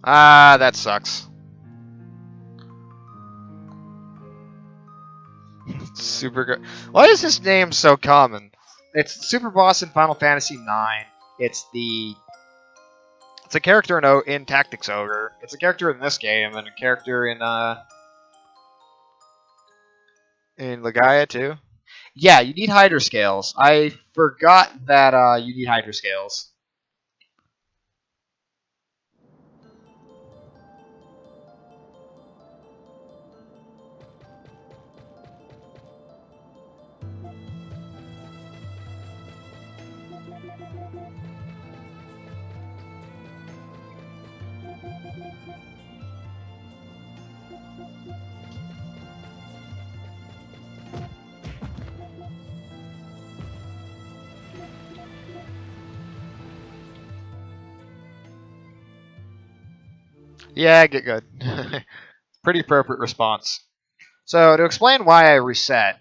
Ah, that sucks. Super good. Why is his name so common? It's the super boss in Final Fantasy IX. It's a character in Tactics Ogre. It's a character in this game and a character in Legaia too. Yeah, you need Hydra Scales. I forgot that you need Hydra Scales. Yeah, get good. Pretty appropriate response. So, to explain why I reset.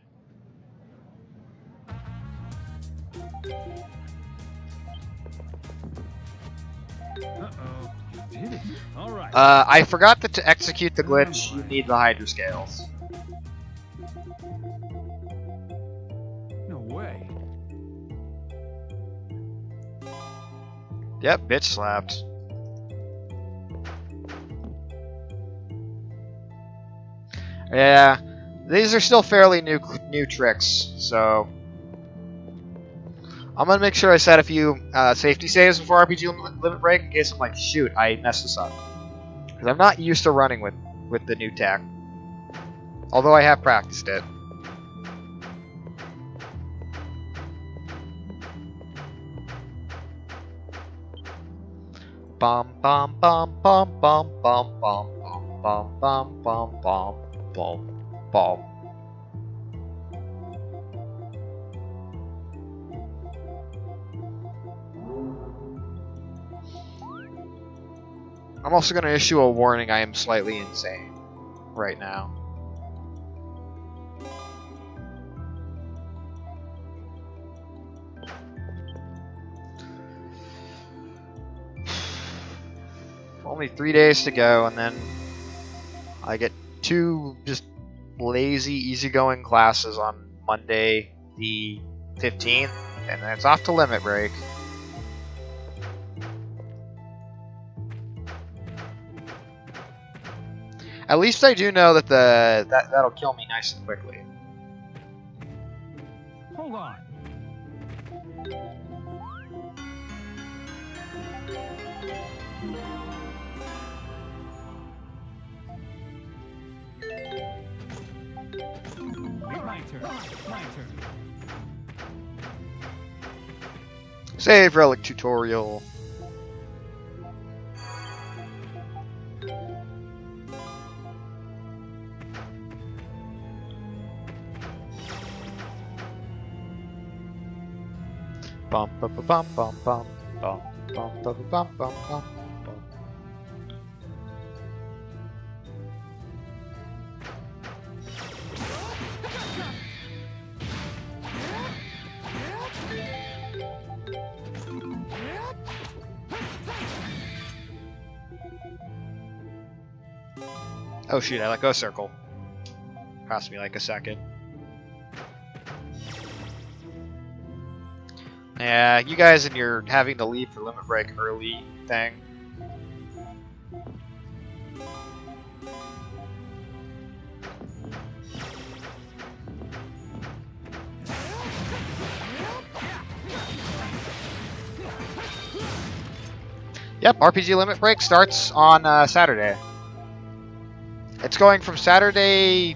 Uh-oh, you did it. All right. I forgot that to execute the glitch, you need the Hydra Scales. No way. Yep, bitch slapped. Yeah, these are still fairly new tricks, so I'm gonna make sure I set a few safety saves before RPG limit break in case I'm like, shoot, I messed this up, because I'm not used to running with the new tech, although I have practiced it. Bum bum bum bum bum bum bum bum bum bum bum. Ball. I'm also going to issue a warning. I am slightly insane right now. Only 3 days to go, and then I get 2 just lazy, easygoing classes on Monday the 15th, and then it's off to limit break. At least I do know that that'll kill me nice and quickly. Hold on. My turn. My turn. Save relic tutorial. Bum bum bum bum bum bum bum bum bum bum bum. Oh shoot, I let go circle. Cost me like a second. Yeah, you guys and your having to leave for limit break early thing. Yep, RPG limit break starts on Saturday. It's going from Saturday,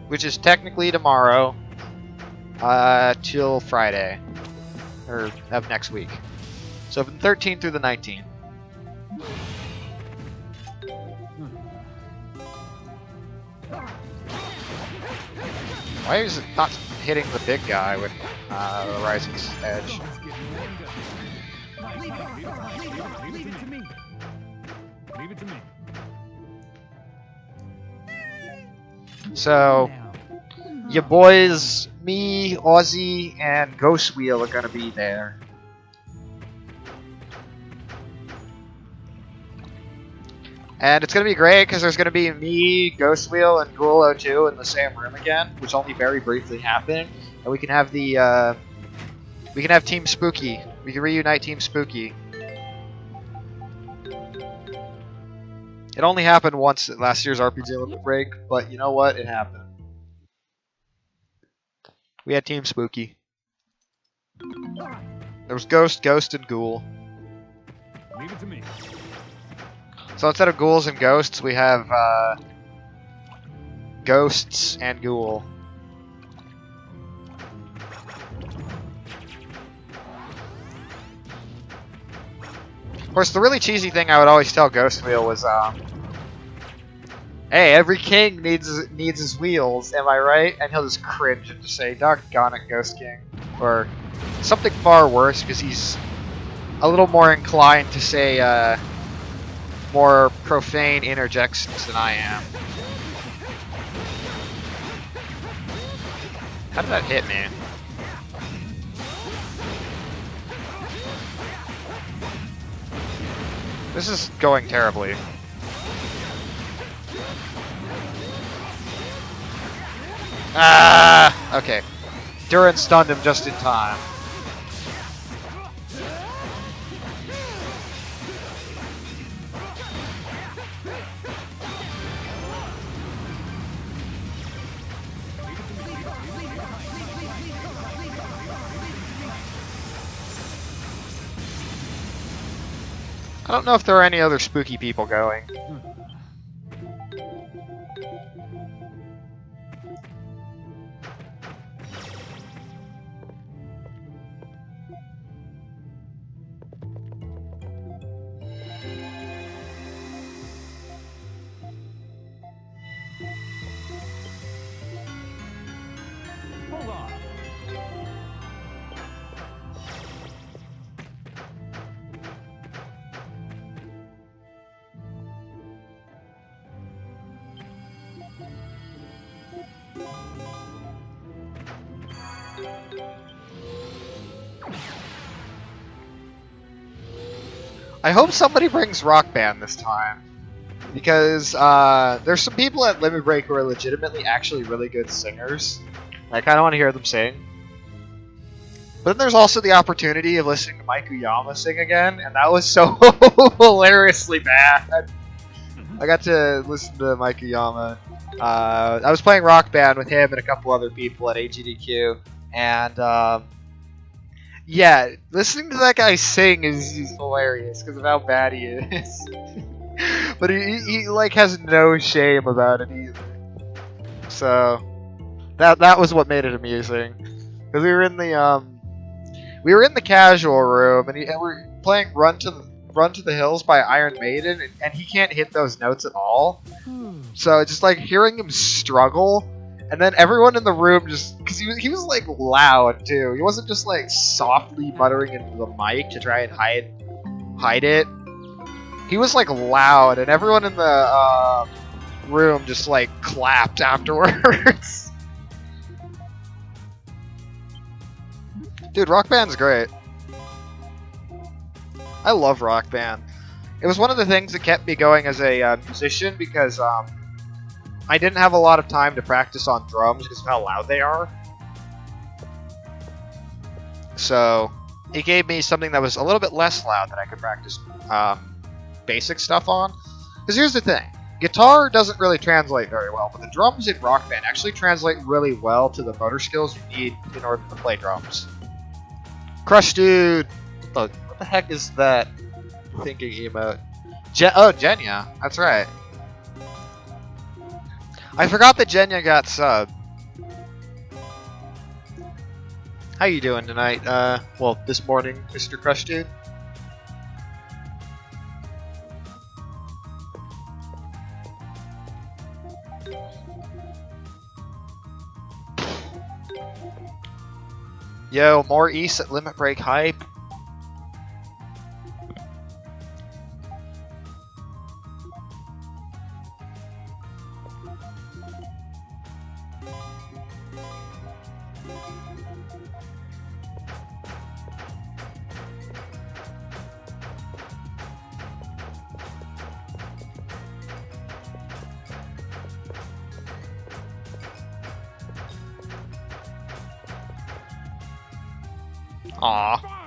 which is technically tomorrow, till Friday, or of next week. So from the 13th through the 19th. Why is it not hitting the big guy with the Rising Edge? Leave it to me. Leave it to me. So, your boys, me, Aussie, and Ghost Wheel are gonna be there. And it's going to be great because there's going to be me, Ghost Wheel, and Ghoul 02 in the same room again, which only very briefly happened. And we can have the we can have Team Spooky. We can reunite Team Spooky. It only happened once at last year's RPG Limit Break, but you know what? It happened. We had Team Spooky. There was Ghost, and Ghoul. Leave it to me. So instead of ghouls and ghosts, we have ghosts and ghoul. Of course, the really cheesy thing I would always tell Ghost Wheel was, hey, every king needs his wheels, am I right? And he'll just cringe and just say, doggone it, Ghost King. Or something far worse, because he's a little more inclined to say, more profane interjections than I am. How did that hit me? This is going terribly. Ah! Okay. Duran stunned him just in time. I don't know if there are any other spooky people going. Hold on. I hope somebody brings Rock Band this time. Because there's some people at Limit Break who are legitimately actually really good singers. I kind of want to hear them sing. But then there's also the opportunity of listening to Mike Uyama sing again, and that was so hilariously bad. I got to listen to Mike Uyama. I was playing Rock Band with him and a couple other people at AGDQ, and yeah, listening to that guy sing is hilarious because of how bad he is. But he like has no shame about it either. So that was what made it amusing. Because we were in the casual room and we were playing Run to the Hills by Iron Maiden, and he can't hit those notes at all. So it's just like hearing him struggle, and then everyone in the room just, because he was like loud too. He wasn't just like softly muttering into the mic to try and hide it. He was like loud, and everyone in the room just like clapped afterwards. Dude, Rock Band's great. I love Rock Band. It was one of the things that kept me going as a musician because I didn't have a lot of time to practice on drums because of how loud they are. So it gave me something that was a little bit less loud that I could practice basic stuff on. Because here's the thing. Guitar doesn't really translate very well, but the drums in Rock Band actually translate really well to the motor skills you need in order to play drums. Crush Dude! Look, what the heck is that thinking emote? Oh, Jenya. That's right. I forgot that Jenya got subbed. How you doing tonight? Well, this morning, Mr. Crush Dude? Yo, more East at Limit Break hype. Aw.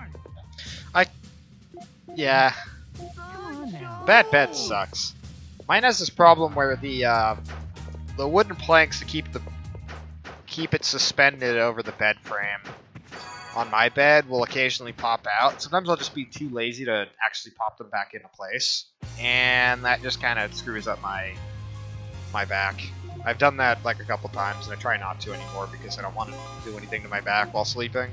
Yeah. Come on now. Bad bed sucks. Mine has this problem where the wooden planks to keep it suspended over the bed frame on my bed will occasionally pop out. Sometimes I'll just be too lazy to actually pop them back into place, and that just kind of screws up my back. I've done that like a couple times, and I try not to anymore because I don't want to do anything to my back while sleeping.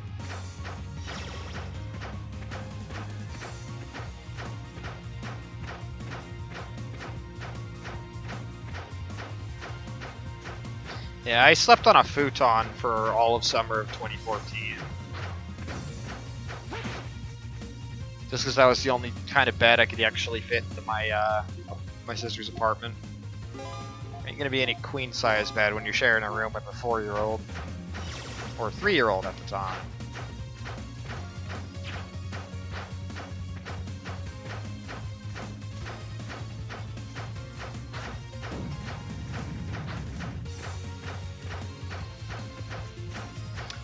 Yeah, I slept on a futon for all of summer of 2014. Just because that was the only kind of bed I could actually fit into my sister's apartment. Ain't gonna be any queen-size bed when you're sharing a room with a 4-year-old. Or 3-year-old at the time.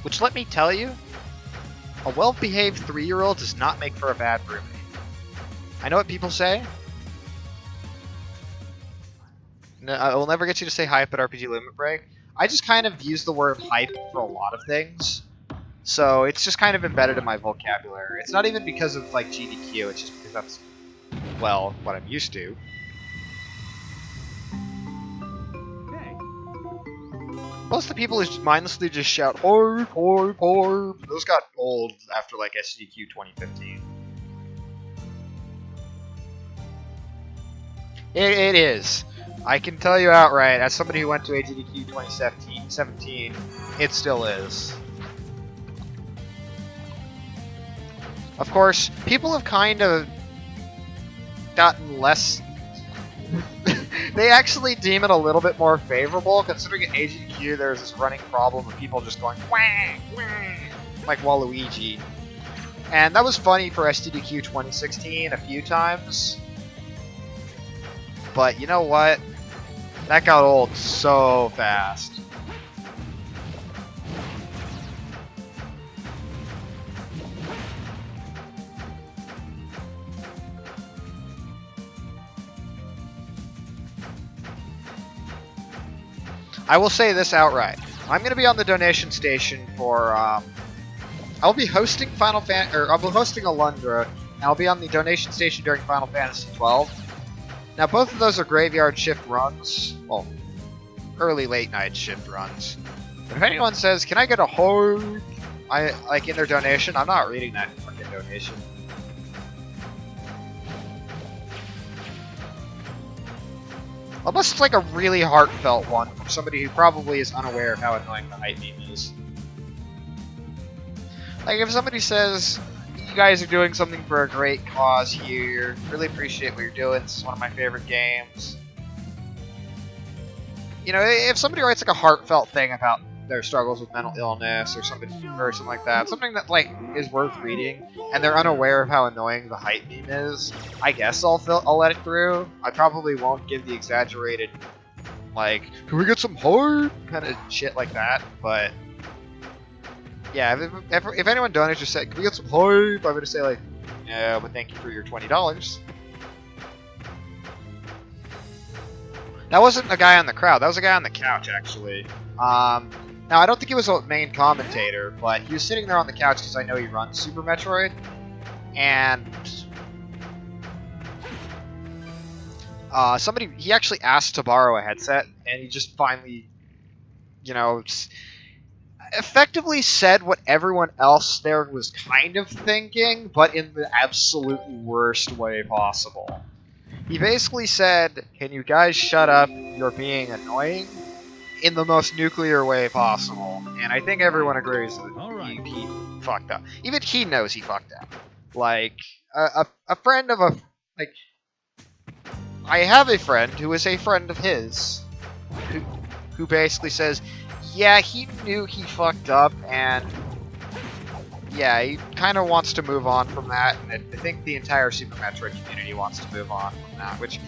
Which, let me tell you, a well-behaved 3-year-old does not make for a bad roommate. I know what people say. No, I will never get you to say hype at RPG Limit Break. I just kind of use the word hype for a lot of things. So it's just kind of embedded in my vocabulary. It's not even because of like GDQ, it's just because that's, well, what I'm used to. Most of the people who just mindlessly just shout, "Hype, hype, hype," those got old after like SGQ 2015. It is. I can tell you outright, as somebody who went to AGDQ 2017, it still is. Of course, people have kind of gotten less... They actually deem it a little bit more favorable, considering at AGDQ there's this running problem of people just going wah, wah, like Waluigi. And that was funny for SGDQ 2016 a few times. But you know what? That got old so fast. I will say this outright. I'm going to be on the donation station for, I'll be hosting I'll be hosting Alundra, and I'll be on the donation station during Final Fantasy XII. Now, both of those are graveyard shift runs. Well, early late night shift runs. But if anyone says, "Can I get a hug?" like in their donation, I'm not reading that fucking donation. Unless it's like a really heartfelt one from somebody who probably is unaware of how annoying the hype meme is. Like if somebody says, "You guys are doing something for a great cause here. Really appreciate what you're doing. This is one of my favorite games." You know, if somebody writes like a heartfelt thing about their struggles with mental illness or something like that, something that like is worth reading, and they're unaware of how annoying the hype meme is, I guess I'll let it through. I probably won't give the exaggerated, like, "Can we get some hype?" kind of shit like that, but yeah, if anyone donates, just say, "Can we get some hype?" I'm gonna say like, "Yeah, but thank you for your $20. That wasn't a guy on the crowd. That was a guy on the couch, actually. Now, I don't think he was a main commentator, but he was sitting there on the couch because I know he runs Super Metroid. And he actually asked to borrow a headset, and he just finally, you know, effectively said what everyone else there was kind of thinking, but in the absolutely worst way possible. He basically said, "Can you guys shut up? You're being annoying," in the most nuclear way possible. And I think everyone agrees that he fucked up. Even he knows he fucked up. Like, a friend of like, I have a friend who is a friend of his, who basically says, yeah, he knew he fucked up, and yeah, he kind of wants to move on from that, and I think the entire Super Metroid community wants to move on from that, which,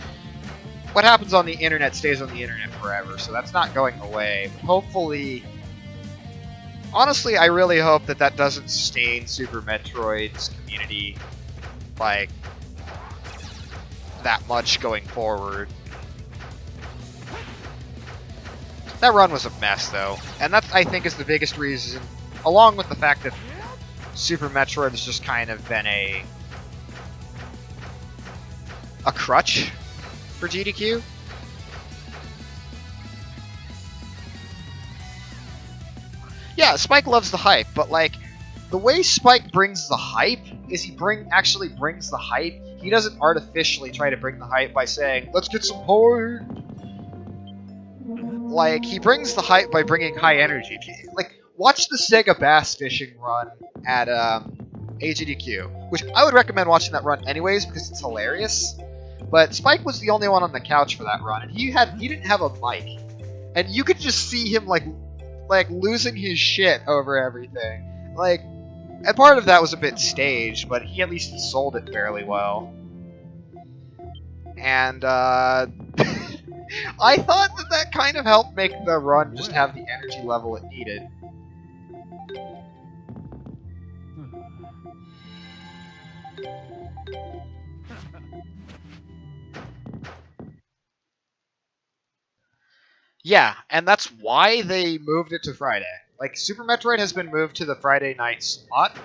what happens on the internet stays on the internet forever, so that's not going away. But hopefully, Honestly, I really hope that that doesn't stain Super Metroid's community, like, that much going forward. That run was a mess, though, and that, I think, is the biggest reason, along with the fact that Super Metroid has just kind of been a crutch for GDQ. Yeah, Spike loves the hype, but like, the way Spike brings the hype is he actually brings the hype. He doesn't artificially try to bring the hype by saying, let's get some point. Like, he brings the hype by bringing high energy. Like, watch the Sega Bass Fishing run at AGDQ, which I would recommend watching that run anyways because it's hilarious. But Spike was the only one on the couch for that run, and he didn't have a mic, and you could just see him like losing his shit over everything. Like, and part of that was a bit staged, but he at least sold it fairly well. And I thought that kind of helped make the run just have the energy level it needed. Yeah, and that's why they moved it to Friday. Like, Super Metroid has been moved to the Friday night slot,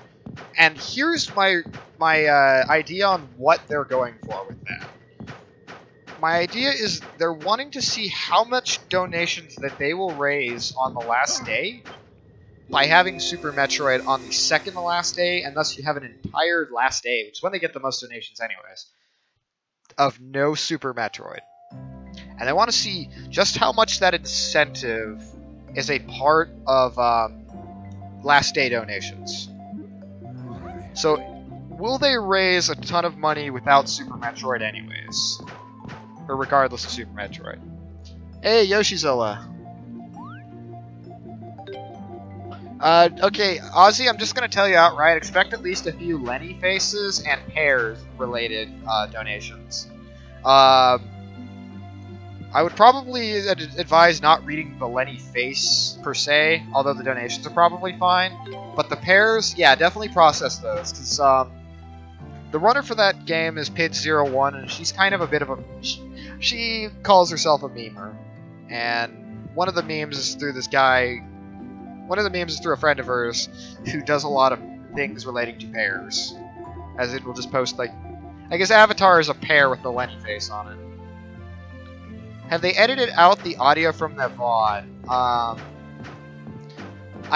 and here's my idea on what they're going for with that. My idea is they're wanting to see how much donations that they will raise on the last day by having Super Metroid on the second to last day, and thus you have an entire last day, which is when they get the most donations anyways, of no Super Metroid. And I want to see just how much that incentive is a part of last day donations. So, will they raise a ton of money without Super Metroid anyways? Or regardless of Super Metroid? Hey, Yoshizilla. Okay, Ozzy, I'm just going to tell you outright, expect at least a few Lenny faces and pairs related donations. I would probably advise not reading the Lenny face, per se, although the donations are probably fine. But the pairs, yeah, definitely process those, because the runner for that game is Pid01, and she's kind of a bit of a... She calls herself a memer. And one of the memes is through this guy... One of the memes is through a friend of hers who does a lot of things relating to pairs. As it will just post, like... I guess Avatar is a pair with the Lenny face on it. Have they edited out the audio from that VOD? I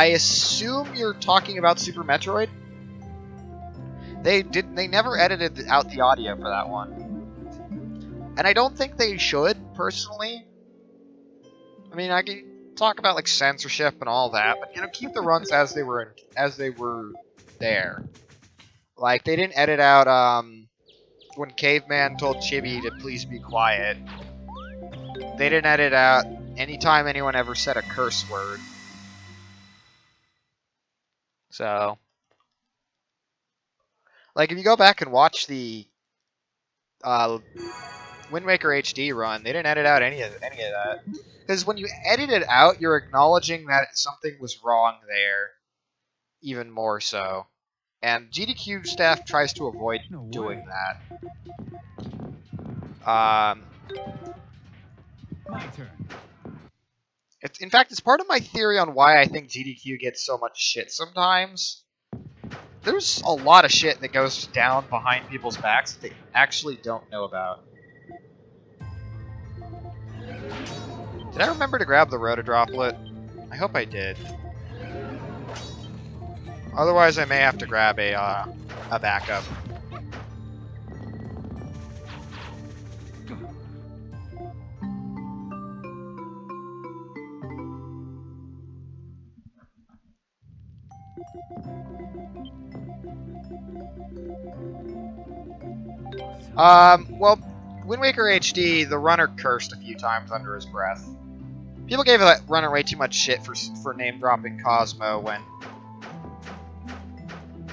assume you're talking about Super Metroid? They never edited out the audio for that one. And I don't think they should, personally. I mean, I can talk about, like, censorship and all that, but, you know, keep the runs as they were there. Like, they didn't edit out, when Caveman told Chibi to please be quiet. They didn't edit out anytime anyone ever said a curse word. So, like, if you go back and watch the Wind Waker HD run, they didn't edit out any of that. Because when you edit it out, you're acknowledging that something was wrong there, even more so. And GDQ staff tries to avoid doing that. My turn. In fact, it's part of my theory on why I think GDQ gets so much shit sometimes. There's a lot of shit that goes down behind people's backs that they actually don't know about. Did I remember to grab the Rotodroplet? I hope I did. Otherwise, I may have to grab a backup. Well, Wind Waker HD, the runner cursed a few times under his breath. People gave that runner way too much shit for name-dropping Cosmo when...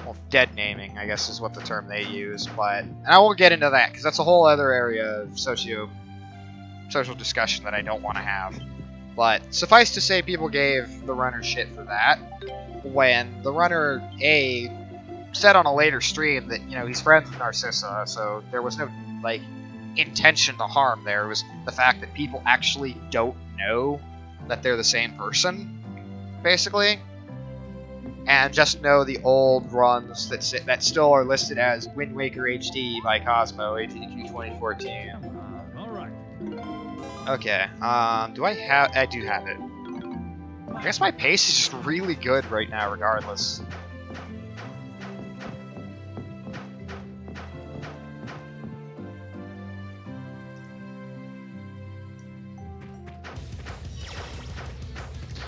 Well, dead-naming, I guess is what the term they use, but... And I won't get into that, because that's a whole other area of social discussion that I don't want to have. But suffice to say, people gave the runner shit for that, when the runner, A, said on a later stream that, you know, he's friends with Narcissa, so there was no, like, intention to harm there. It was the fact that people actually don't know that they're the same person, basically, and just know the old runs that still are listed as Wind Waker HD by Cosmo, ATQ 2014. All right. Okay, do I have... I do have it. I guess my pace is just really good right now, regardless.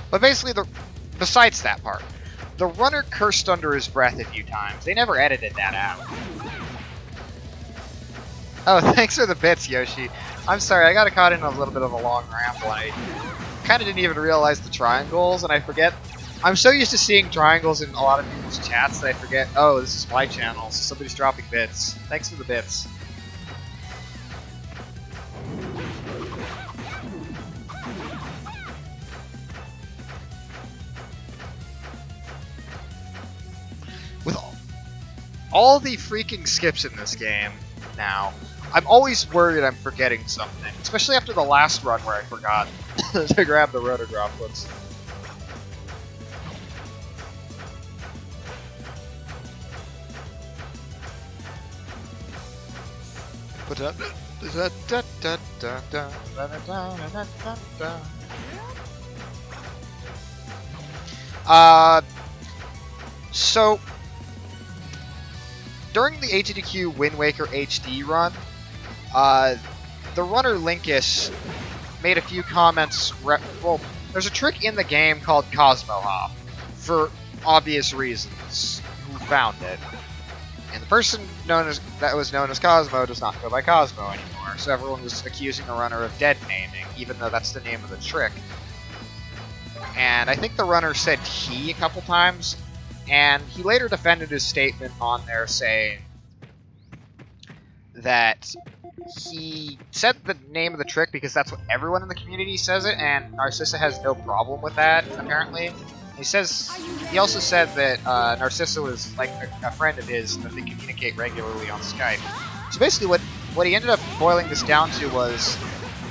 But basically, besides that part, the runner cursed under his breath a few times. They never edited that out. Oh, thanks for the bits, Yoshi. I'm sorry, I got caught in a little bit of a long ramble, and I kind of didn't even realize the triangles, and I forget. I'm so used to seeing triangles in a lot of people's chats that I forget, oh, this is my channel, so somebody's dropping bits. Thanks for the bits. With all the freaking skips in this game now, I'm always worried I'm forgetting something, especially after the last run where I forgot to grab the rotor droplets. So during the ATDQ Wind Waker HD run, the runner Linkus made a few comments. Well, there's a trick in the game called Cosmo Hop, for obvious reasons. Who found it? And the person that was known as Cosmo does not go by Cosmo anymore, so everyone was accusing the runner of dead naming, even though that's the name of the trick. And I think the runner said he a couple times, and he later defended his statement on there, saying that he said the name of the trick because that's what everyone in the community says it, and Narcissa has no problem with that, apparently. He also said that Narcissa was like a friend of his and that they communicate regularly on Skype. So basically what he ended up boiling this down to was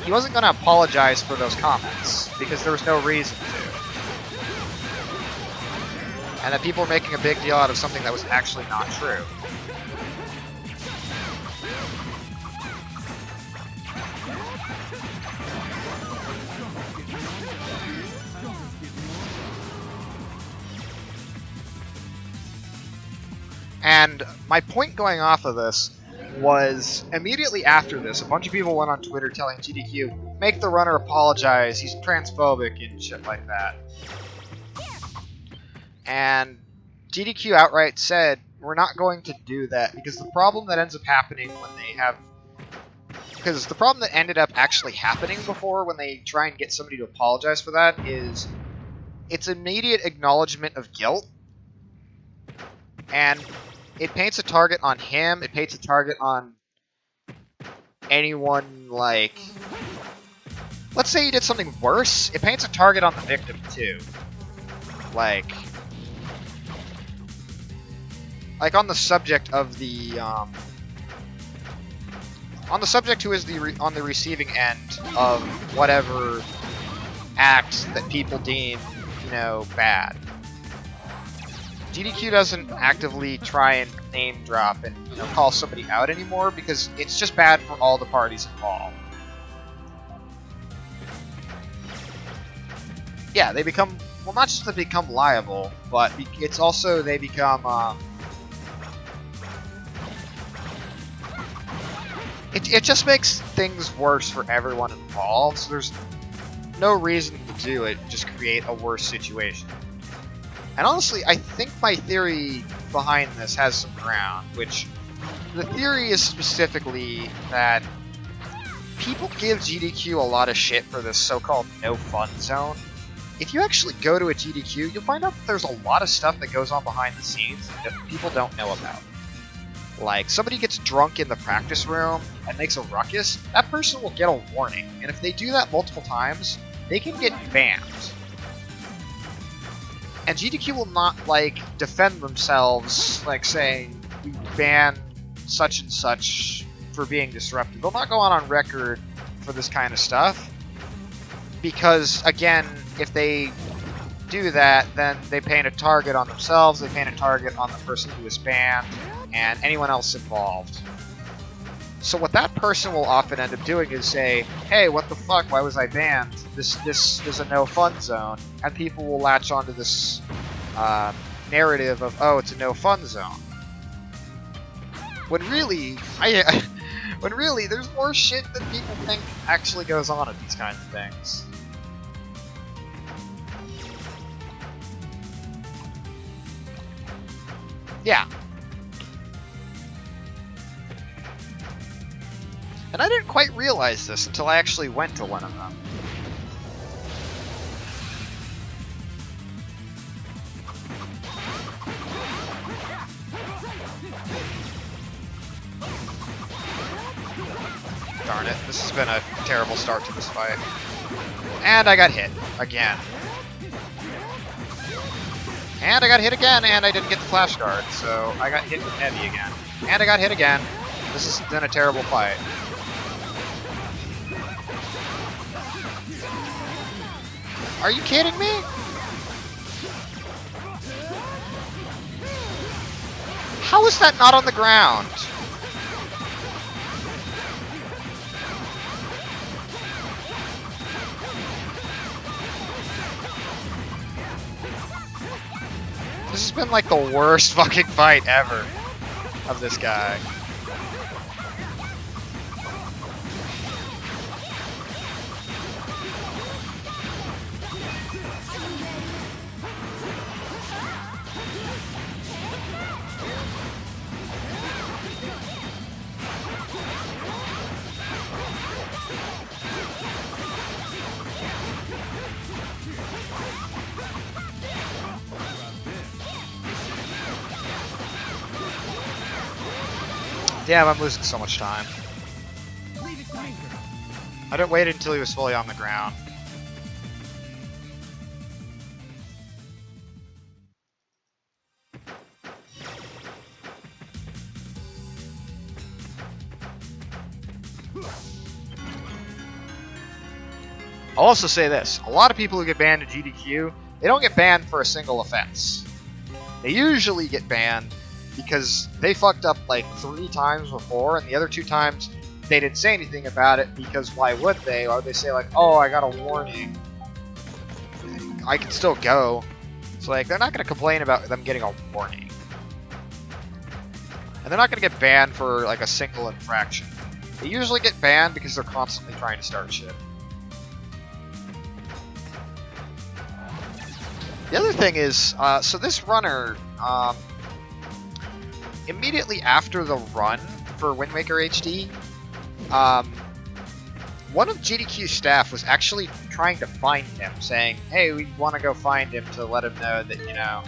he wasn't going to apologize for those comments because there was no reason to. And that people were making a big deal out of something that was actually not true. And my point going off of this was, immediately after this, a bunch of people went on Twitter telling GDQ, make the runner apologize, he's transphobic and shit like that. And GDQ outright said, we're not going to do that, because the problem that ends up happening when they have... Because the problem that ended up actually happening before when they try and get somebody to apologize for that is, it's immediate acknowledgement of guilt. And it paints a target on him, it paints a target on anyone, like... Let's say he did something worse, it paints a target on the victim, too. Like on the subject of the, on the subject who is on the receiving end of whatever acts that people deem, you know, bad. GDQ doesn't actively try and name drop and, you know, call somebody out anymore because it's just bad for all the parties involved. Yeah, they become, well, not just that they become liable, but it's also they become, it just makes things worse for everyone involved, so there's no reason to do it, just create a worse situation. And honestly, I think my theory behind this has some ground, which the theory is specifically that people give GDQ a lot of shit for this so-called no-fun zone. If you actually go to a GDQ, you'll find out that there's a lot of stuff that goes on behind the scenes that people don't know about. Like, somebody gets drunk in the practice room and makes a ruckus, that person will get a warning. And if they do that multiple times, they can get banned. And GDQ will not, like, defend themselves, like, saying, we ban such and such for being disruptive. They'll not go on record for this kind of stuff. Because, again, if they do that, then they paint a target on themselves, they paint a target on the person who is banned, and anyone else involved. So what that person will often end up doing is say, hey, what the fuck, why was I banned? This is a no-fun zone. And people will latch onto this narrative of, oh, it's a no-fun zone. When really, when really, there's more shit than people think actually goes on at these kinds of things. Yeah. And I didn't quite realize this until I actually went to one of them. Darn it, this has been a terrible start to this fight. And I got hit again. And I got hit again, and I didn't get the flash guard, so I got hit with heavy again. And I got hit again. This has been a terrible fight. Are you kidding me? How is that not on the ground? This has been like the worst fucking fight ever of this guy. Damn, I'm losing so much time. I didn't wait until he was fully on the ground. I'll also say this. A lot of people who get banned in GDQ, they don't get banned for a single offense. They usually get banned because they fucked up like 3 times before, and the other 2 times they didn't say anything about it because why would they? Or they say like, oh, I got a warning. I can still go. So like, they're not going to complain about them getting a warning. And they're not going to get banned for like a single infraction. They usually get banned because they're constantly trying to start shit. The other thing is, so this runner, immediately after the run for Wind Waker HD, one of GDQ's staff was actually trying to find him, saying, hey, we want to go find him to let him know that, you know,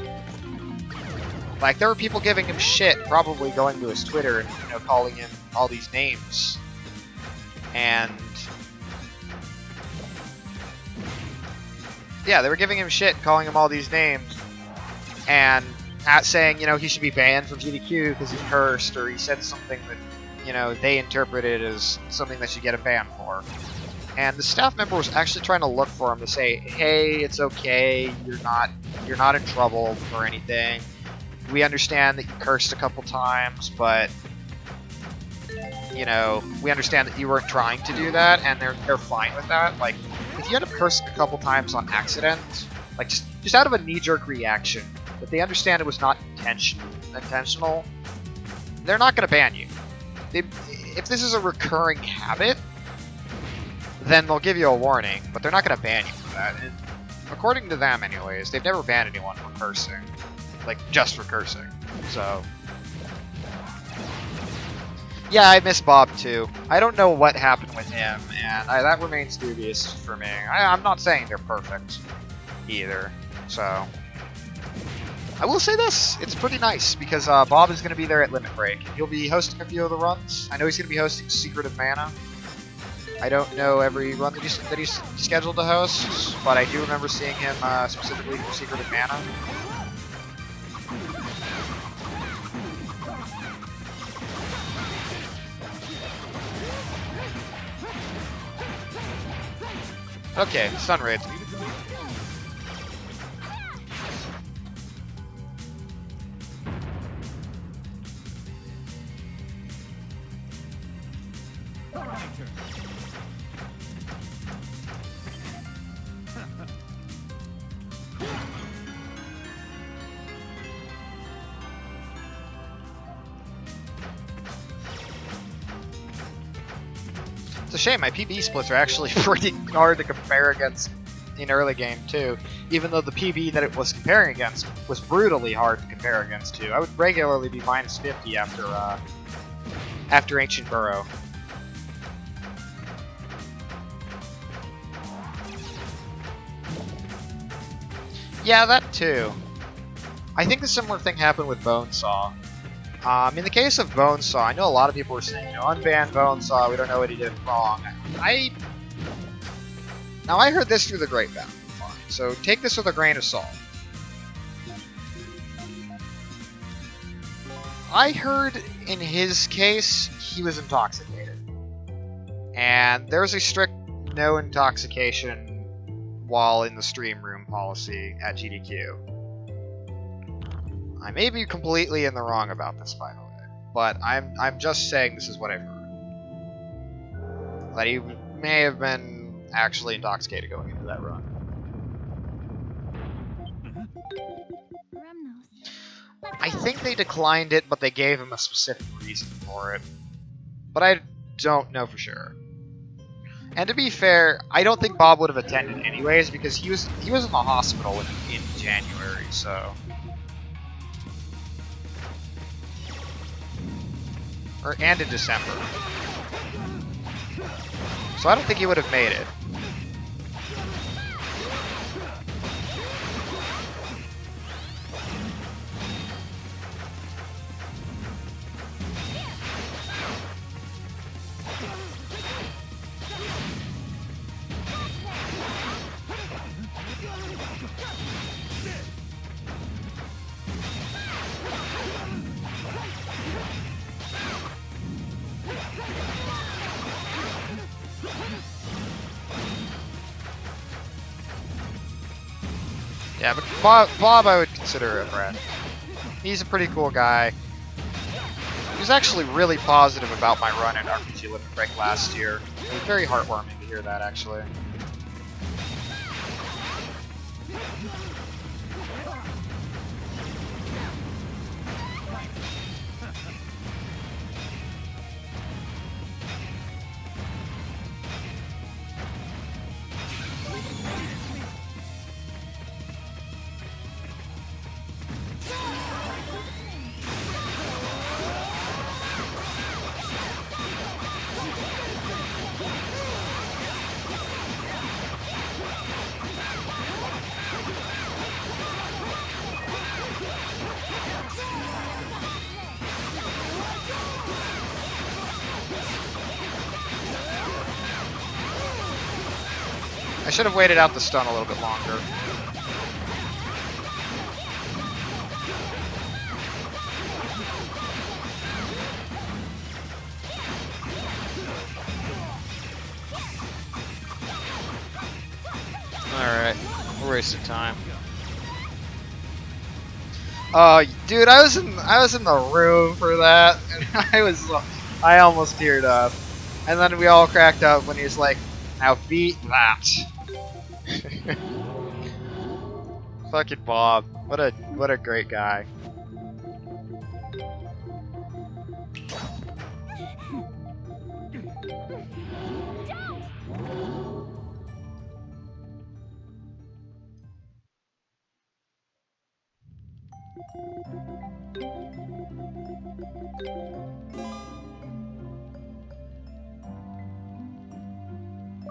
like, there were people giving him shit, probably going to his Twitter and, you know, calling him all these names. And yeah, they were giving him shit, calling him all these names, and saying, you know, he should be banned from GDQ because he cursed, or he said something that, you know, they interpreted as something that should get a ban for. And the staff member was actually trying to look for him to say, hey, it's okay, you're not in trouble for anything. We understand that you cursed a couple times, but, you know, we understand that you weren't trying to do that, and they're fine with that. Like, if you end up cursing a couple times on accident, like just out of a knee-jerk reaction, but they understand it was not intentional, they're not going to ban you. If this is a recurring habit, then they'll give you a warning, but they're not going to ban you for that. And according to them, anyways, they've never banned anyone for cursing. Like, just for cursing. So yeah, I miss Bob too. I don't know what happened with him, and that remains dubious for me. I'm not saying they're perfect either, so I will say this, it's pretty nice, because Bob is going to be there at Limit Break. He'll be hosting a few of the runs. I know he's going to be hosting Secret of Mana. I don't know every run that he's scheduled to host, but I do remember seeing him specifically for Secret of Mana. Okay, Stun Raid. It's a shame, my PB splits are actually pretty hard to compare against in early game too, even though the PB that it was comparing against was brutally hard to compare against too. I would regularly be minus 50 after Ancient Burrow. Yeah, that too. I think a similar thing happened with Bonesaw. In the case of Bonesaw, I know a lot of people were saying, unban Bonesaw, we don't know what he did wrong. Now I heard this through the grapevine, so take this with a grain of salt. I heard in his case, he was intoxicated. And there's a strict no intoxication while in the stream room policy at GDQ. I may be completely in the wrong about this, by the way, but I'm just saying this is what I've heard. That he may have been actually intoxicated going into that run. I think they declined it, but they gave him a specific reason for it. But I don't know for sure. And to be fair, I don't think Bob would have attended anyways because he was in the hospital in January, so. And in December. So I don't think he would have made it. Yeah, but Bob I would consider a friend. He's a pretty cool guy. He was actually really positive about my run at RPG Limit Break last year. It was very heartwarming to hear that, actually. I should have waited out the stun a little bit longer. Alright, we're wasting time. Oh, dude, I was in the room for that, and I almost teared up. And then we all cracked up when he was like, "Now beat that." Fucking Bob, what a great guy.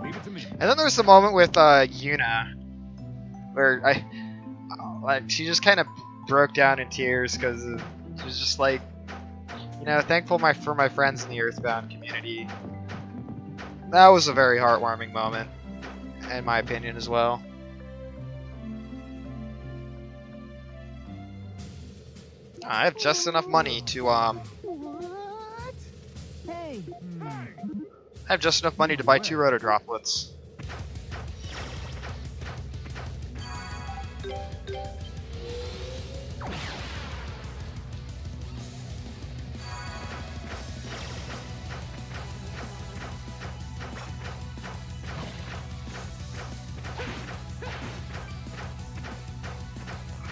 Leave it to me. And then there was the moment with Yuna, where she just kind of broke down in tears because she was just like, thankful for my friends in the Earthbound community. That was a very heartwarming moment, in my opinion as well. I have just enough money to What? Hey. I have just enough money to buy 2 rotor droplets.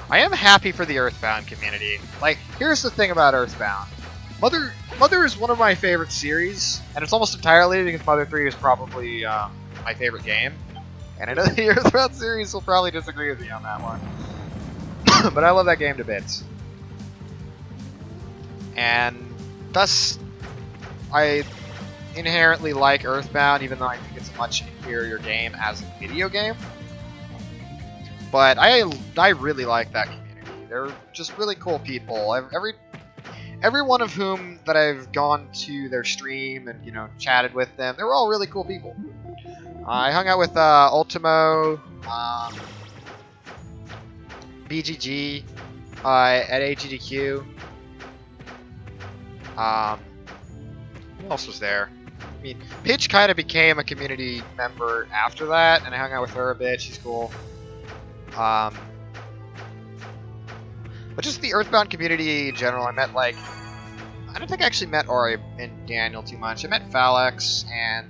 I am happy for the Earthbound community. Like, here's the thing about Earthbound. Mother is one of my favorite series, and it's almost entirely because Mother 3 is probably my favorite game. And I know the Earthbound series will probably disagree with me on that one. But I love that game to bits. And thus, I inherently like Earthbound, even though I think it's a much inferior game as a video game. But I really like that community. They're just really cool people. Every one of whom that I've gone to their stream and, you know, chatted with them, they were all really cool people. I hung out with Ultimo, BGG, at AGDQ. Who else was there? I mean, Pitch kind of became a community member after that, and I hung out with her a bit. She's cool. But just the Earthbound community in general, I met, like, I don't think I actually met Ori and Daniel too much. I met Phalex and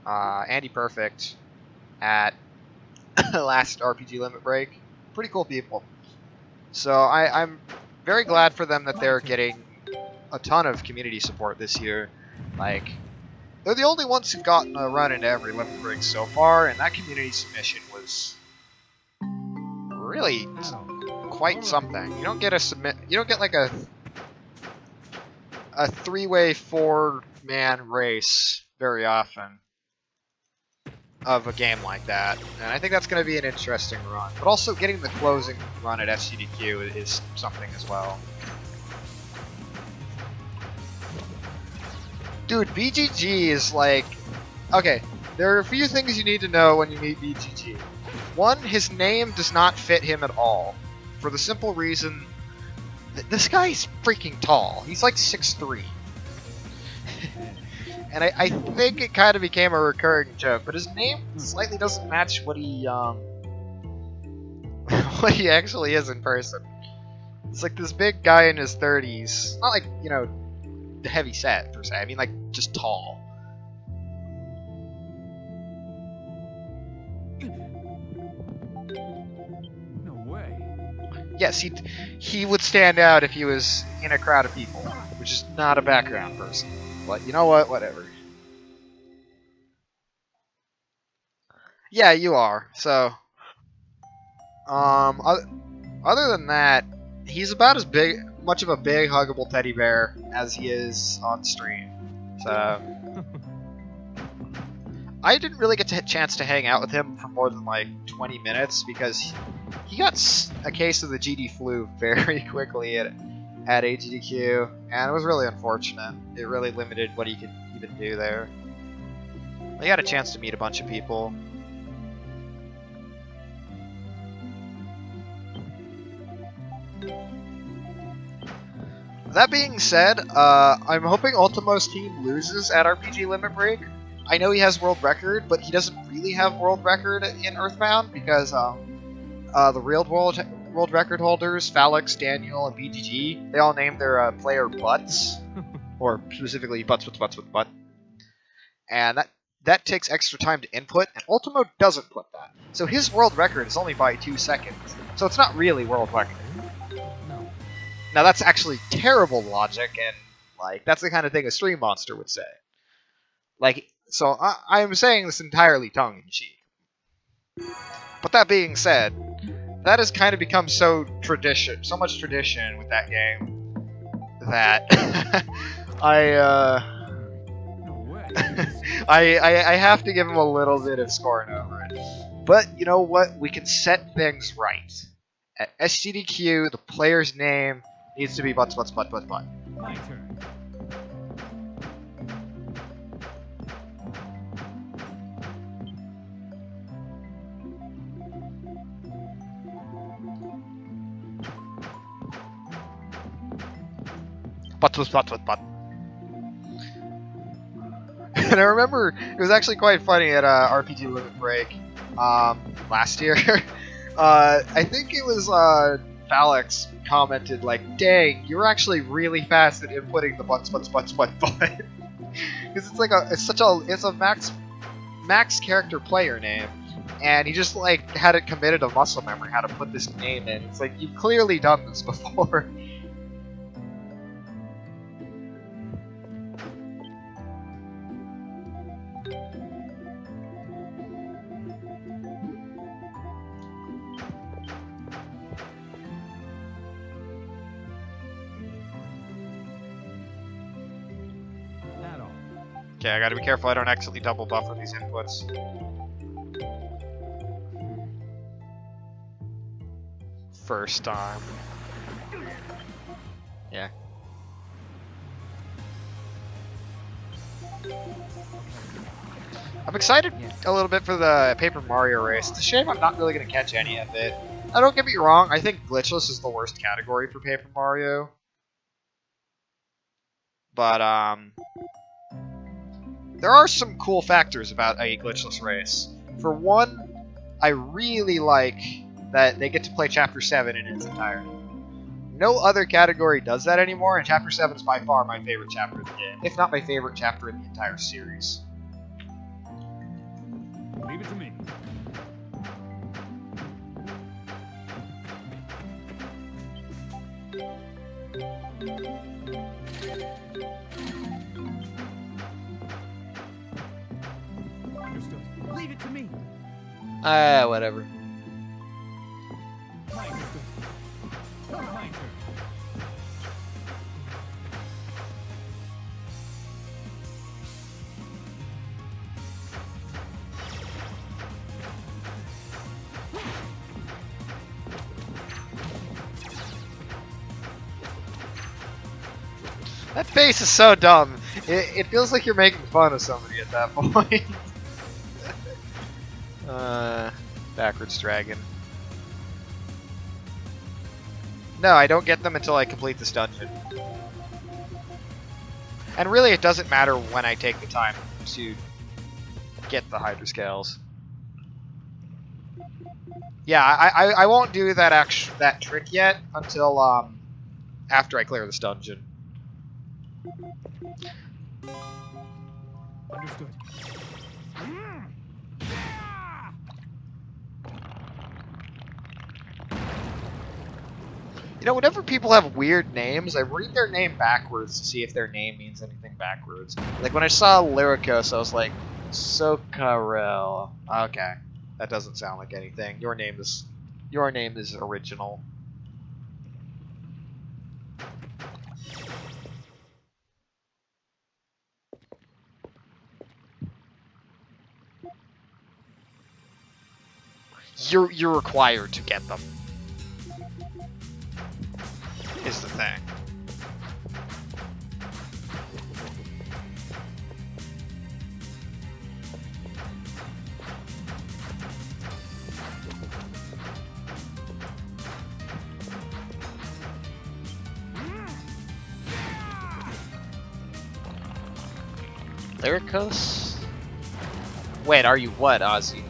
Andy Perfect at last RPG Limit Break. Pretty cool people. So I'm very glad for them that they're getting a ton of community support this year. Like, they're the only ones who've gotten a run into every Limit Break so far, and that community submission was really quite something. You don't get like a 3-way 4-man race very often of a game like that, and I think that's going to be an interesting run. But also getting the closing run at SGDQ is something as well. Dude, BGG is like... Okay, there are a few things you need to know when you meet BGG. One, his name does not fit him at all. For the simple reason that this guy's freaking tall. He's like 6'3". And I think it kind of became a recurring joke, but his name slightly doesn't match what he what he actually is in person. It's like this big guy in his 30s. Not like, you know, heavy set per se. I mean, like, just tall. No way. Yes, he would stand out if he was in a crowd of people, which is not a background person. But you know what? Whatever. Yeah, you are. So, other than that, he's about as much of a big, huggable teddy bear as he is on stream. So, I didn't really get a chance to hang out with him for more than like 20 minutes because he got a case of the GD flu very quickly at AGDQ, and it was really unfortunate. It really limited what he could even do there. He had a chance to meet a bunch of people. That being said, I'm hoping Ultimo's team loses at RPG Limit Break. I know he has world record, but he doesn't really have world record in Earthbound because the real world record holders, Phalex, Daniel, and BGG, they all named their player Butts, or specifically Butts with Butt. And that takes extra time to input, and Ultimo doesn't put that. So his world record is only by 2 seconds, so it's not really world record. Now that's actually terrible logic, and like that's the kind of thing a stream monster would say. Like, so I'm saying this entirely tongue-in-cheek. But that being said, that has kind of become so much tradition with that game that I have to give him a little bit of scorn over it. But you know what? We can set things right. At SGDQ, the player's name needs to be Butt. My turn. But. And I remember it was actually quite funny at RPG Limit Break last year. I think it was Phalix commented like, "Dang, you're actually really fast at inputting the but." Because it's a max character player name, and he just like had it committed to muscle memory how to put this name in. It's like you've clearly done this before. Okay, I gotta be careful I don't accidentally double buffer these inputs. First time. Yeah. I'm excited a little bit for the Paper Mario race. It's a shame I'm not really gonna catch any of it. Now, don't get me wrong, I think glitchless is the worst category for Paper Mario. But, there are some cool factors about a glitchless race. For one, I really like that they get to play Chapter 7 in its entirety. No other category does that anymore, and Chapter 7 is by far my favorite chapter of the game, if not my favorite chapter in the entire series. Leave it to me. Understood. Leave it to me. Whatever. My turn. My turn. That face is so dumb. It feels like you're making fun of somebody at that point. Backwards dragon. No, I don't get them until I complete this dungeon. And really, it doesn't matter when I take the time to get the Hydra Scales. Yeah, I won't do that trick yet until after I clear this dungeon. Understood. You know, whenever people have weird names, I read their name backwards to see if their name means anything backwards. Like when I saw Lyricos, I was like, Socarel. Okay, that doesn't sound like anything. Your name is original. You're required to get them. Is the thing. Lyricos? Wait, are you what, Ozzy?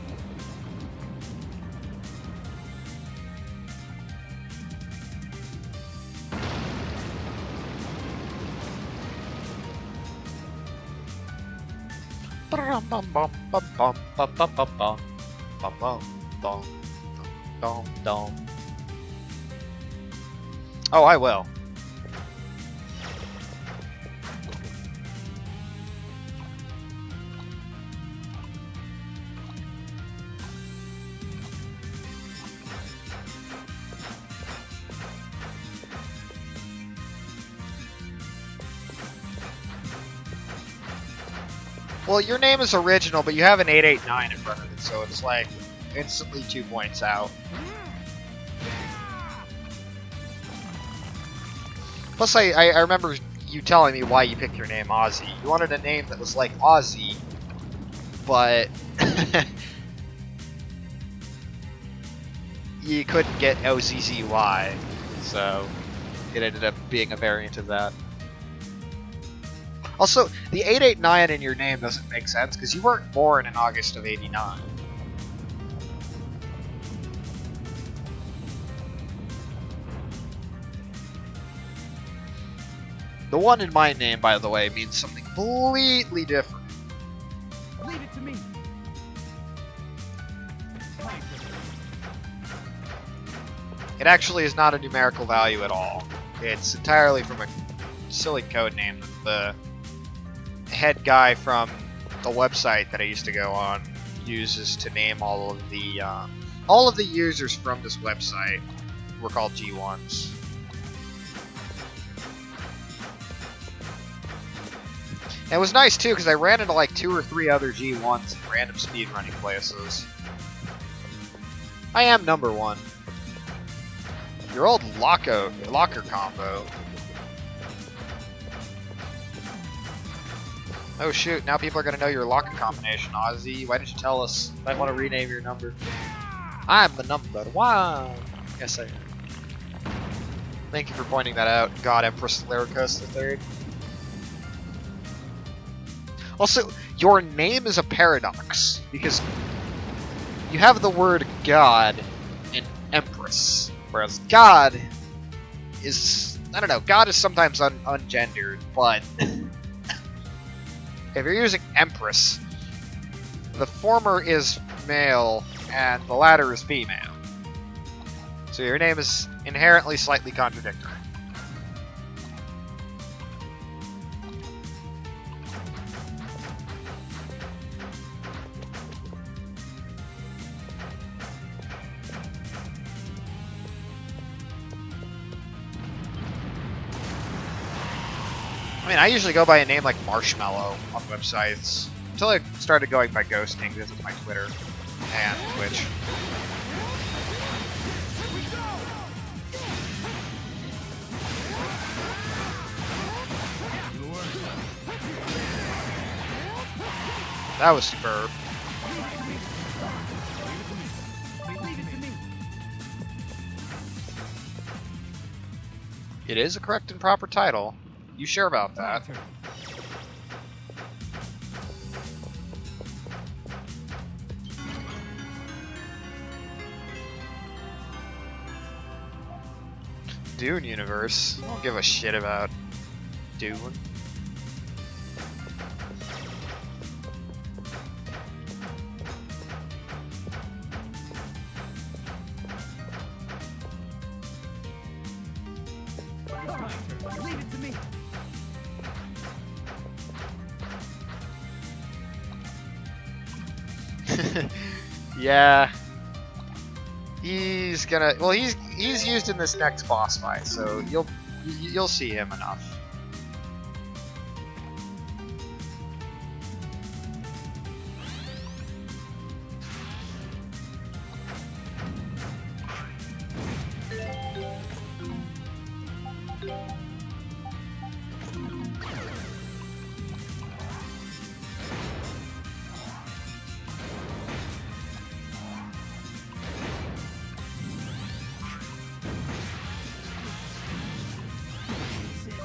Oh, I will. Well, your name is original, but you have an 889 in front of it, so it's like instantly 2 points out. Plus, I remember you telling me why you picked your name Ozzy. You wanted a name that was like Ozzy, but you couldn't get OZZY, so it ended up being a variant of that. Also, the 889 in your name doesn't make sense because you weren't born in August of '89. The one in my name, by the way, means something completely different. Leave it to me. It actually is not a numerical value at all. It's entirely from a silly code name that the head guy from the website that I used to go on uses to name all of the users from this website were called G1s. And it was nice too because I ran into like 2 or 3 other G1s in random speedrunning places. I am number 1. Your old locker combo. Oh shoot, now people are gonna know your locker combination, Ozzy. Why didn't you tell us? You might want to rename your number. I'm the number 1. Yes, I am. Thank you for pointing that out, God Empress Lyricus III. Also, your name is a paradox, because you have the word God and Empress, whereas God is, I don't know, God is sometimes ungendered, but if you're using Empress, the former is male and the latter is female. So your name is inherently slightly contradictory. I mean, I usually go by a name like Marshmallow on websites, until I started going by ghosting because of my Twitter and Twitch. That was superb. It is a correct and proper title. You sure about that? Dune universe. I don't give a shit about Dune. Leave it to me. Yeah. He's gonna. Well, he's used in this next boss fight, so you'll see him enough.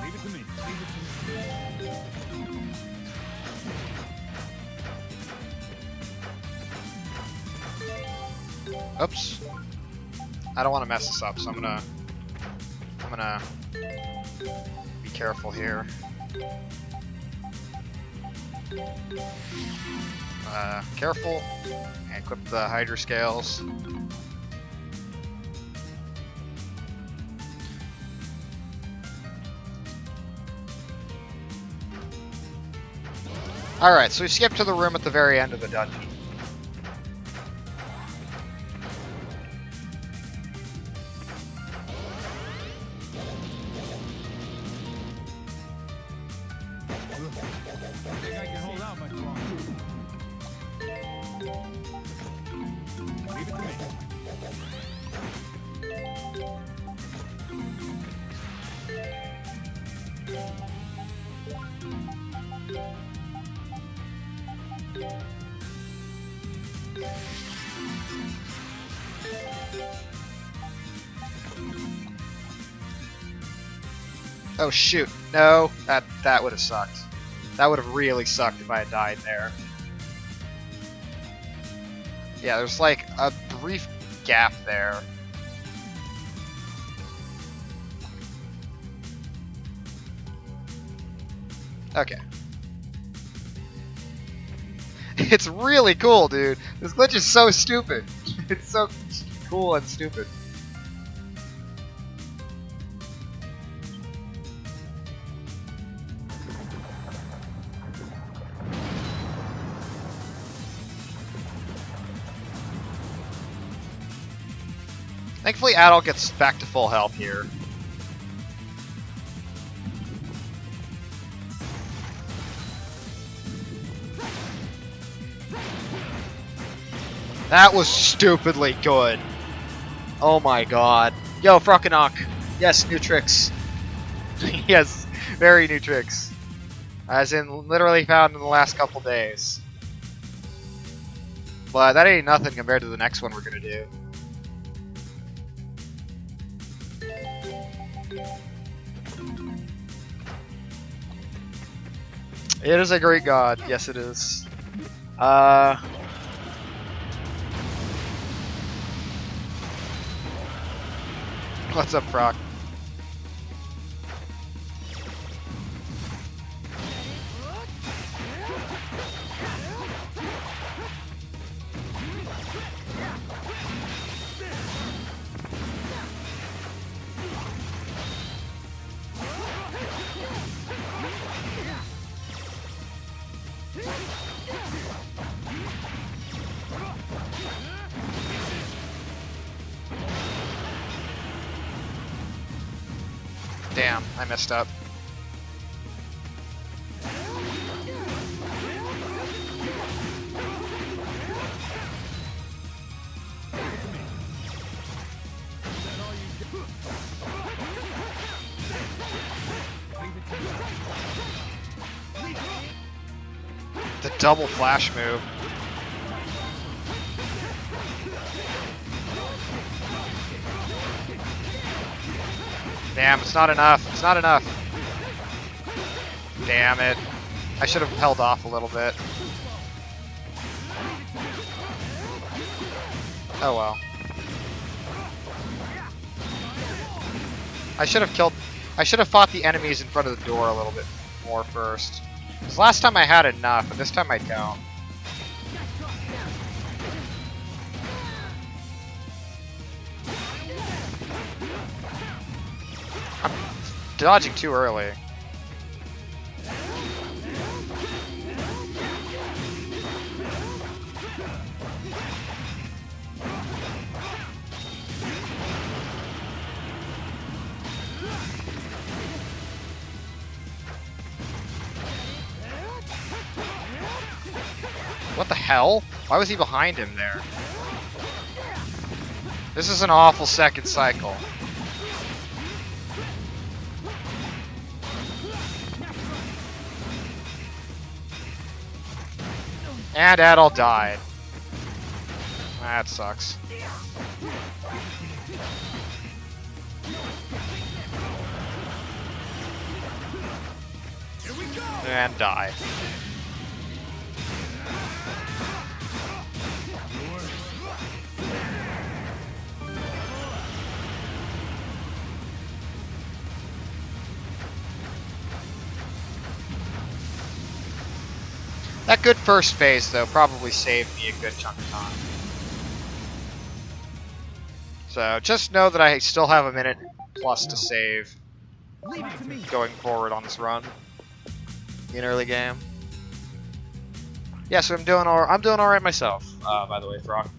Leave it to me. Leave it to me. Oops. I don't want to mess this up, so I'm gonna be careful here. Careful. And equip the Hydra Scales. Alright, so we skip to the room at the very end of the dungeon. I think I can hold out much longer. Leave it to me. Oh shoot, no, that would have sucked. That would have really sucked if I had died there. Yeah, there's like a brief gap there. Okay. It's really cool, dude. This glitch is so stupid. It's so cool and stupid. Thankfully, Adult gets back to full health here. That was stupidly good. Oh my god. Yo, Frockenok. Yes, new tricks. Yes, very new tricks. As in, literally found in the last couple days. But that ain't nothing compared to the next one we're gonna do. It is a great god. Yes, it is. What's up, Proc? Damn, I messed up. The double flash move. Damn, it's not enough. It's not enough. Damn it. I should have held off a little bit. Oh well. I should have fought the enemies in front of the door a little bit more first. Because last time I had enough, but this time I don't. I'm dodging too early. What the hell? Why was he behind him there? This is an awful second cycle. And Adol died. That sucks. And die. That good first phase, though, probably saved me a good chunk of time. So, just know that I still have a minute plus to save going forward on this run in early game. Yeah, so I'm doing all right myself. By the way, Frog.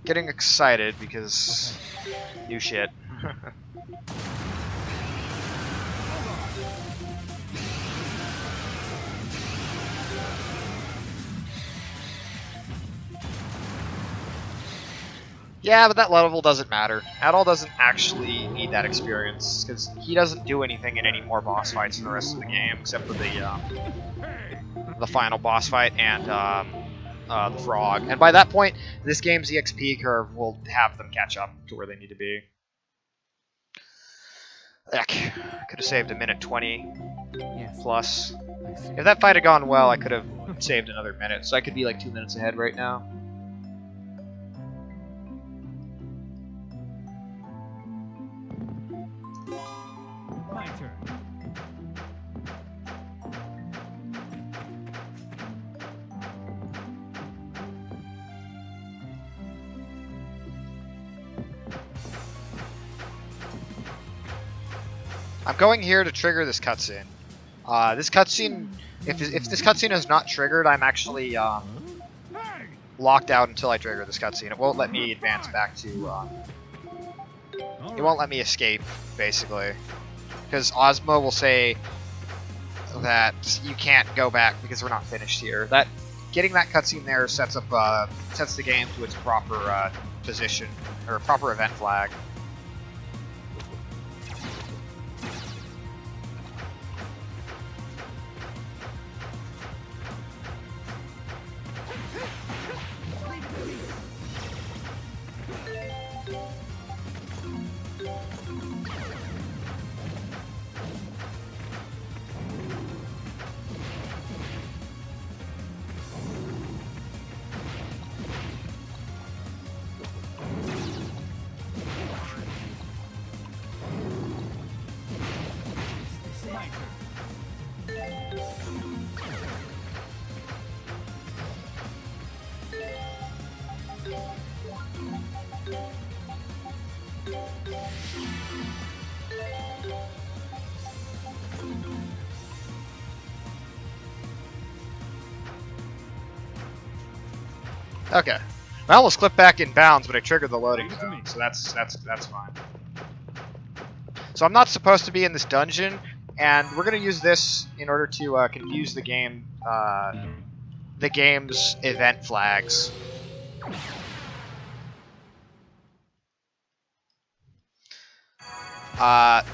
Getting excited because new shit. Yeah, but that level doesn't matter. Adol doesn't actually need that experience, because he doesn't do anything in any more boss fights in the rest of the game, except for the final boss fight and the frog. And by that point, this game's EXP curve will have them catch up to where they need to be. Heck, could have saved a minute 20. Yes. plus. I see. If that fight had gone well, I could have saved another minute, so I could be like 2 minutes ahead right now. My turn. I'm going here to trigger this cutscene. This cutscene, if this cutscene is not triggered, I'm actually Hey! locked out until I trigger this cutscene. It won't let me advance back to. It won't let me escape, basically, because Ozma will say that you can't go back because we're not finished here. That getting that cutscene there sets the game to its proper position or proper event flag. My turn. Okay. I almost clipped back in bounds, but I triggered the loading Leave it to me. zone, so that's fine. So I'm not supposed to be in this dungeon, and we're gonna use this in order to confuse the game's event flags.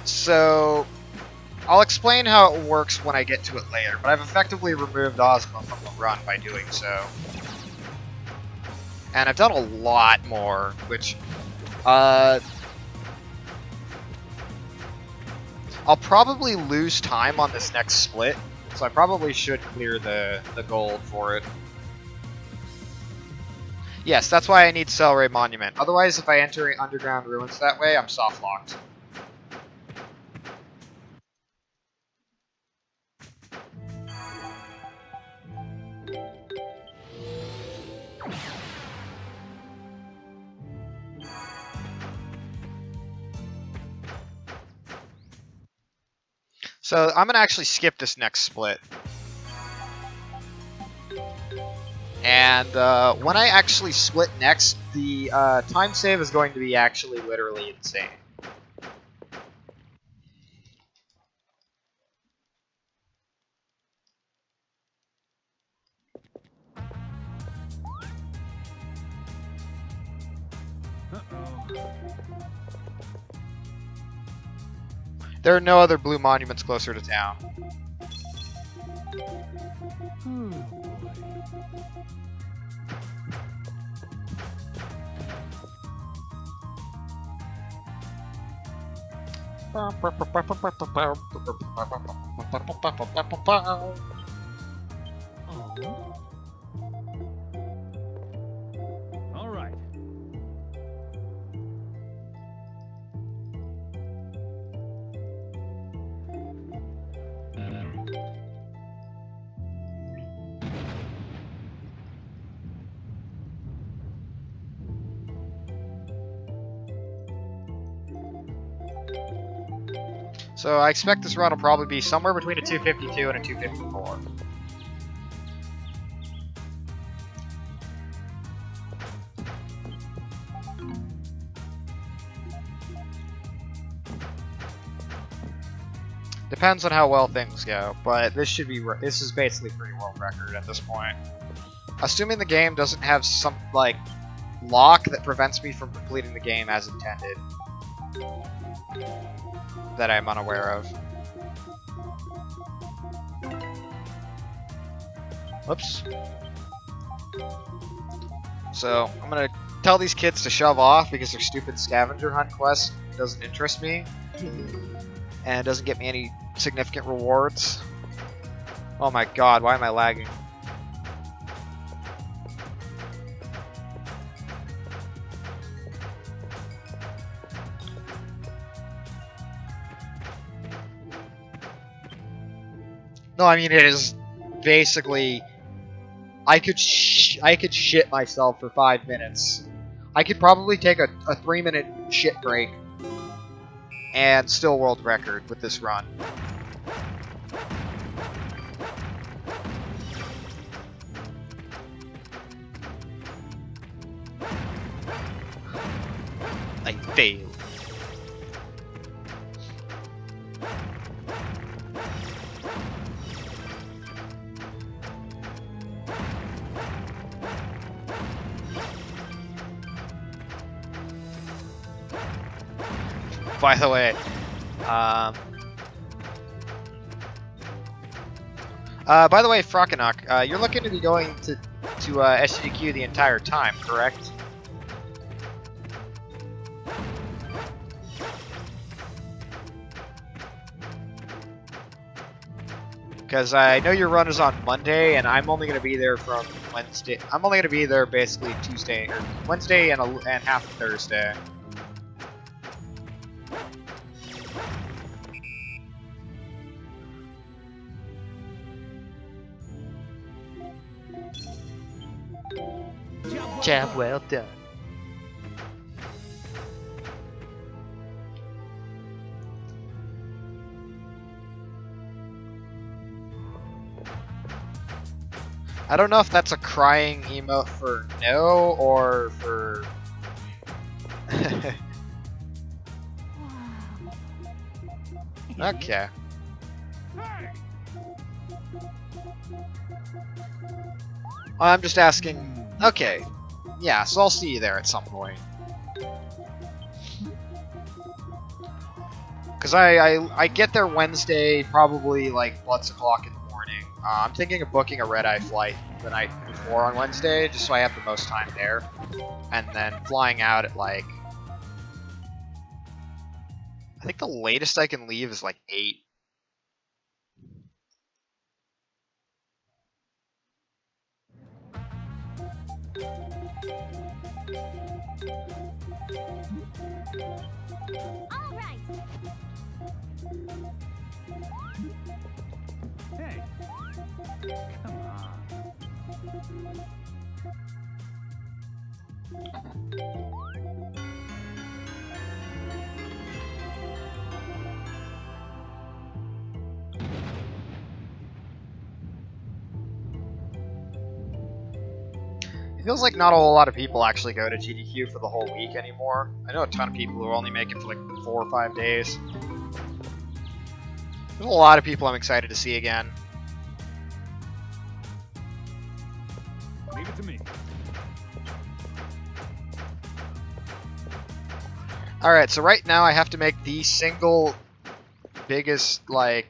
So I'll explain how it works when I get to it later, but I've effectively removed Ozma from the run by doing so. And I've done a lot more, which, I'll probably lose time on this next split, so I probably should clear the gold for it. Yes, that's why I need Celery Monument. Otherwise, if I enter Underground Ruins that way, I'm soft-locked. So I'm gonna actually skip this next split. And when I actually split next, the time save is going to be actually literally insane. Uh-oh. There are no other blue monuments closer to town. Oh, boy. Oh. All right. So I expect this run will probably be somewhere between a 252 and a 254. Depends on how well things go, but this is basically pretty world record at this point. Assuming the game doesn't have some like lock that prevents me from completing the game as intended. That I'm unaware of. Whoops. So, I'm gonna tell these kids to shove off because their stupid scavenger hunt quest doesn't interest me. And it doesn't get me any significant rewards. Oh my god, why am I lagging? No, I mean it is basically I could shit myself for 5 minutes. I could probably take a 3-minute shit break and still world record with this run. I failed. By the way, Frockenok, you're looking to be going to SGQ the entire time, correct? Because I know your run is on Monday, and I'm only going to be there from Wednesday. I'm only going to be there basically Tuesday, or Wednesday and half of Thursday. Job well done. I don't know if that's a crying emote for no or for... Okay. I'm just asking... Okay. Yeah, so I'll see you there at some point. Because I get there Wednesday, probably like 1 o'clock in the morning. I'm thinking of booking a red-eye flight the night before on Wednesday, just so I have the most time there. And then flying out at like... I think the latest I can leave is like 8. Hey. Come on. It feels like not a whole lot of people actually go to GDQ for the whole week anymore. I know a ton of people who only make it for like 4 or 5 days. There's a lot of people I'm excited to see again. Leave it to me. Alright, so right now I have to make the single biggest, like...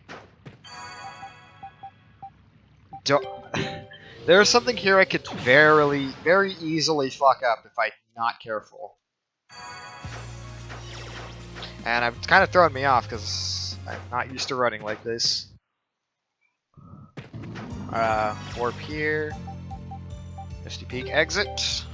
There's something here I could very easily fuck up if I'm not careful. And it's kind of throwing me off because I'm not used to running like this. Warp here. Misty Peak exit.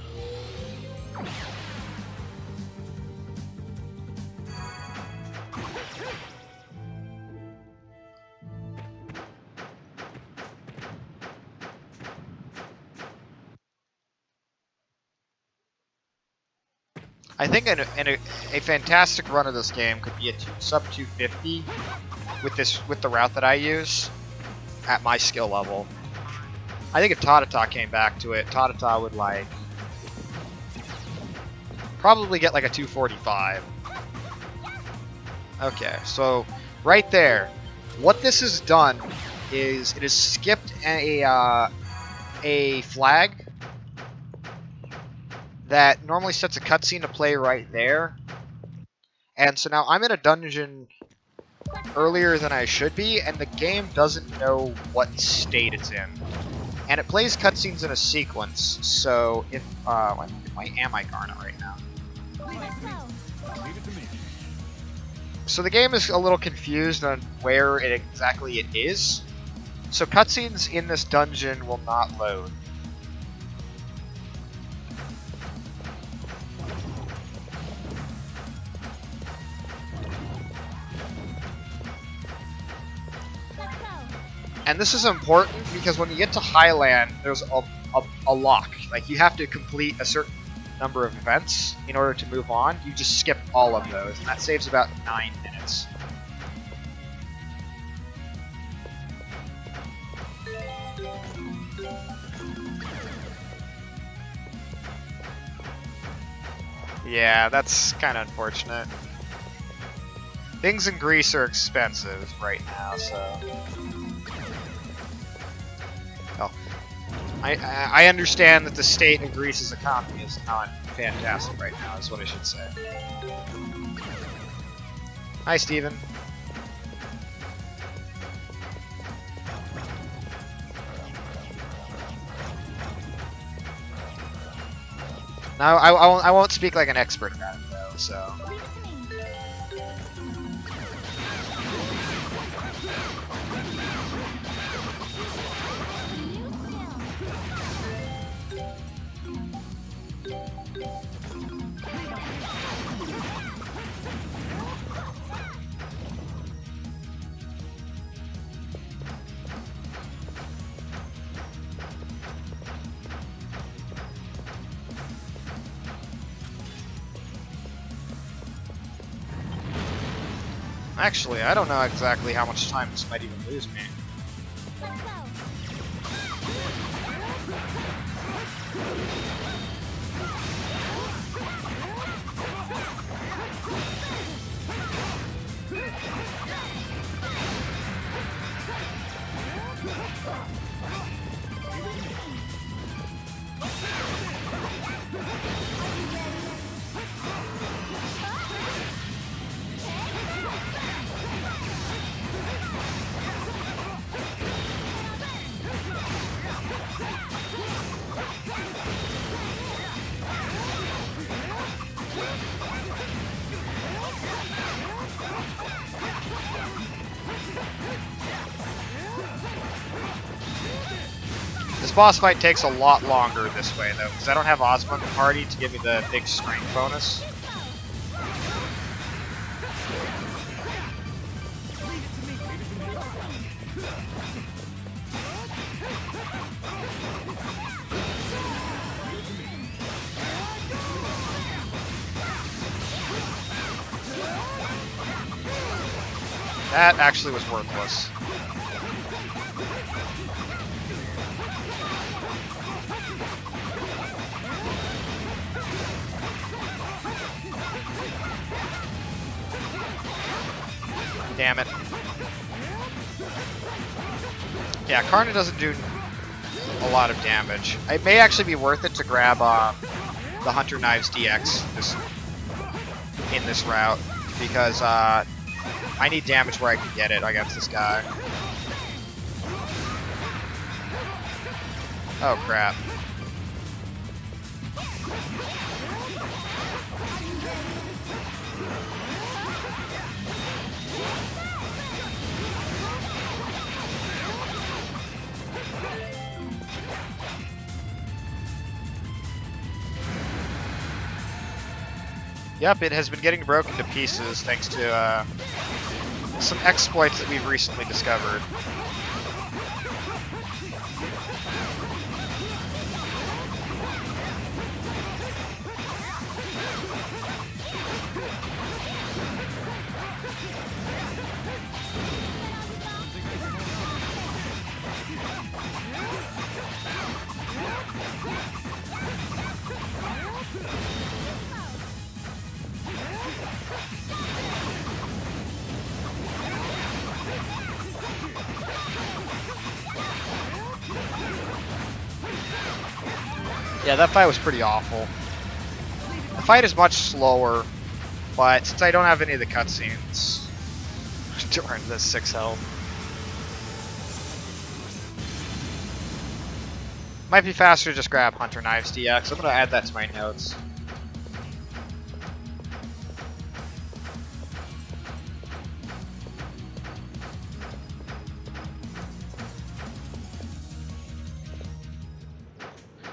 I think a fantastic run of this game could be a sub 250 with the route that I use at my skill level. I think if Tata came back to it, Tata would like probably get like a 245. Okay, so right there, what this has done is it has skipped a flag that normally sets a cutscene to play right there. And so now I'm in a dungeon earlier than I should be, and the game doesn't know what state it's in. And it plays cutscenes in a sequence, so if, why am I Garnet right now? Leave it to me. So the game is a little confused on where exactly it is. So cutscenes in this dungeon will not load. And this is important because when you get to Highland, there's a lock. Like, you have to complete a certain number of events in order to move on. You just skip all of those, and that saves about 9 minutes. Yeah, that's kind of unfortunate. Things in Greece are expensive right now, so... Oh. I understand that the state of Greece's economy is not fantastic right now, is what I should say. Hi, Steven. Now, I won't speak like an expert about it, though, so... Actually, I don't know exactly how much time this might even lose me. This boss fight takes a lot longer this way, though, because I don't have Ozma in the party to give me the big strength bonus. That actually was worthless. Damn it. Yeah, Karna doesn't do a lot of damage. It may actually be worth it to grab the Hunter Knives DX in this route, because I need damage where I can get it against this guy. Oh crap. Yep, it has been getting broken to pieces thanks to some exploits that we've recently discovered. Yeah, that fight was pretty awful. The fight is much slower, but since I don't have any of the cutscenes, to earn this 6 health. Might be faster to just grab Hunter Knives DX. I'm gonna add that to my notes.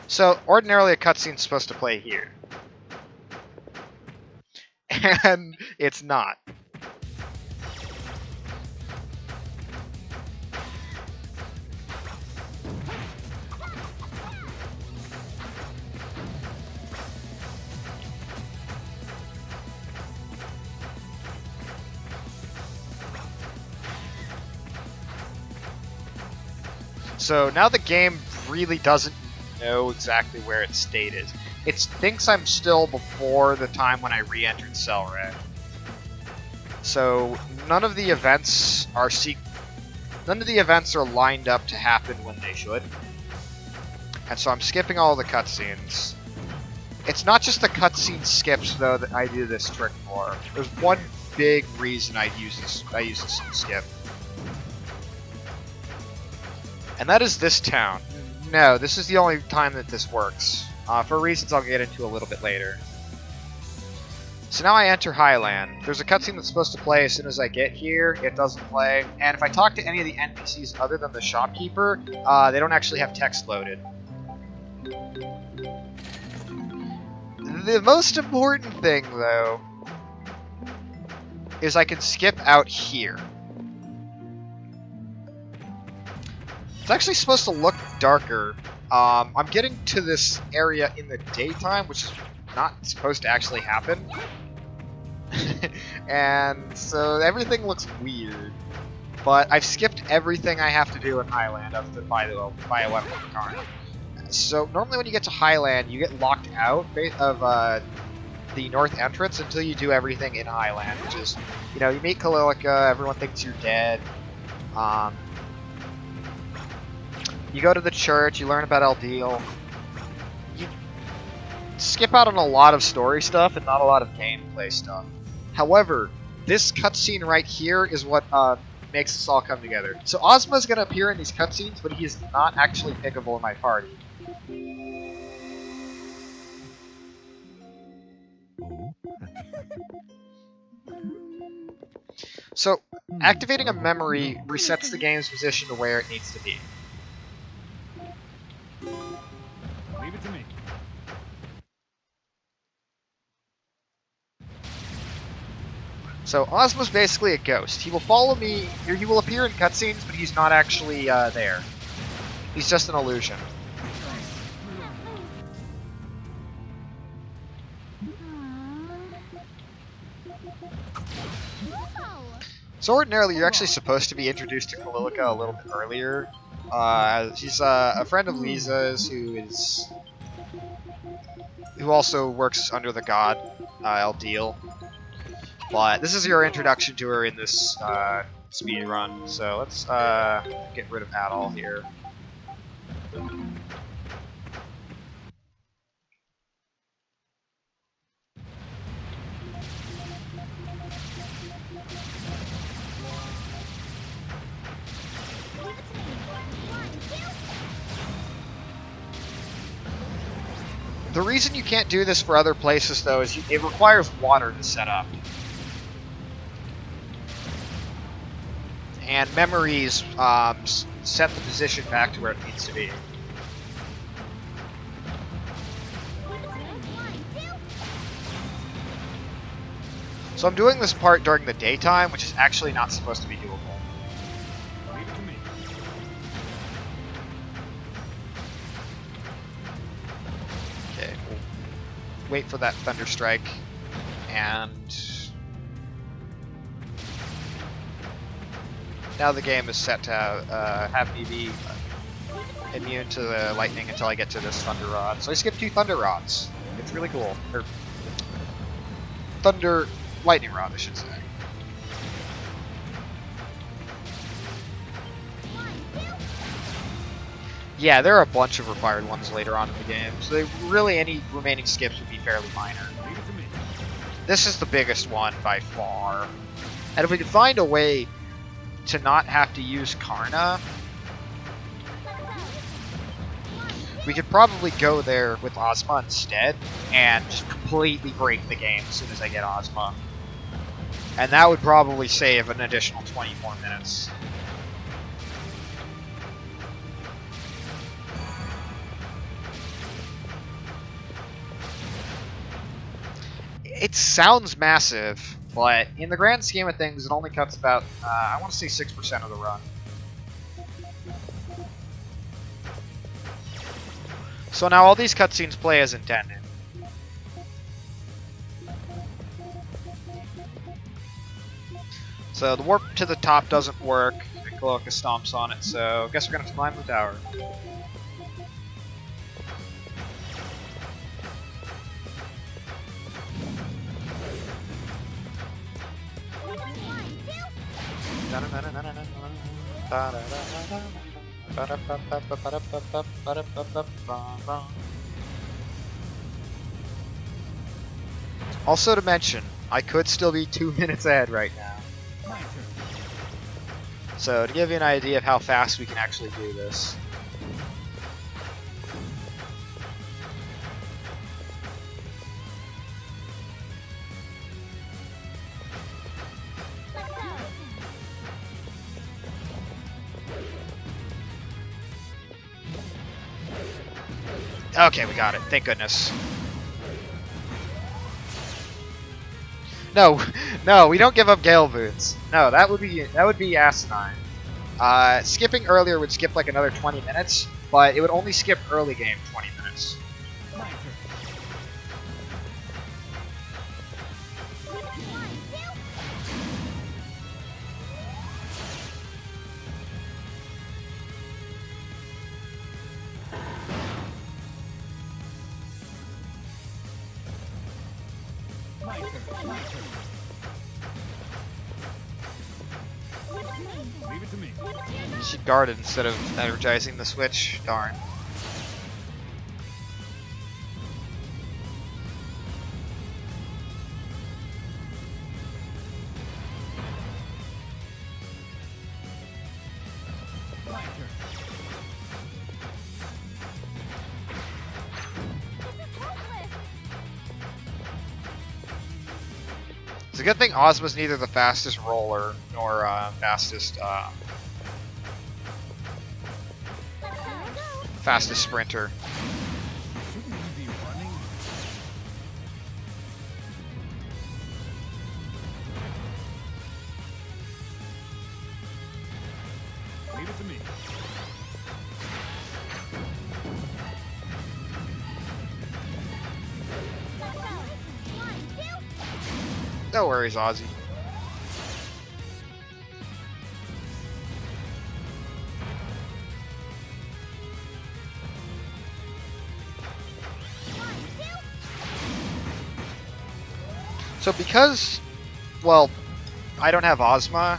So, ordinarily a cutscene's supposed to play here. And it's not. So now the game really doesn't know exactly where its state is. It thinks I'm still before the time when I re-entered Celceta. So none of the events are lined up to happen when they should. And so I'm skipping all the cutscenes. It's not just the cutscene skips though that I do this trick for. There's one big reason I use this skip. And that is this town. No, this is the only time that this works. For reasons I'll get into a little bit later. So now I enter Highland. There's a cutscene that's supposed to play as soon as I get here. It doesn't play. And if I talk to any of the NPCs other than the shopkeeper, they don't actually have text loaded. The most important thing, though, is I can skip out here. It's actually supposed to look darker. I'm getting to this area in the daytime, which is not supposed to actually happen. And so everything looks weird. But I've skipped everything I have to do in Highland other than buy a weapon from Karn. So normally when you get to Highland, you get locked out of the north entrance until you do everything in Highland, which is, you know, you meet Kalilica, everyone thinks you're dead. You go to the church, you learn about Eldeal. You skip out on a lot of story stuff and not a lot of gameplay stuff. However, this cutscene right here is what makes this all come together. So Ozma's going to appear in these cutscenes, but he is not actually pickable in my party. So, activating a memory resets the game's position to where it needs to be. Leave it to me. So Ozma's basically a ghost. He will follow me, or he will appear in cutscenes, but he's not actually there. He's just an illusion. So ordinarily, you're actually supposed to be introduced to Kalilica a little bit earlier. She's a friend of Lisa's who also works under the god Eldeal. But this is your introduction to her in this speed run. So let's get rid of Adol here. The reason you can't do this for other places, though, is it requires water to set up. And memories set the position back to where it needs to be. So I'm doing this part during the daytime, which is actually not supposed to be doable. Leave it to me. Okay, we'll wait for that thunder strike, and now the game is set to have me be immune to the lightning until I get to this thunder rod. So I skipped 2 thunder rods. It's really cool. Or lightning rod, I should say. Yeah, there are a bunch of required ones later on in the game, so really any remaining skips would be fairly minor. Leave it to me. This is the biggest one by far. And if we could find a way to not have to use Karna, we could probably go there with Ozma instead and just completely break the game as soon as I get Ozma. And that would probably save an additional 20 more minutes. It sounds massive, but in the grand scheme of things, it only cuts about, I want to say 6% of the run. So now all these cutscenes play as intended. So the warp to the top doesn't work. Cloaca stomps on it, so I guess we're gonna have to climb the tower. Also to mention, I could still be 2 minutes ahead right now. So to give you an idea of how fast we can actually do this. Okay, we got it. Thank goodness. No, no, we don't give up Gale Boots. No, that would be asinine. Skipping earlier would skip like another 20 minutes, but it would only skip early game 20 minutes. Leave it to me. She guarded instead of energizing the switch. Darn. It's a good thing Ozma's neither the fastest roller nor fastest sprinter. Shouldn't we be running? Leave it to me. No worries, Ozzy. So because, well, I don't have Ozma,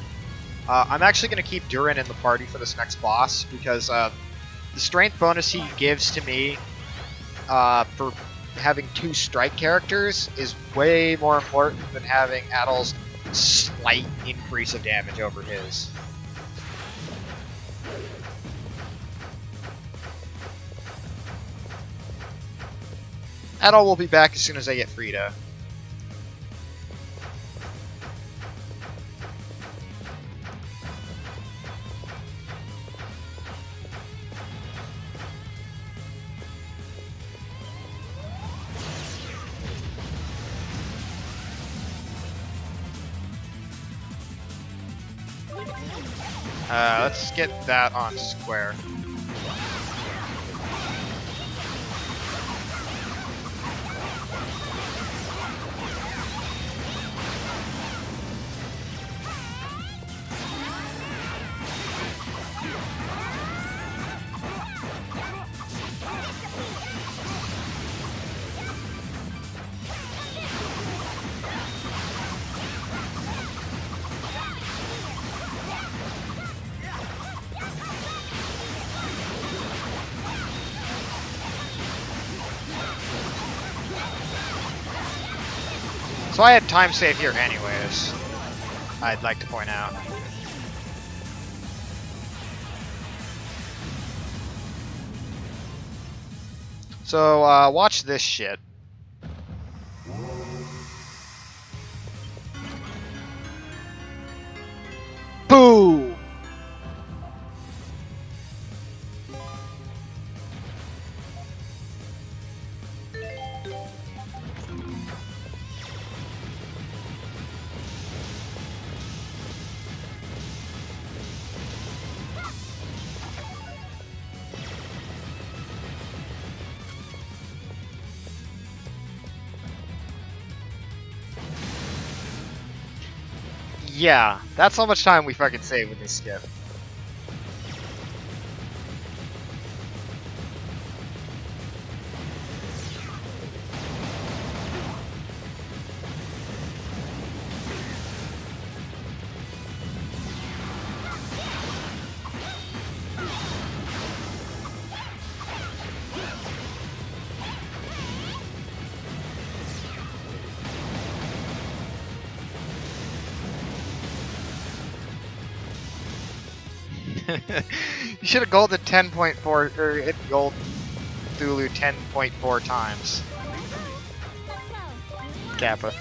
I'm actually going to keep Durin in the party for this next boss because the strength bonus he gives to me for having 2 strike characters is way more important than having Adol's slight increase of damage over his. Adol will be back as soon as I get Frida. Let's get that on square. So I had time save here anyways, I'd like to point out. So, watch this shit. Boo! Yeah, that's how much time we fucking save with this skip. You should have gold at 10.4 or hit gold Thulu 10.4 times. Kappa.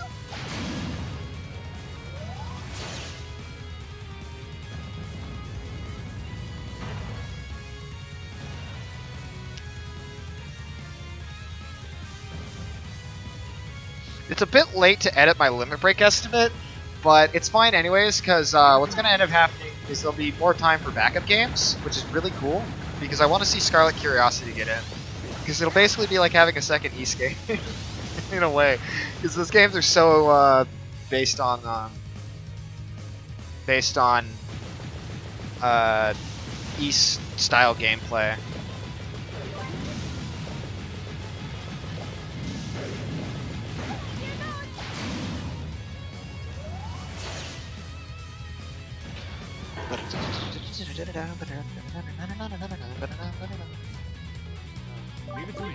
It's a bit late to edit my limit break estimate, but it's fine anyways, because what's going to end up happening is there'll be more time for backup games, which is really cool, because I want to see Scarlet Curiosity get in. Because it'll basically be like having a second East game, in a way. Because those games are so based on East-style gameplay. Leave it to me.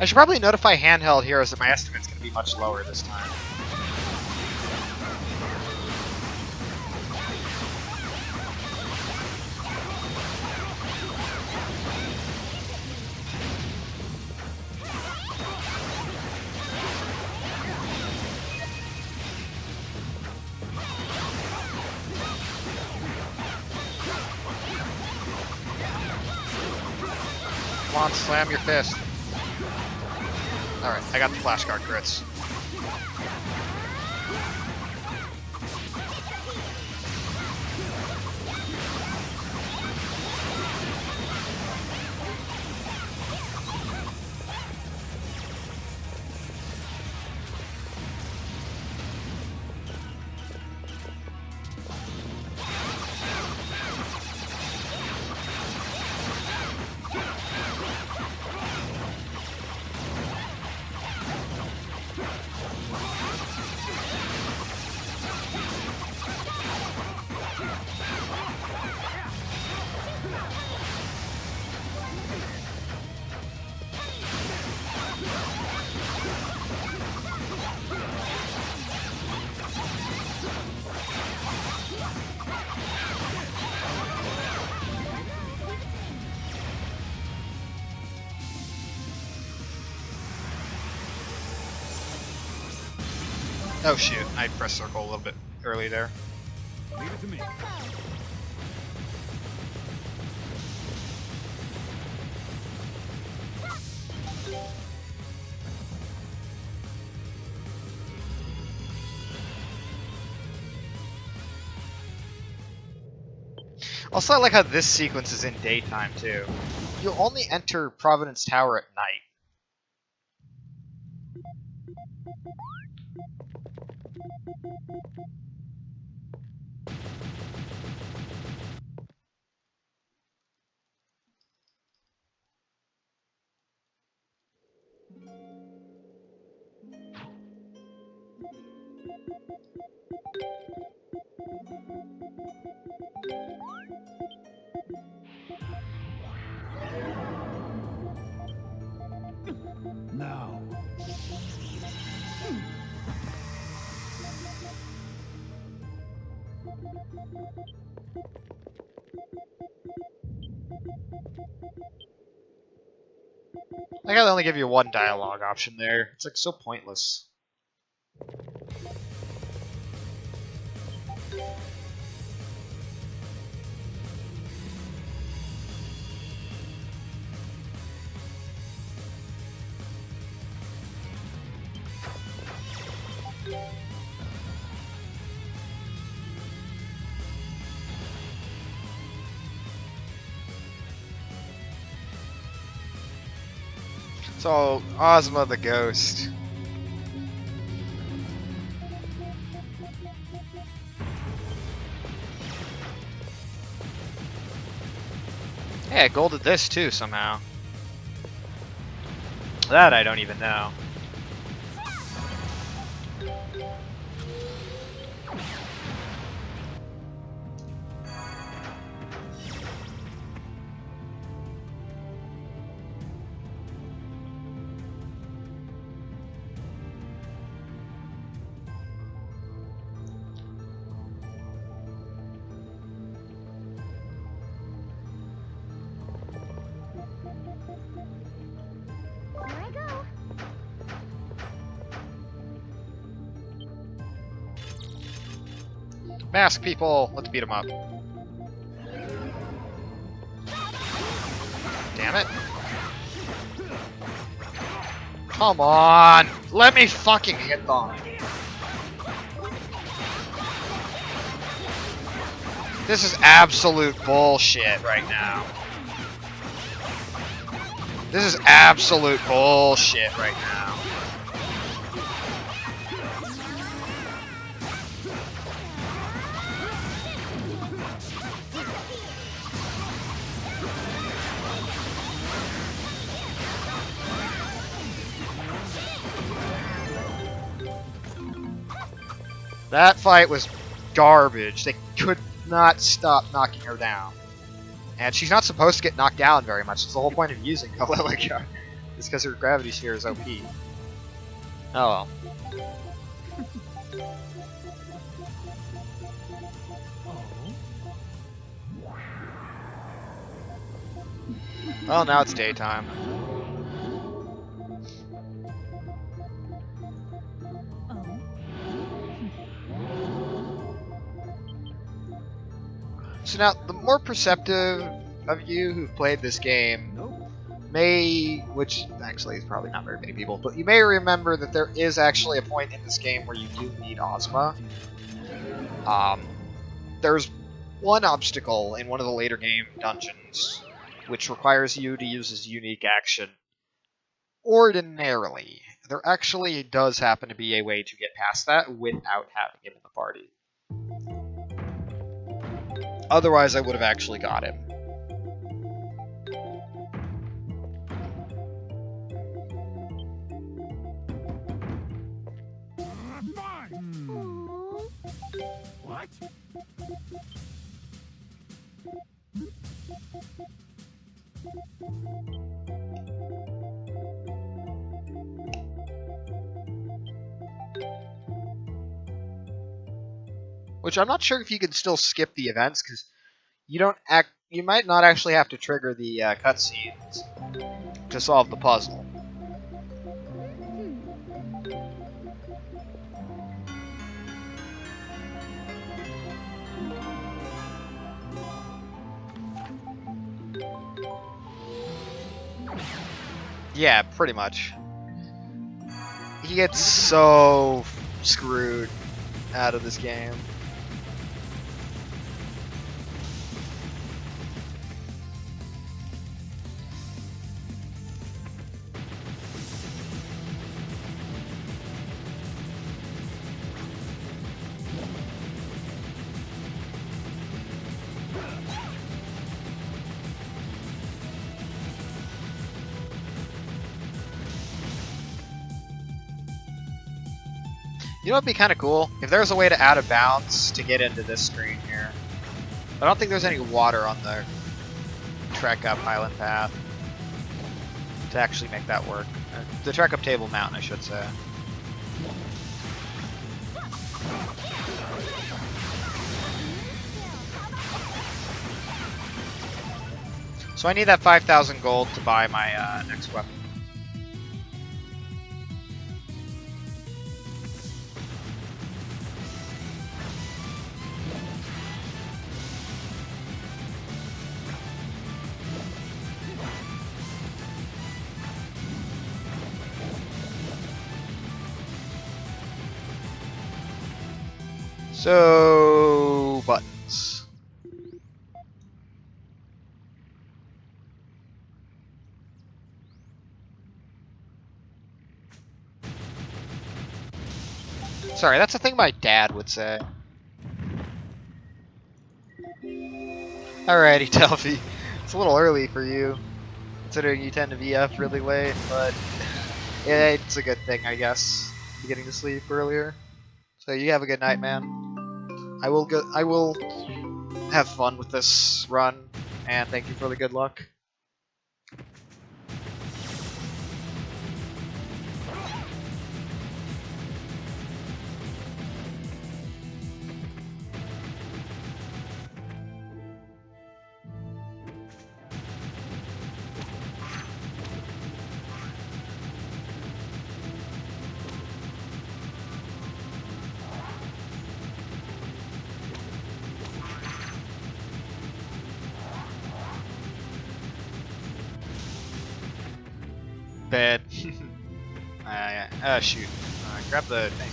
I should probably notify handheld heroes that my estimate's going to be much lower this time. Come on, slam your fist. Alright, I got the flashcard crits. Oh shoot, I pressed circle a little bit early there. Leave it to me. Also, I like how this sequence is in daytime too. You only enter Providence Tower at night. Now. I gotta only give you one dialogue option there. It's like so pointless. So, Ozma the Ghost. Hey, I golded this too somehow. That I don't even know. Here I go. Mask people! Let's beat them up. Damn it. Come on! Let me fucking hit them! This is absolute bullshit right now. This is absolute bullshit right now. That fight was garbage. They could not stop knocking her down. And she's not supposed to get knocked down very much. It's the whole point of using Kalilica. It's because her gravity sphere is OP. Oh well. Well, now it's daytime. So now, the more perceptive of you who've played this game may, which actually is probably not very many people, but you may remember that there is actually a point in this game where you do need Ozma. There's one obstacle in one of the later game dungeons which requires you to use his unique action. Ordinarily, there actually does happen to be a way to get past that without having him in the party. Otherwise, I would have actually got him. What? Which I'm not sure if you can still skip the events, because you might not actually have to trigger the cutscenes to solve the puzzle. Yeah, pretty much. He gets so screwed out of this game. You know what'd be kind of cool? If there was a way to add a bounce to get into this screen here. I don't think there's any water on the Trek Up Highland Path to actually make that work. The Trek Up Table Mountain, I should say. So I need that 5,000 gold to buy my next weapon. So, buttons. Sorry, that's a thing my dad would say. Alrighty, Delphi. It's a little early for you, considering you tend to be up really late, but yeah, it's a good thing, I guess. Getting to sleep earlier. So you have a good night, man. I will have fun with this run, and thank you for the good luck. Bed. Shoot. Grab the thing.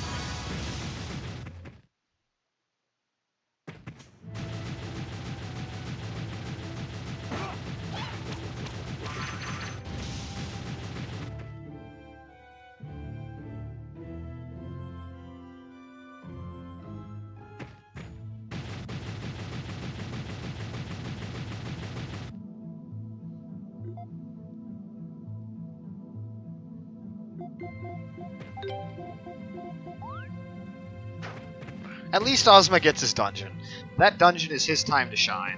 At least Ozma gets his dungeon. That dungeon is his time to shine.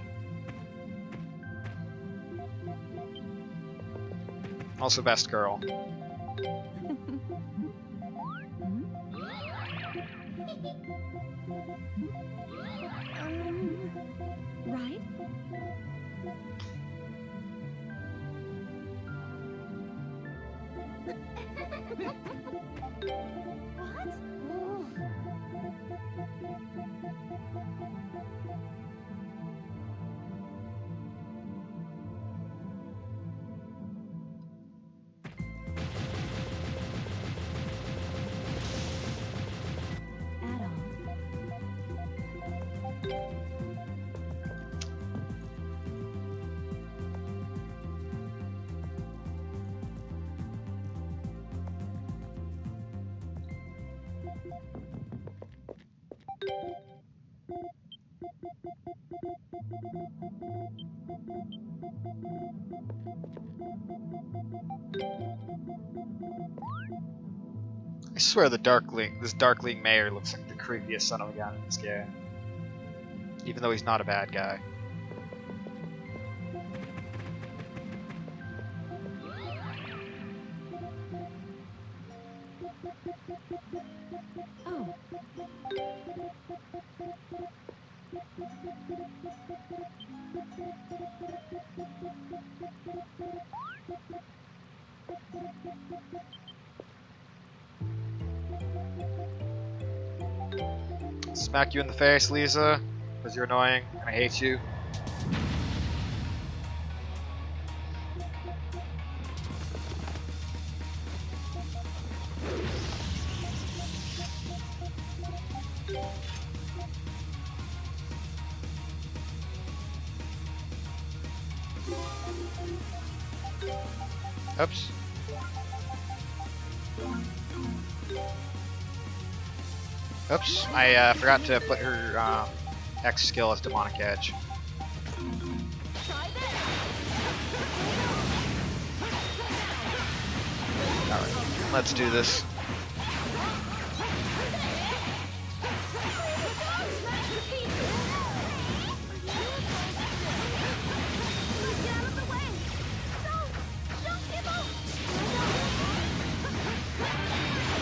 Also best girl. Right? What? Oh. I swear this Darkling Mayor looks like the creepiest son of a gun in this game. Even though he's not a bad guy. Oh. Smack you in the face, Lisa, because you're annoying and I hate you. Oops. Oops, I forgot to put her X skill as Demonic Edge. Alright, let's do this.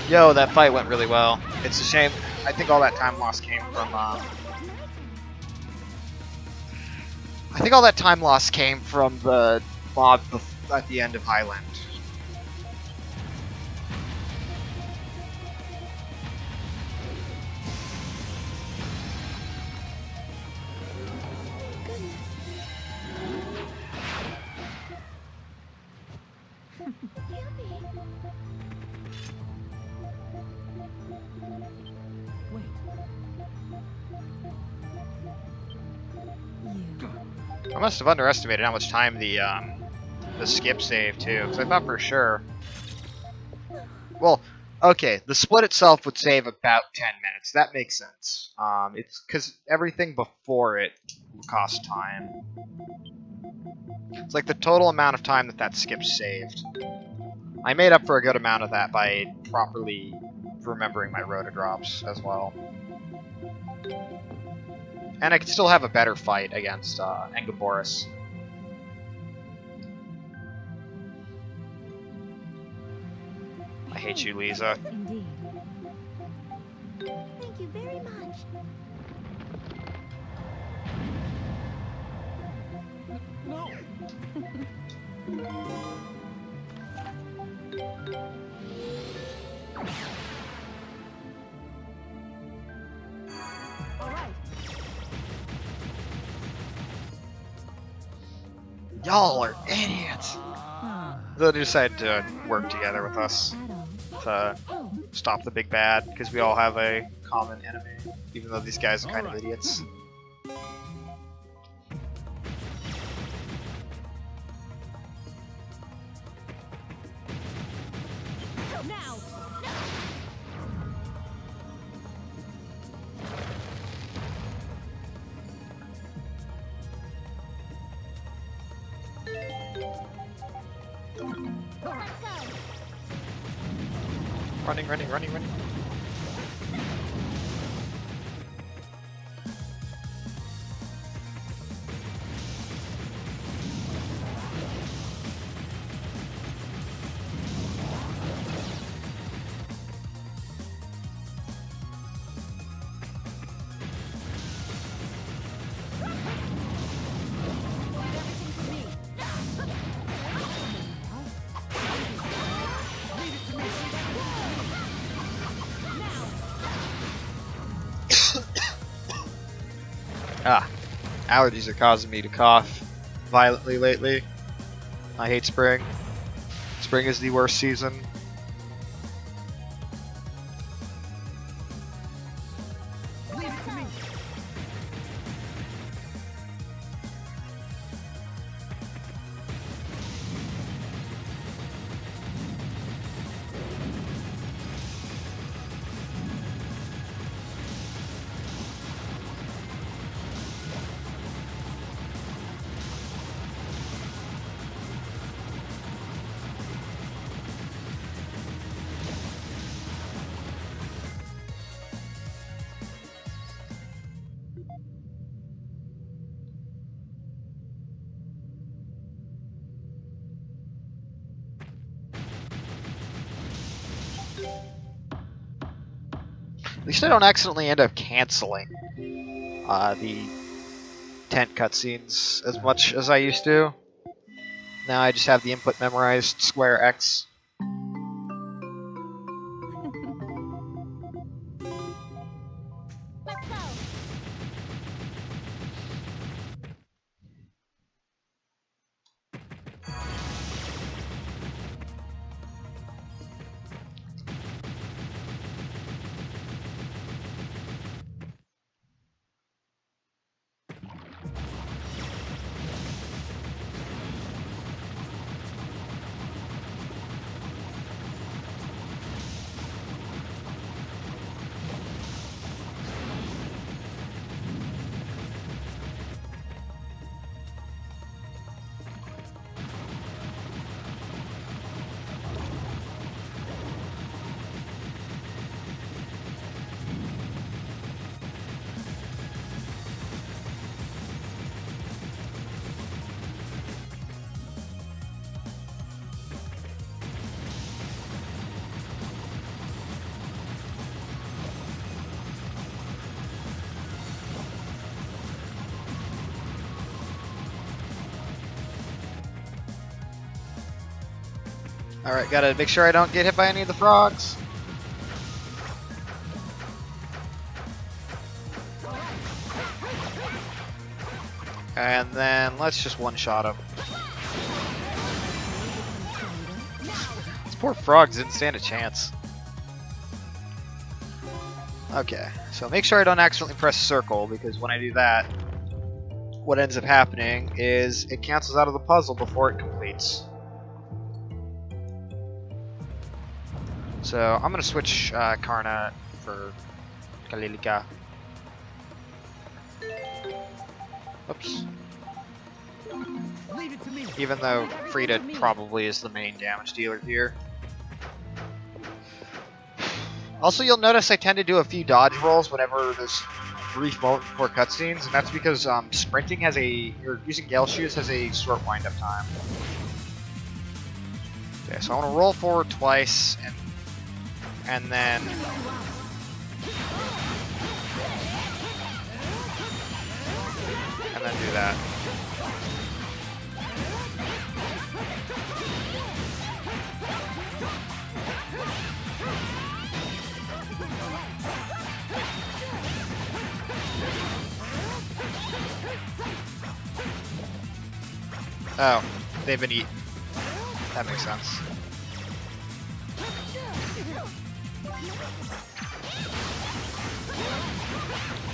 Yo, that fight went really well. It's a shame. I think all that time lost came from. I think all that time lost came from the mob at the end of Highland. I must have underestimated how much time the skip saved too, because I thought for sure. Well, Okay, the split itself would save about 10 minutes. That makes sense. It's because everything before it costs time. It's like the total amount of time that skip saved. I made up for a good amount of that by properly remembering my rotodrops as well. And I could still have a better fight against Engaboris. I hate you, Lisa. Indeed. Thank you very much. No. All right. Y'all are idiots! They decided to work together with us Add-on. to Oh, stop the big bad, because we all have a common enemy, even though these guys are kind of idiots. now. Let's go. Running, running, running, running. Ah, allergies are causing me to cough violently lately. I hate spring. Spring is the worst season. Leave it to me. At least I don't accidentally end up canceling the tent cutscenes as much as I used to. Now I just have the input memorized, square X. Let's go. Alright, gotta make sure I don't get hit by any of the frogs. And then let's just one-shot him. These poor frogs didn't stand a chance. Okay, so make sure I don't accidentally press circle, because when I do that, what ends up happening is it cancels out of the puzzle before it completes. So I'm gonna switch Karna for Kalilika. Oops. Leave it to me. Even though Frida probably is the main damage dealer here. Also, you'll notice I tend to do a few dodge rolls whenever there's brief moment before cutscenes, and that's because sprinting has or using Gale Shoes has a short wind-up time. Okay, so I want to roll forward twice, and then do that. Oh, they've been eaten. That makes sense.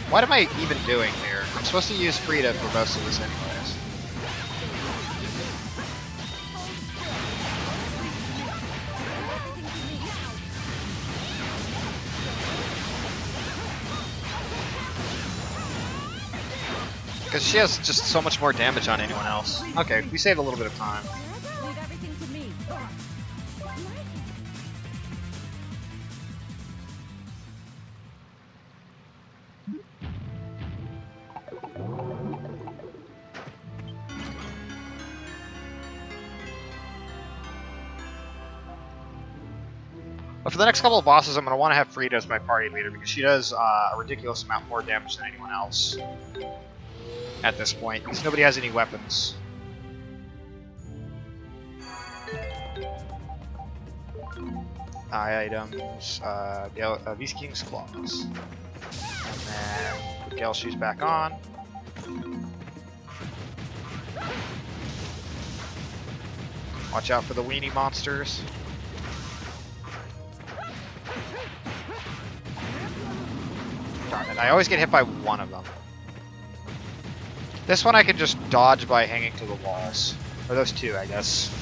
What am I even doing here? I'm supposed to use Frida for most of this anyways. Because she has just so much more damage on anyone else. Okay, we saved a little bit of time. Leave everything to me. But for the next couple of bosses, I'm going to want to have Frida as my party leader because she does a ridiculous amount more damage than anyone else at this point, because nobody has any weapons. Items, Beast King's Claws. And then put Gale Shoes back on. Watch out for the weenie monsters. Darn it, I always get hit by one of them. This one I can just dodge by hanging to the walls. Or those two, I guess.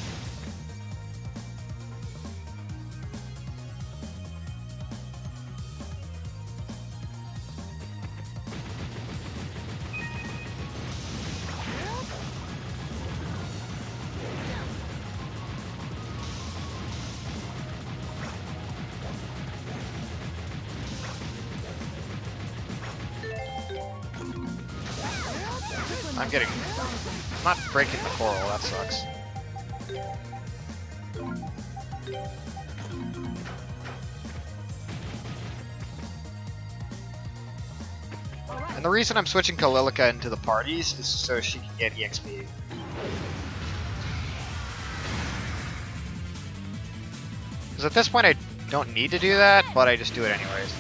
I'm not breaking the coral, that sucks. And the reason I'm switching Kalilika into the parties is so she can get EXP. Because at this point I don't need to do that, but I just do it anyways.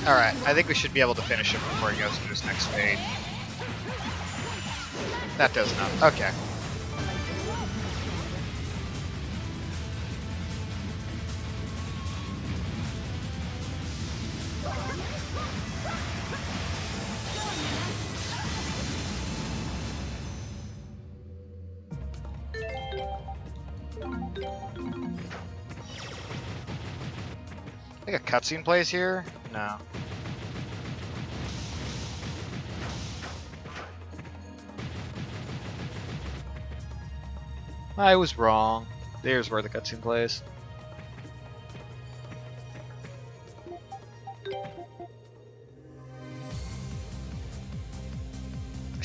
Alright, I think we should be able to finish him before he goes to his next fade. That does enough. Okay. I think a cutscene plays here? No. I was wrong. There's where the cutscene plays.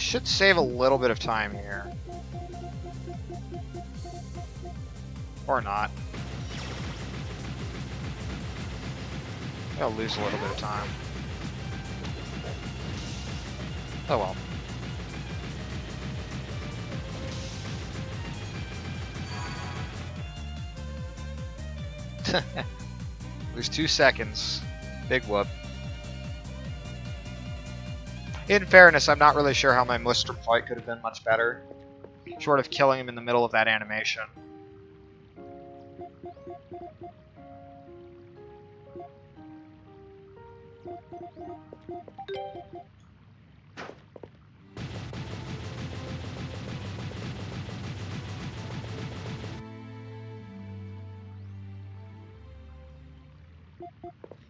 Should save a little bit of time here. Or not. I'll lose a little bit of time. Oh well. Lose 2 seconds. Big whoop. In fairness, I'm not really sure how my Mustrum fight could have been much better. Short of killing him in the middle of that animation.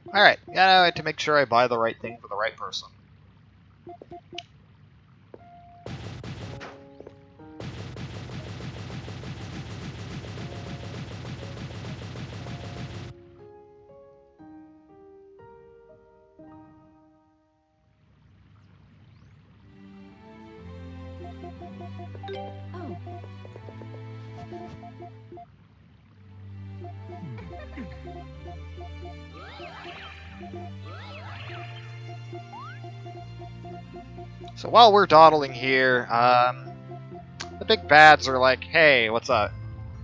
Alright, gotta to make sure I buy the right thing for the right person. Oh. So while we're dawdling here, the big bads are like, hey, what's up?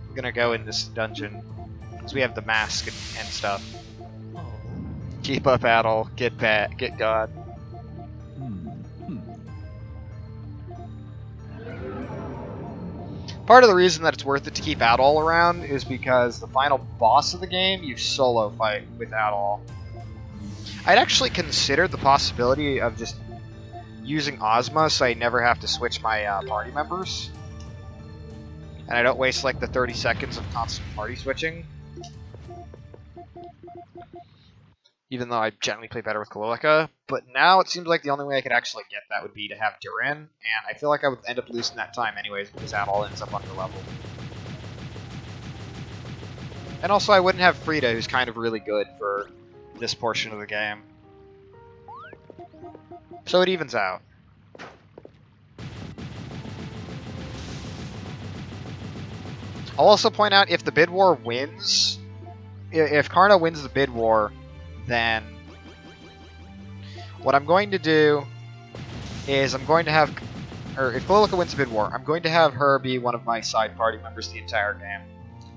We're gonna go in this dungeon, because we have the mask and stuff. Keep up, Adol. Get bad. Get God. Part of the reason that it's worth it to keep Adol around is because the final boss of the game, you solo fight with Adol. I'd actually considered the possibility of just using Ozma so I never have to switch my party members. And I don't waste like the 30 seconds of constant party switching. Even though I generally play better with Kalolika. But now it seems like the only way I could actually get that would be to have Durin. And I feel like I would end up losing that time anyways because Adol ends up under level. And also I wouldn't have Frida, who's kind of really good for this portion of the game. So it evens out. I'll also point out, if the bid war wins, if Karna wins the bid war, then what I'm going to do is I'm going to have, or if Kalolika wins the bid war, I'm going to have her be one of my side party members the entire game.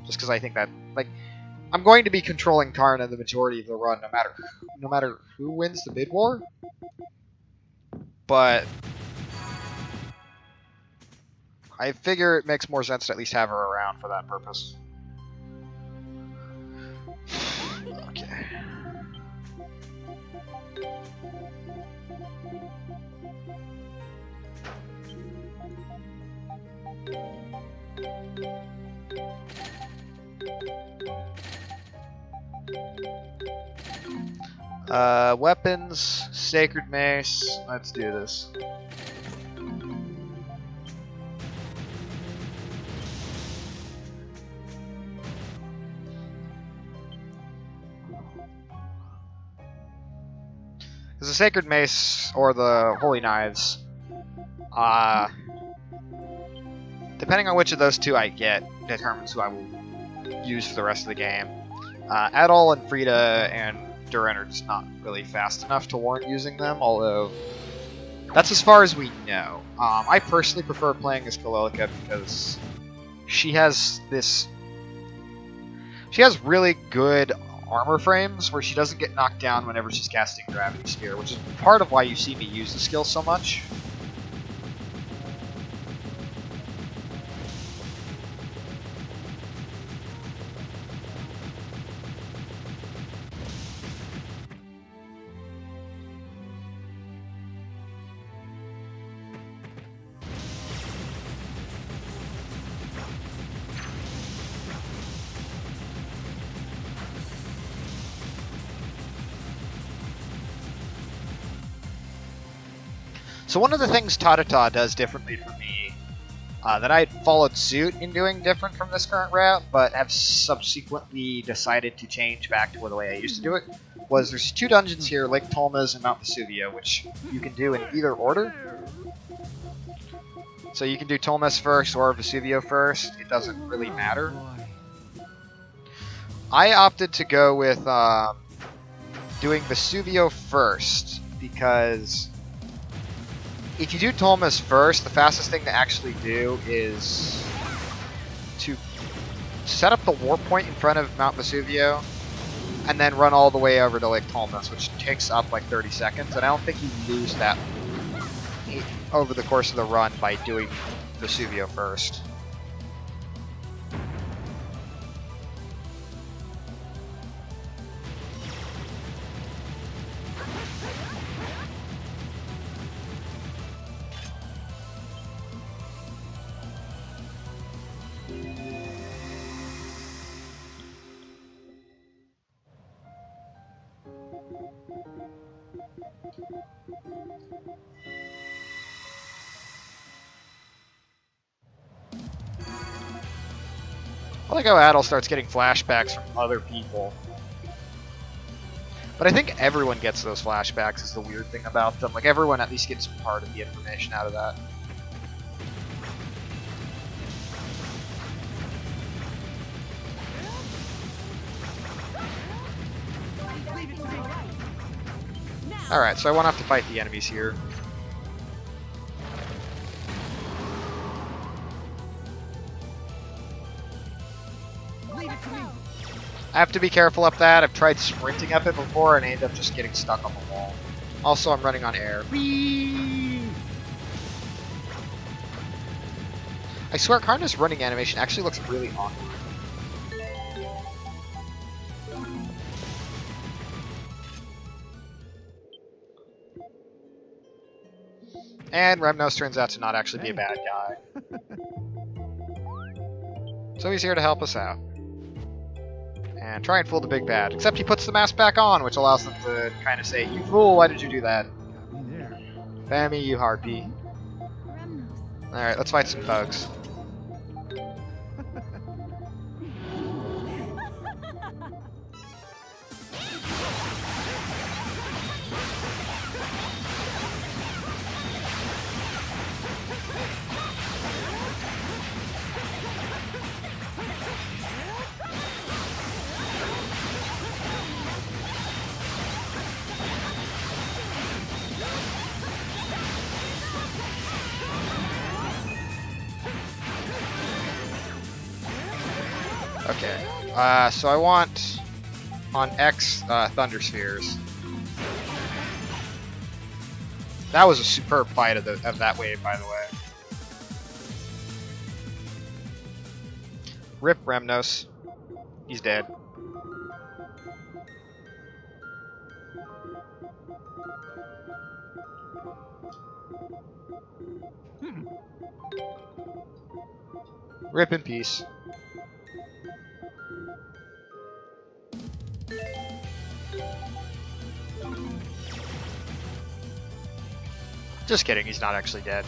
Just because I think that, like, I'm going to be controlling Karna the majority of the run, no matter who wins the bid war. But I figure it makes more sense to at least have her around for that purpose. Okay. Weapons, Sacred Mace, let's do this. Because the Sacred Mace, or the Holy Knives, depending on which of those two I get, determines who I will use for the rest of the game. Adol and Frida and Durin are just not really fast enough to warrant using them, although that's as far as we know. I personally prefer playing as Kalolika because she has really good armor frames where she doesn't get knocked down whenever she's casting Gravity Sphere, which is part of why you see me use the skill so much. So one of the things Tatata does differently for me, that I had followed suit in doing different from this current route, but have subsequently decided to change back to the way I used to do it, was there's 2 dungeons here, Lake Tolmas and Mount Vesuvio, which you can do in either order. So you can do Tolmas first or Vesuvio first. It doesn't really matter. I opted to go with doing Vesuvio first because if you do Tolmas first, the fastest thing to actually do is to set up the warp point in front of Mount Vesuvio and then run all the way over to Lake Tolmas, which takes up like 30 seconds, and I don't think you lose that over the course of the run by doing Vesuvio first. I like how Adel starts getting flashbacks from other people. But I think everyone gets those flashbacks is the weird thing about them. Like, everyone at least gets part of the information out of that. Alright, so I won't have to fight the enemies here. I have to be careful up that. I've tried sprinting up it before and I end up just getting stuck on the wall. Also, I'm running on air. Whee! I swear, Karna's running animation actually looks really awkward. And Remnos turns out to not actually be a bad guy. So he's here to help us out. And try and fool the big bad. Except he puts the mask back on, which allows them to kind of say, "You fool, why did you do that?" Bammy, you harpy. Alright, let's fight some thugs. Okay, so I want on X Thunder Spheres. That was a superb fight of that wave, by the way. Rip Remnos. He's dead. Rip in peace. Just kidding, he's not actually dead.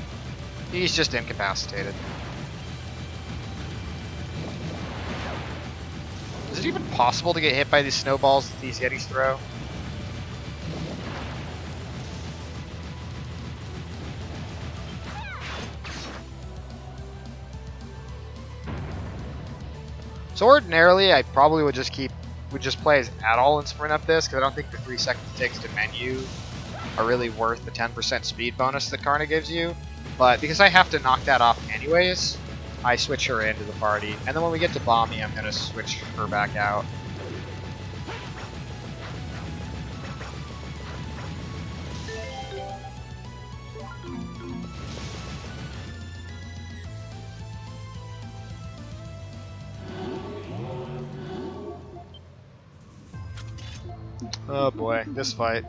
He's just incapacitated. Is it even possible to get hit by these snowballs that these Yetis throw? So ordinarily, I probably would just play as Adol and sprint up this, because I don't think the 3 seconds it takes to menu are really worth the 10% speed bonus that Karna gives you. But because I have to knock that off anyways, I switch her into the party. And then when we get to Bomby, I'm going to switch her back out. Oh boy, this fight.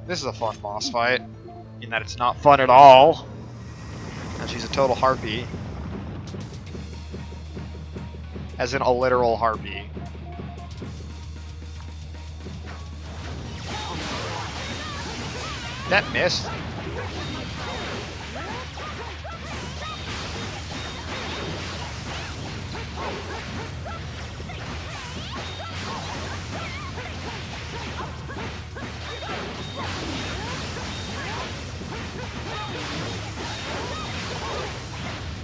This is a fun boss fight, in that it's not fun at all. And she's a total harpy. As in a literal harpy. That missed.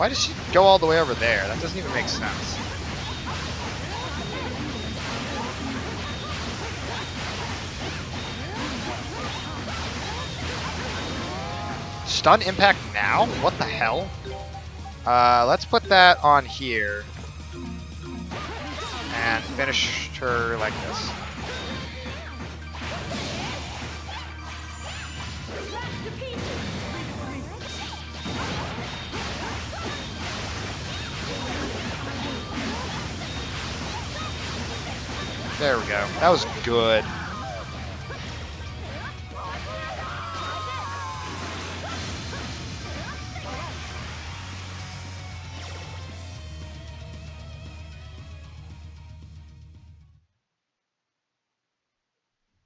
Why does she go all the way over there? That doesn't even make sense. Stun impact now? What the hell? Let's put that on here. And finish her like this. There we go. That was good. I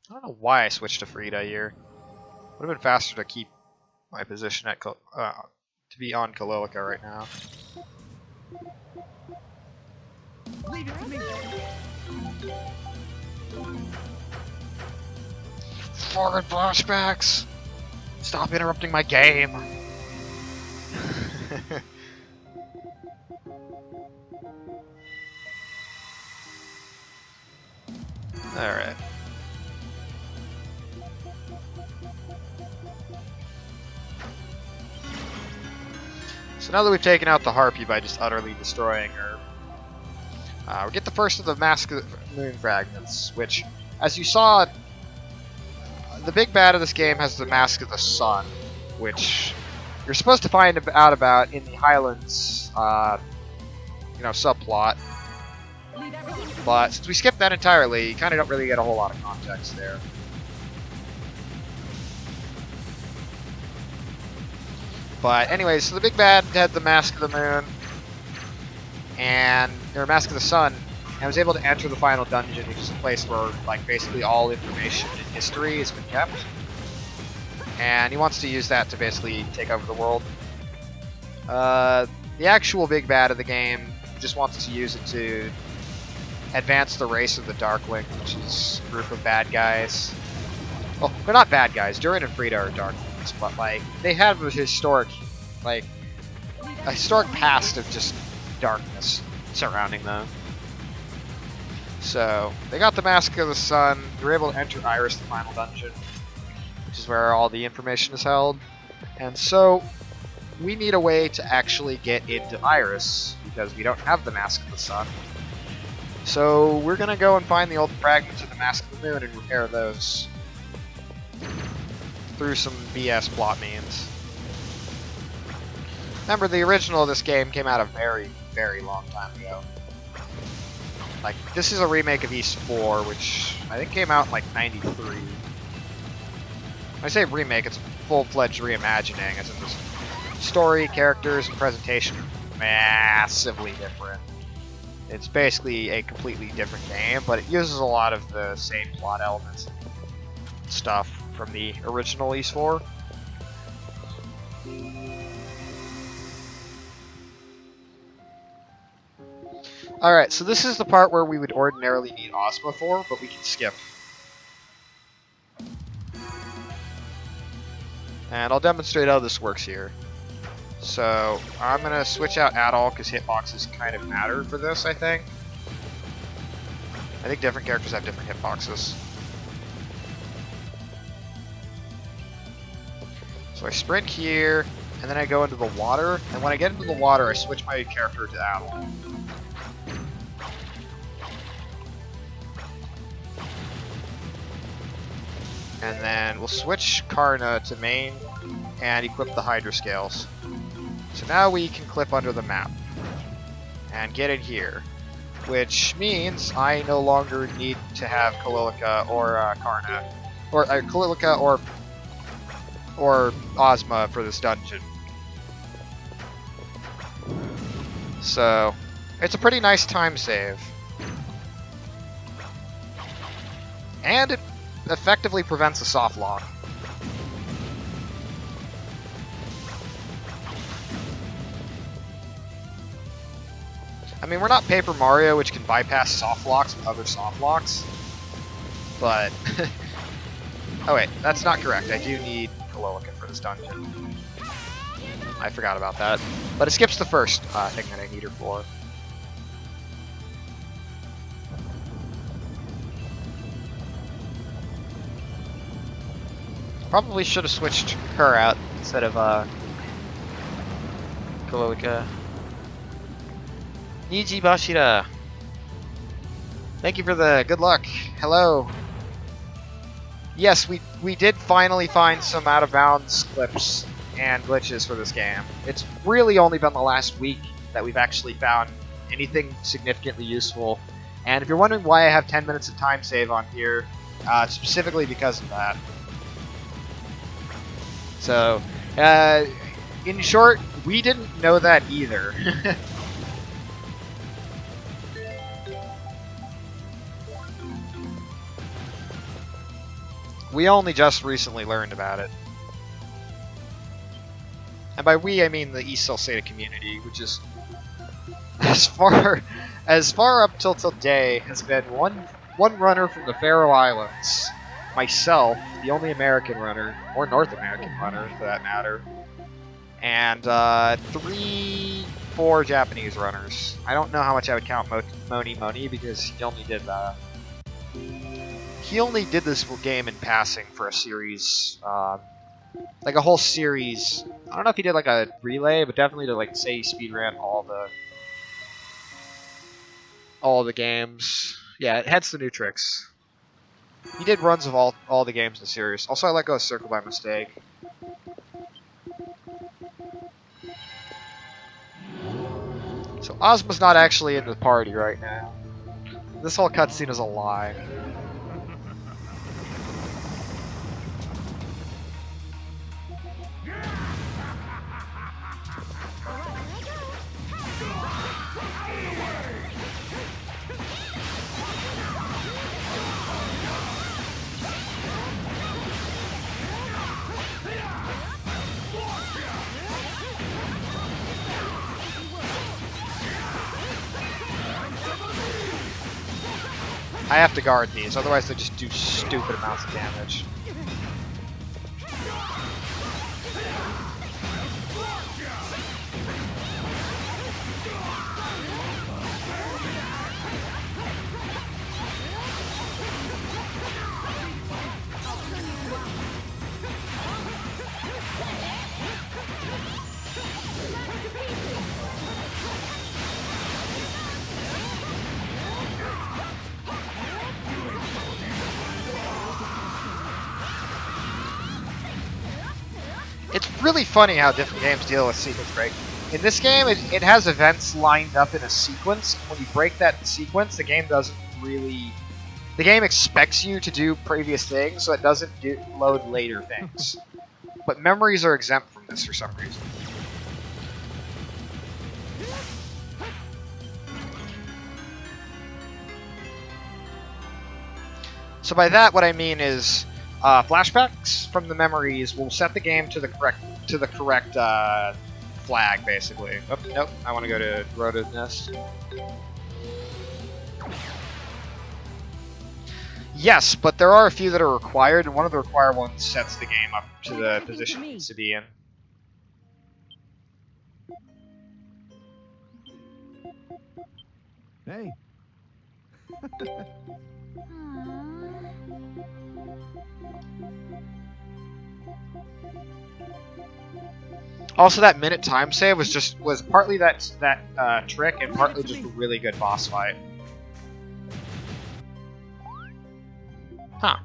don't know why I switched to Frida here. Would have been faster to keep my position at to be on Kalilica right now. Leave it to me. Forward flashbacks! Stop interrupting my game! Alright. So now that we've taken out the Harpy by just utterly destroying her, we get the first of the Mask of the Moon fragments, which, as you saw, the big bad of this game has the Mask of the Sun, which you're supposed to find out about in the Highlands, subplot. But since we skipped that entirely, you kind of don't really get a whole lot of context there. But anyways, so the big bad had the Mask of the Moon, or Mask of the Sun, and was able to enter the final dungeon, which is a place where, like, basically all information in history has been kept. And he wants to use that to basically take over the world. The actual big bad of the game just wants to use it to advance the race of the Darkling, which is a group of bad guys. Well, they're not bad guys. Durin and Frida are Darklings, but, like, they have a historic past of just darkness surrounding them. So, they got the Mask of the Sun, they were able to enter Iris, the final dungeon, which is where all the information is held. And so, we need a way to actually get into Iris, because we don't have the Mask of the Sun. So, we're gonna go and find the old fragments of the Mask of the Moon and repair those through some BS plot means. Remember, the original of this game came out a very, very long time ago. Like, this is a remake of East 4, which I think came out in, like, 93. When I say remake, it's a full-fledged reimagining, as in the story, characters, and presentation are massively different. It's basically a completely different game, but it uses a lot of the same plot elements and stuff from the original East 4. Alright, so this is the part where we would ordinarily need Ozma for, but we can skip. And I'll demonstrate how this works here. So, I'm going to switch out Adol, because hitboxes kind of matter for this, I think. I think different characters have different hitboxes. So I sprint here, and then I go into the water, and when I get into the water, I switch my character to Adol. And then we'll switch Karna to main and equip the Hydra Scales. So now we can clip under the map and get in here, which means I no longer need to have Kalilica or Karna, or Kalilica or Ozma for this dungeon. So it's a pretty nice time save, and it effectively prevents a soft lock. I mean, we're not Paper Mario, which can bypass soft locks with other soft locks, but... oh wait, that's not correct. I do need Kalilica for this dungeon. I forgot about that. But it skips the first thing that I need her for. Probably should have switched her out instead of Koloika. Niji Bashira. Thank you for the good luck. Hello. Yes, we did finally find some out of bounds clips and glitches for this game. It's really only been the last week that we've actually found anything significantly useful. And if you're wondering why I have 10 minutes of time save on here, it's specifically because of that. So, in short, we didn't know that either. We only just recently learned about it. And by we, I mean the East Celceta community, which is as far up till today has been one runner from the Faroe Islands, myself, the only American runner, or North American runner for that matter, and 4 Japanese runners. I don't know how much I would count Moni because he only did this game in passing for a series, like a whole series. I don't know if he did like a relay, but definitely to like say he speedran all the games. Yeah, hence the new tricks. He did runs of all the games in the series. Also, I let go of Circle by mistake. So Ozma's not actually in the party right now. This whole cutscene is a lie. I have to guard these, otherwise they just do stupid amounts of damage. It's really funny how different games deal with sequence break. In this game, it has events lined up in a sequence. When you break that sequence, the game doesn't really... The game expects you to do previous things, so it doesn't load later things. But memories are exempt from this for some reason. So by that, what I mean is... flashbacks from the memories will set the game to the correct flag, basically. Oh, nope, I want to go to Rhoda's Nest. Yes, but there are a few that are required, and one of the required ones sets the game up to the position it needs to be in. Hey. Also, that minute time save was partly that trick and partly just a really good boss fight. Huh.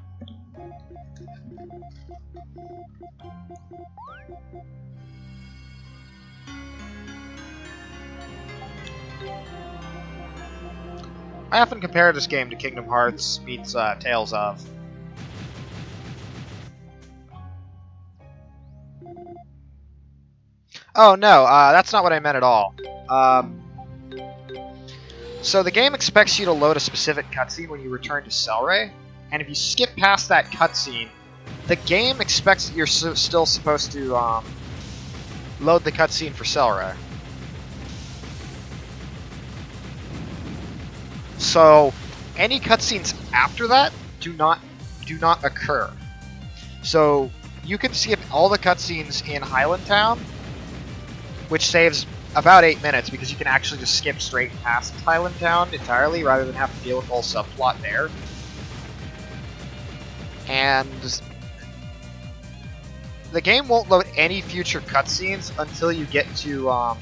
I often compare this game to Kingdom Hearts meets Tales of. Oh no, that's not what I meant at all. So the game expects you to load a specific cutscene when you return to Celray, and if you skip past that cutscene, the game expects that you're still supposed to load the cutscene for Celray. So any cutscenes after that do not occur. So you can skip all the cutscenes in Highland Town, which saves about 8 minutes because you can actually just skip straight past Highland Town entirely rather than have to deal with the whole subplot there. And the game won't load any future cutscenes until you get to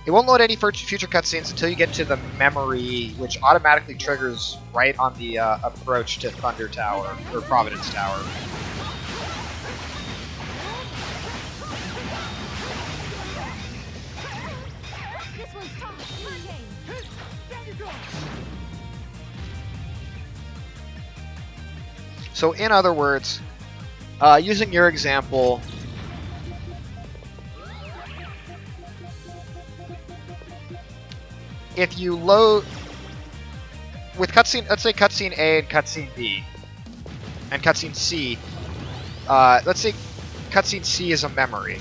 it won't load any future cutscenes until you get to the memory, which automatically triggers right on the approach to Thunder Tower, or Providence Tower. This one's tough. My game. Down you go. So in other words, using your example, if you load with cutscene, let's say cutscene A and cutscene B, and cutscene C, let's say cutscene C is a memory.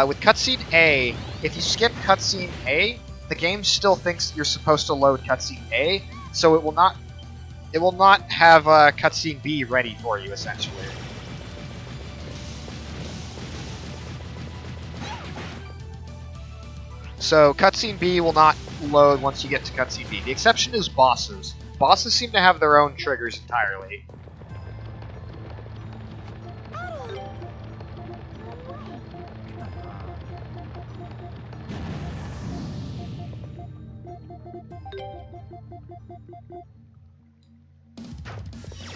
With cutscene A, if you skip cutscene A, the game still thinks you're supposed to load cutscene A, so it will not have cutscene B ready for you, essentially. So cutscene B will not load once you get to cutscene B. The exception is bosses. Bosses seem to have their own triggers entirely.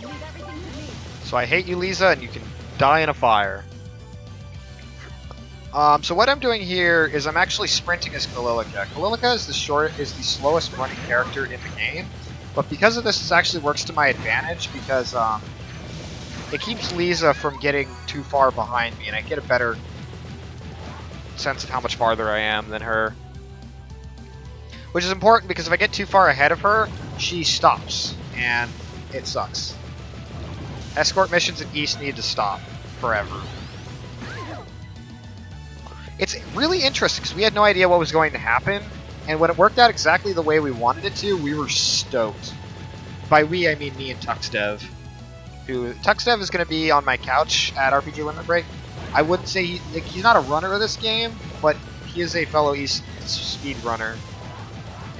Leave everything to me. So I hate you, Lisa, and you can die in a fire. So what I'm doing here is I'm actually sprinting as Kalilica. Kalilica is the slowest running character in the game, but because of this actually works to my advantage because it keeps Lisa from getting too far behind me, and I get a better sense of how much farther I am than her. Which is important because if I get too far ahead of her, she stops, and it sucks. Escort missions in East need to stop forever. It's really interesting because we had no idea what was going to happen, and when it worked out exactly the way we wanted it to, we were stoked. By we, I mean me and TuxDev. TuxDev is going to be on my couch at RPG Limit Break. I wouldn't say he's not a runner of this game, but he is a fellow East speed runner.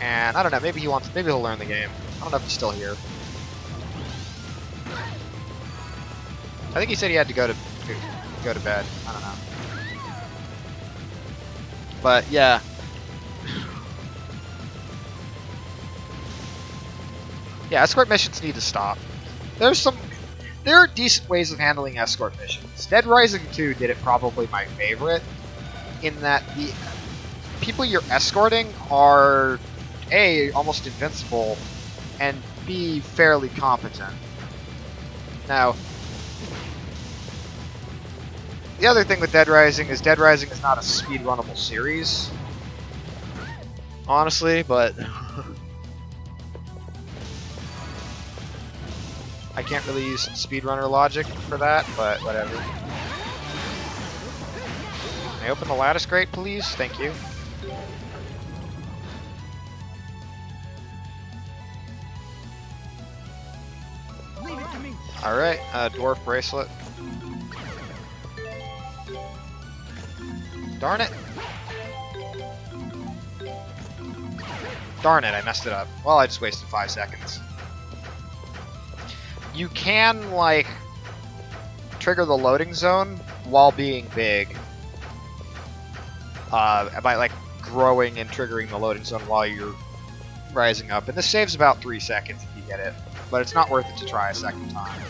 And I don't know, maybe he'll learn the game. I don't know if he's still here. I think he said he had to go to bed. I don't know. But yeah. Yeah, escort missions need to stop. There are decent ways of handling escort missions. Dead Rising 2 did it probably my favorite, in that the people you're escorting are A, almost invincible, and B, fairly competent. Now, the other thing with Dead Rising is not a speedrunnable series, honestly, but I can't really use speedrunner logic for that, but whatever. Can I open the lattice grate, please? Thank you. Leave it to me. Alright, dwarf bracelet. Darn it! Darn it, I messed it up. Well, I just wasted 5 seconds. You can, like, trigger the loading zone while being big. By, like, growing and triggering the loading zone while you're rising up. And this saves about 3 seconds if you get it. But it's not worth it to try a second time.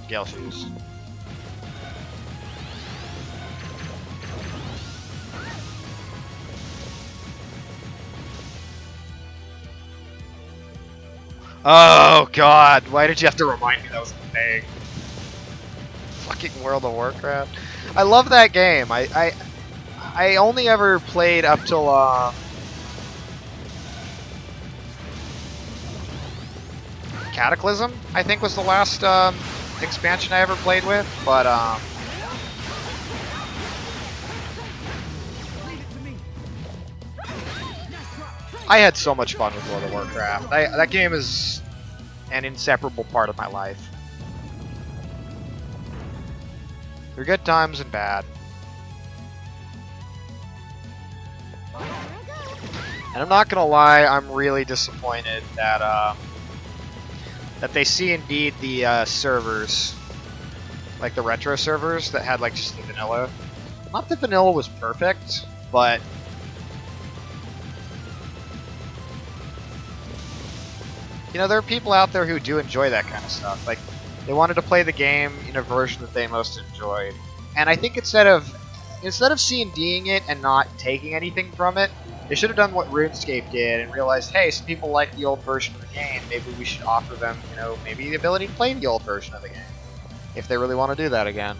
Gale shoes. Oh god, why did you have to remind me that was a thing? Fucking World of Warcraft. I love that game. I only ever played up till Cataclysm, I think, was the last expansion I ever played with, but I had so much fun with World of Warcraft. That game is an inseparable part of my life. They're good times and bad. And I'm not gonna lie, I'm really disappointed that that they C&D'd the servers, like the retro servers that had like just the vanilla. Not that vanilla was perfect, but you know, there are people out there who do enjoy that kind of stuff. Like, they wanted to play the game in a version that they most enjoyed. And I think instead of C&D'ing it and not taking anything from it, they should have done what RuneScape did and realized, hey, some people like the old version of the game. Maybe we should offer them, you know, maybe the ability to play the old version of the game, if they really want to do that again.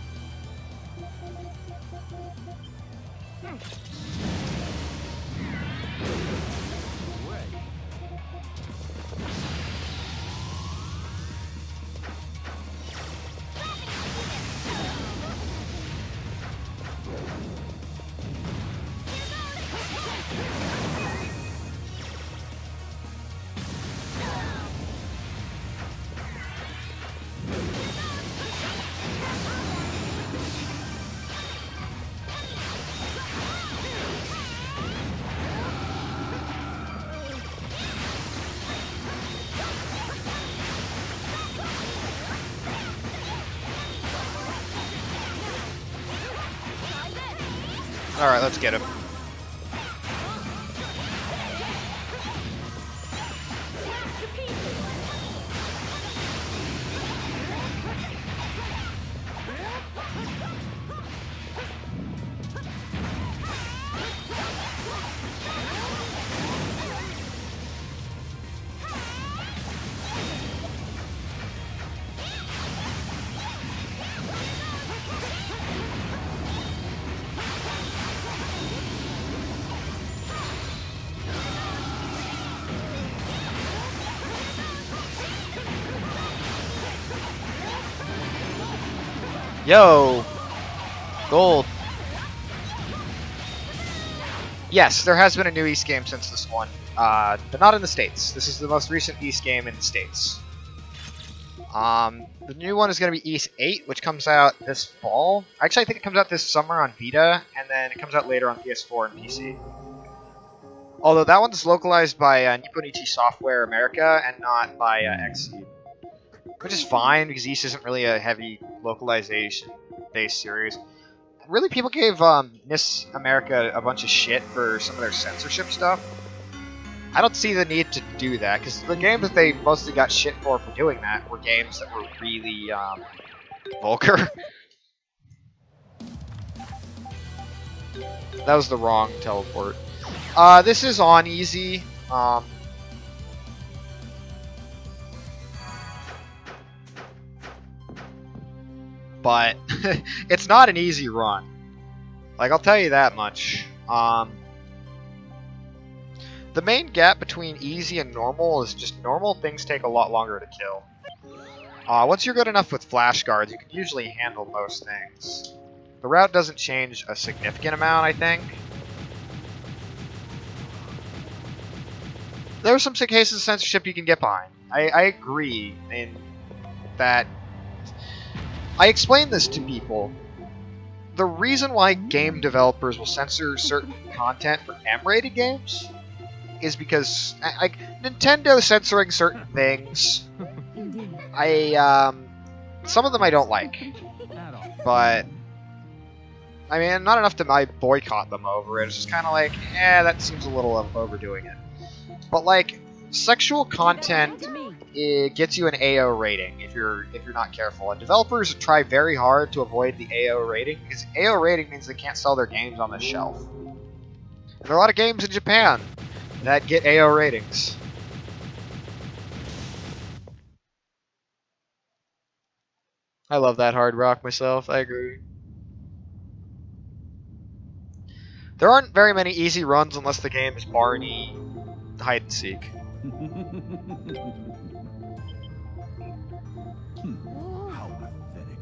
Alright, let's get him. Yo! Gold. Yes, there has been a new East game since this one, but not in the States. This is the most recent East game in the States. The new one is going to be East 8, which comes out this fall. Actually, I think it comes out this summer on Vita, and then it comes out later on PS4 and PC. Although that one's localized by Nipponichi Software America and not by XSEED. Which is fine, because East isn't really a heavy localization-based series. Really, people gave NIS America a bunch of shit for some of their censorship stuff. I don't see the need to do that, because the games that they mostly got shit for doing that were games that were really vulgar. That was the wrong teleport. This is on easy. But it's not an easy run. Like, I'll tell you that much. The main gap between easy and normal is just normal things take a lot longer to kill. Once you're good enough with flash guards, you can usually handle most things. The route doesn't change a significant amount, I think. There are some cases of censorship you can get behind. I agree in that. I explain this to people. The reason why game developers will censor certain content for M-rated games is because, like, Nintendo censoring certain things, some of them I don't like. But, I mean, not enough to boycott them over it. It's just kind of like, that seems a little overdoing it. But, like, sexual content, it gets you an AO rating if you're not careful. And developers try very hard to avoid the AO rating, because AO rating means they can't sell their games on the shelf. And there are a lot of games in Japan that get AO ratings. I love that hard rock myself, I agree. There aren't very many easy runs unless the game is Barney hide and seek. How pathetic.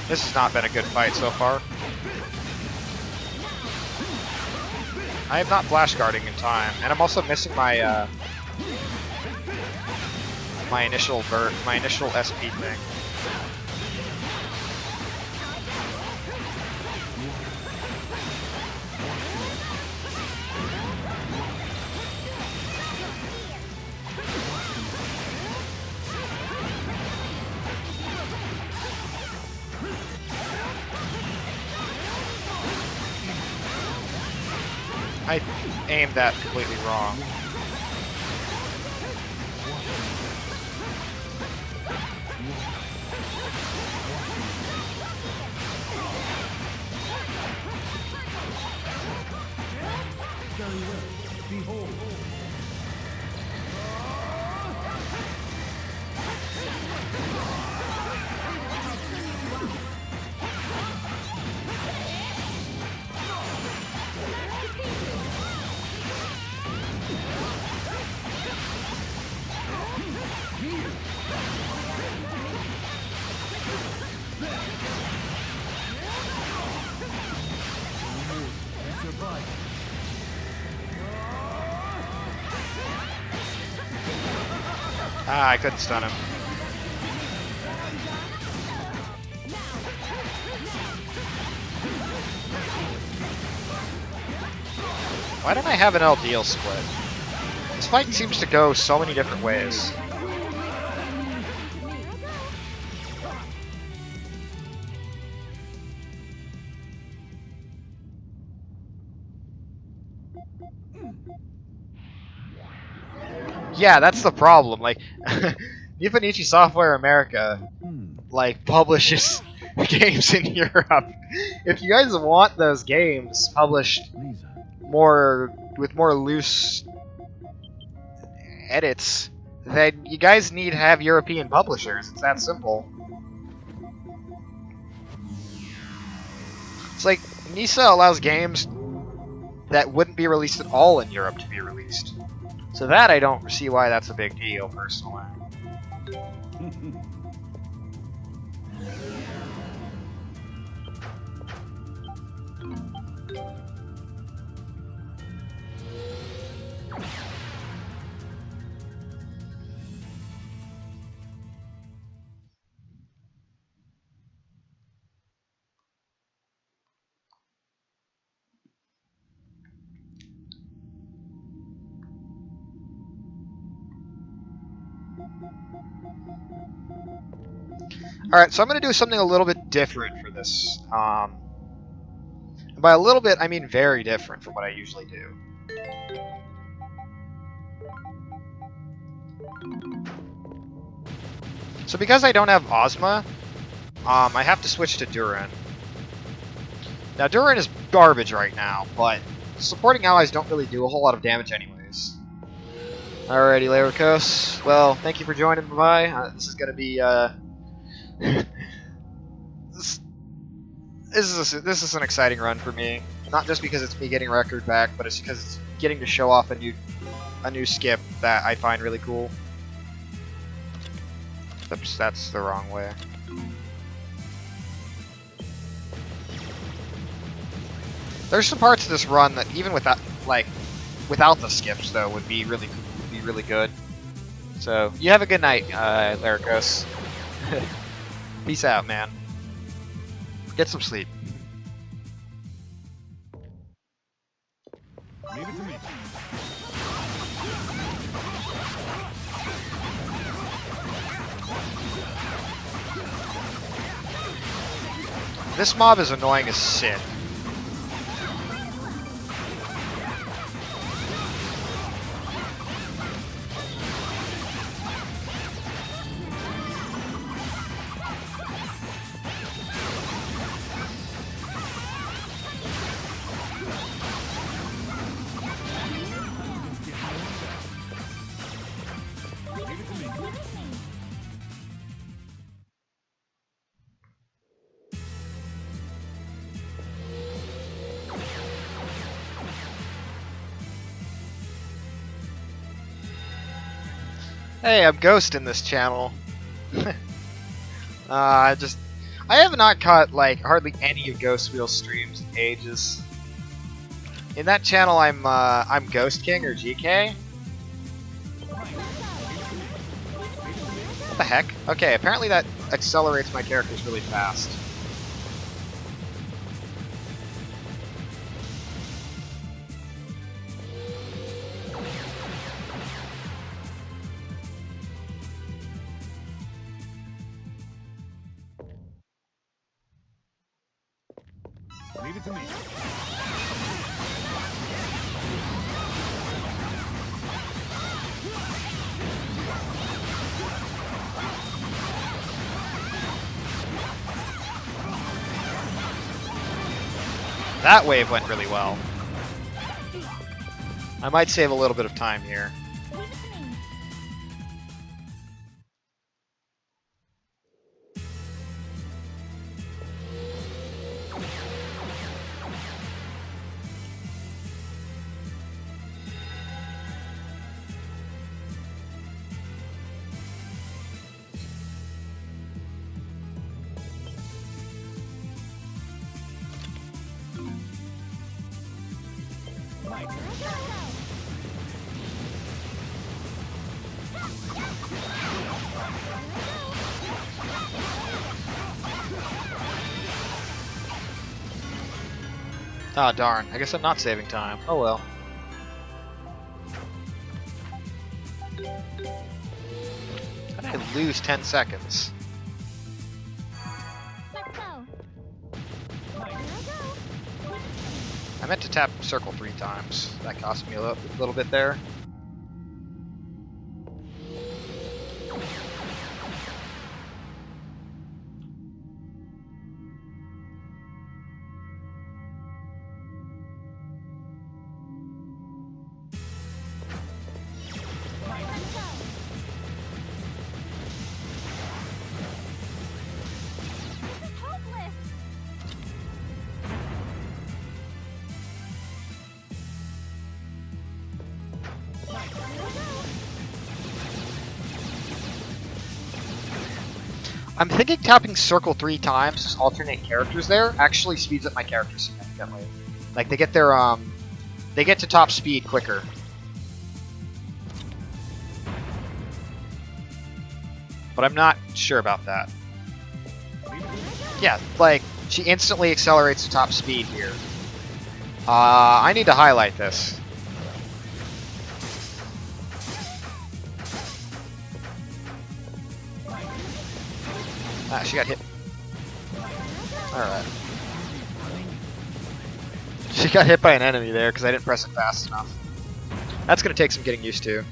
This has not been a good fight so far. I am not flash guarding in time, and I'm also missing my my initial SP thing. I aimed that completely wrong. Behold. Ah, I couldn't stun him. Why don't I have an LDL split? This fight seems to go so many different ways. Yeah, that's the problem. Like, Nipponichi Software America, like, publishes games in Europe. If you guys want those games published with more loose edits, then you guys need to have European publishers. It's that simple. It's like, NISA allows games that wouldn't be released at all in Europe to be released. So that I don't see why that's a big deal, personally. Alright, so I'm going to do something a little bit different for this. And by a little bit, I mean very different from what I usually do. So because I don't have Ozma, I have to switch to Durin. Now, Durin is garbage right now, but supporting allies don't really do a whole lot of damage anyways. Alrighty, Lyricos. Well, thank you for joining. Bye-bye. This is going to be, this is an exciting run for me. Not just because it's me getting record back, but it's because it's getting to show off a new skip that I find really cool. Oops, that's the wrong way. There's some parts of this run that even without the skips though would be really good. So you have a good night, Lyricos. Peace out, man. Get some sleep. Leave it to me. This mob is annoying as shit. Hey, I'm Ghost in this channel. I have not caught like hardly any of Ghost Wheel streams in ages. In that channel, I'm Ghost King or GK. What the heck? Okay, apparently that accelerates my characters really fast. Leave it to me. That wave went really well. I might save a little bit of time here. Leave it to me. My turn. Ah, darn. I guess I'm not saving time. Oh well. How did I lose 10 seconds? Let's go. My Here turn. I go. I meant to tap circle 3 times. That cost me a little bit there. Let's go. This is hopeless. Here I go. I'm thinking tapping circle 3 times, just alternate characters there, actually speeds up my characters significantly. Like they get to top speed quicker. But I'm not sure about that. Leave it to me. Yeah, like she instantly accelerates to top speed here. I need to highlight this. Ah, she got hit. Alright. She got hit by an enemy there because I didn't press it fast enough. That's going to take some getting used to.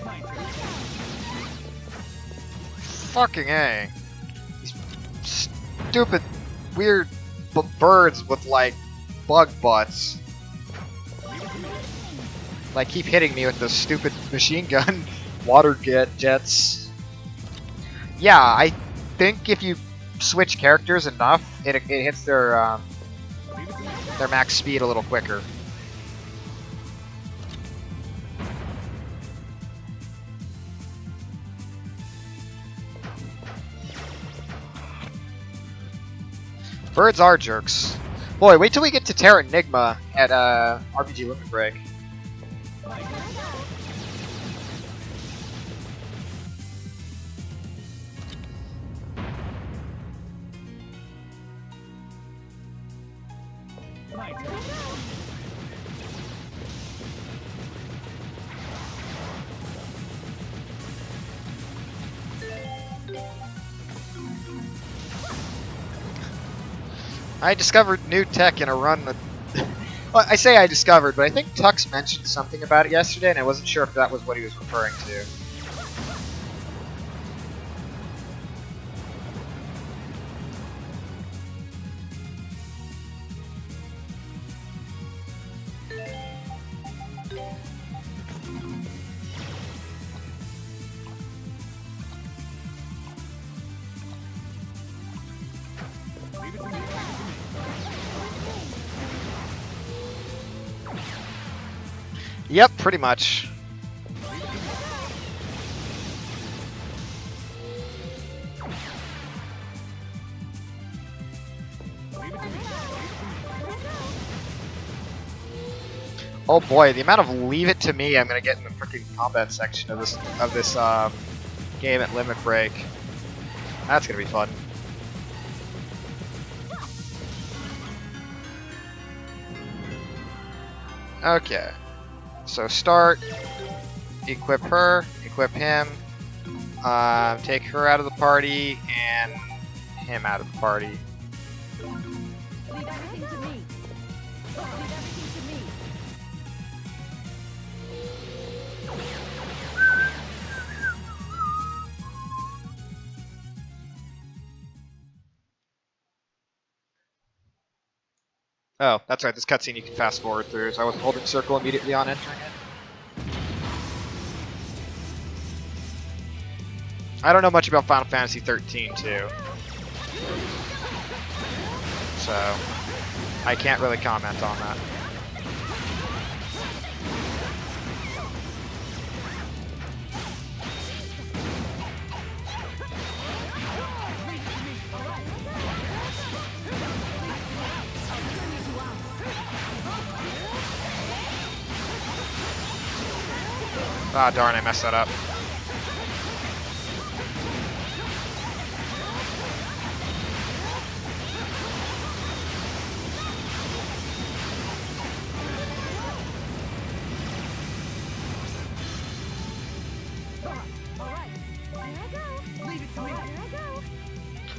My turn. Fucking A. These stupid, weird birds with, like, bug butts. Leave it to me. Like, keep hitting me with those stupid machine gun water jets. Yeah, I think if you switch characters enough, it hits their Leave it to me. max speed a little quicker. Birds are jerks. Boy, wait till we get to Terra Enigma at RPG Limit Break. My turn. My turn. I discovered new tech in a run with... Well, I say I discovered, but I think Tux mentioned something about it yesterday, and I wasn't sure if that was what he was referring to. Leave it to me. Leave it to me. Yep, pretty much. Leave it to me. Leave it to me. Oh boy, the amount of leave it to me I'm gonna get in the freaking combat section of this game at Limit Break. That's gonna be fun. Okay, so start, equip her, equip him, take her out of the party, and him out of the party. Leave everything to me. Leave everything to me. Oh, that's right, this cutscene you can fast forward through, so I wasn't holding circle immediately on entering it. I don't know much about Final Fantasy 13 too, so I can't really comment on that. Ah, darn, I messed that up.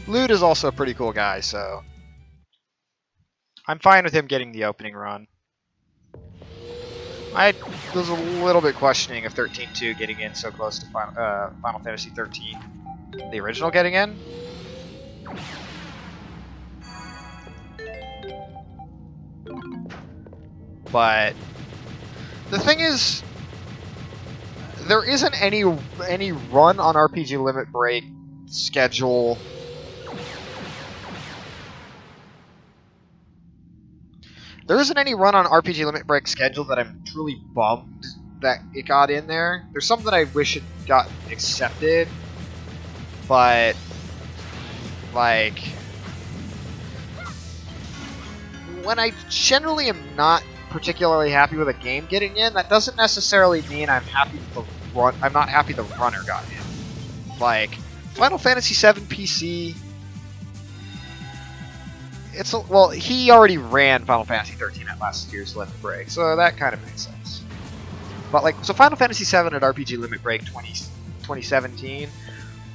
Lute is also a pretty cool guy, so I'm fine with him getting the opening run. I was a little bit questioning of 13-2 getting in so close to Final Fantasy 13. The original getting in? But the thing is, there isn't any run on RPG Limit Break schedule. There isn't any run on RPG Limit Break schedule that I'm truly bummed that it got in there. There's some that I wish it got accepted, but like when I generally am not particularly happy with a game getting in, that doesn't necessarily mean I'm happy with the run. I'm not happy the runner got in. Like Final Fantasy VII PC. Well, he already ran Final Fantasy 13 at last year's Limit Break, so that kind of makes sense. But like, so Final Fantasy VII at RPG Limit Break 2017,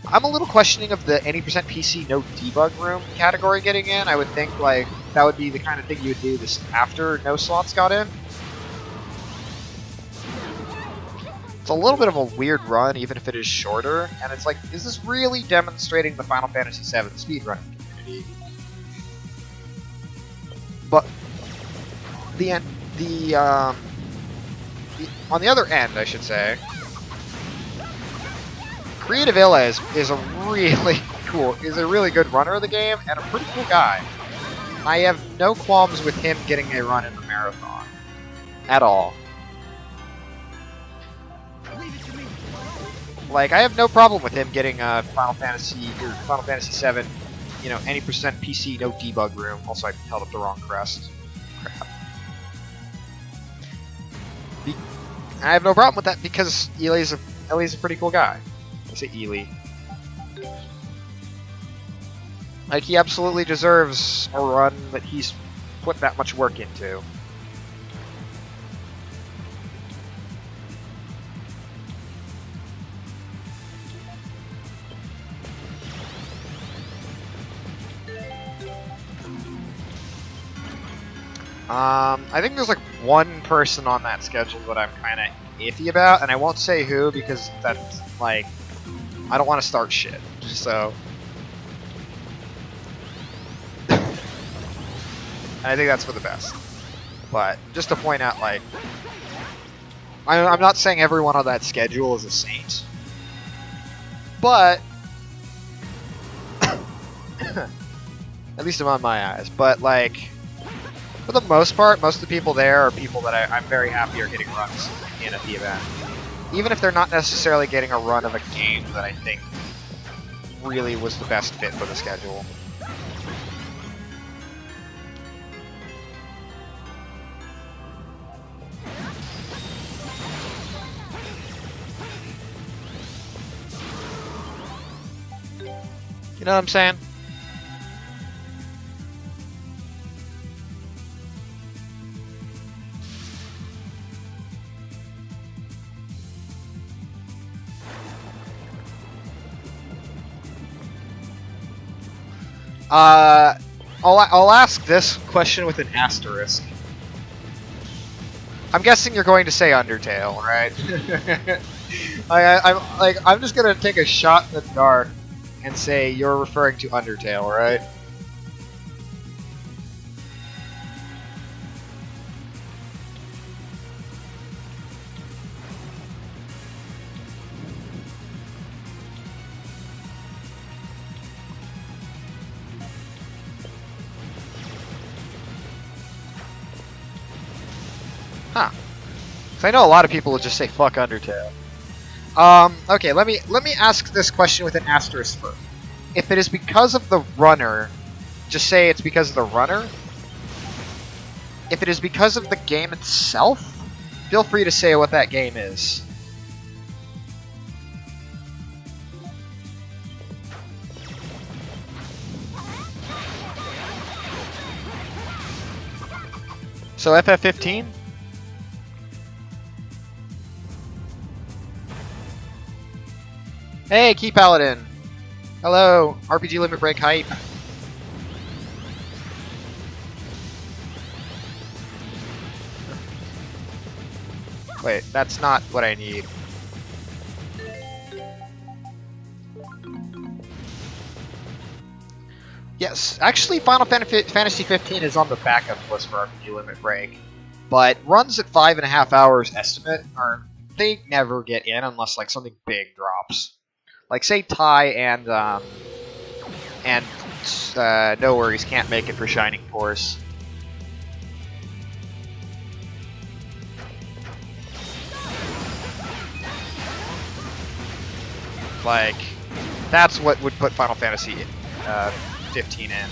I'm a little questioning of the any percent PC no debug room category getting in. I would think like that would be the kind of thing you would do this after no slots got in. It's a little bit of a weird run, even if it is shorter, and it's like, is this really demonstrating the Final Fantasy VII speedrunning community? But on the other end, I should say, Creative Illa is a really good runner of the game and a pretty cool guy. I have no qualms with him getting a run in the marathon at all. Like, I have no problem with him getting Final Fantasy VII, you know, any percent PC, no debug room. Also, I held up the wrong crest. Crap. I have no problem with that because Ely's a pretty cool guy. I say Ely. Like, he absolutely deserves a run that he's put that much work into. I think there's like one person on that schedule that I'm kind of iffy about, and I won't say who because that's like, I don't want to start shit, so. And I think that's for the best. But just to point out, like, I'm not saying everyone on that schedule is a saint, but at least in my eyes. But like, for the most part, most of the people there are people that I'm very happy are getting runs in at the event. Even if they're not necessarily getting a run of a game that I think really was the best fit for the schedule. You know what I'm saying? I'll ask this question with an asterisk. I'm guessing you're going to say Undertale, right? I'm just gonna take a shot in the dark and say you're referring to Undertale, right? Huh. 'Cause I know a lot of people will just say fuck Undertale. Okay, let me ask this question with an asterisk first. If it is because of the runner, just say it's because of the runner. If it is because of the game itself, feel free to say what that game is. So FF15? Hey, Key Paladin! Hello, RPG Limit Break hype. Wait, that's not what I need. Yes, actually Final Fantasy 15 is on the backup list for RPG Limit Break, but runs at 5.5 hours estimate they never get in unless like something big drops. Like say Ty and No Worries can't make it for Shining Force. Like, that's what would put Final Fantasy 15 in.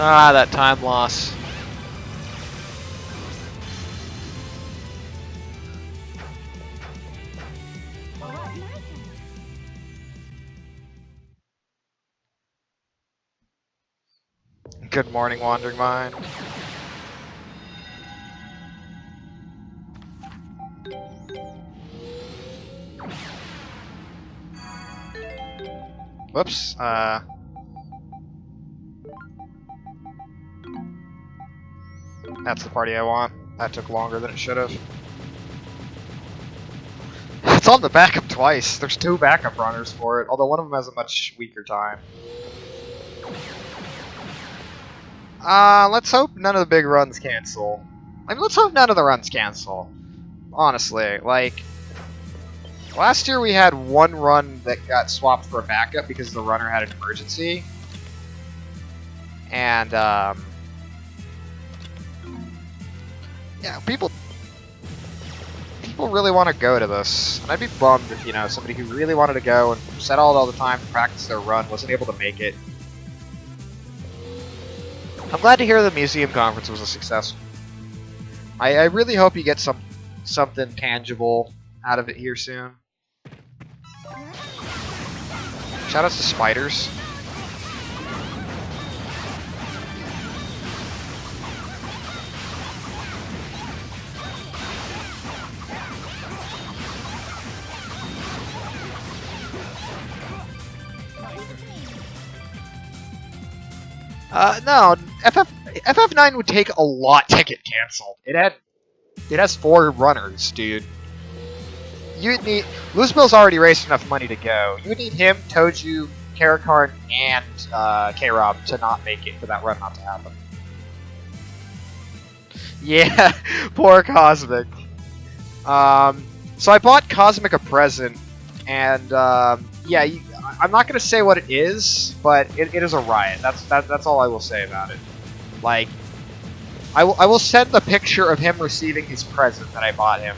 Ah, that time loss. Good morning, Wandering Mind. Whoops. That's the party I want. That took longer than it should have. It's on the backup twice. There's 2 backup runners for it, although one of them has a much weaker time. Let's hope none of the big runs cancel. I mean, let's hope none of the runs cancel. Honestly, like, last year we had one run that got swapped for a backup because the runner had an emergency. And, yeah, people really want to go to this. And I'd be bummed if, you know, somebody who really wanted to go and settled all the time to practice their run wasn't able to make it. I'm glad to hear the museum conference was a success. I really hope you get something tangible out of it here soon. Shoutouts to spiders. No, FF9 would take a lot to get canceled. It has 4 runners, dude. You'd need Luzbill's already raised enough money to go. You would need him, Toju, Karakarn, and K-Rob to not make it for that run not to happen. Yeah, poor Cosmic. So I bought Cosmic a present, and yeah, I'm not gonna say what it is, but it is a riot. That's all I will say about it. Like, I will send the picture of him receiving his present that I bought him.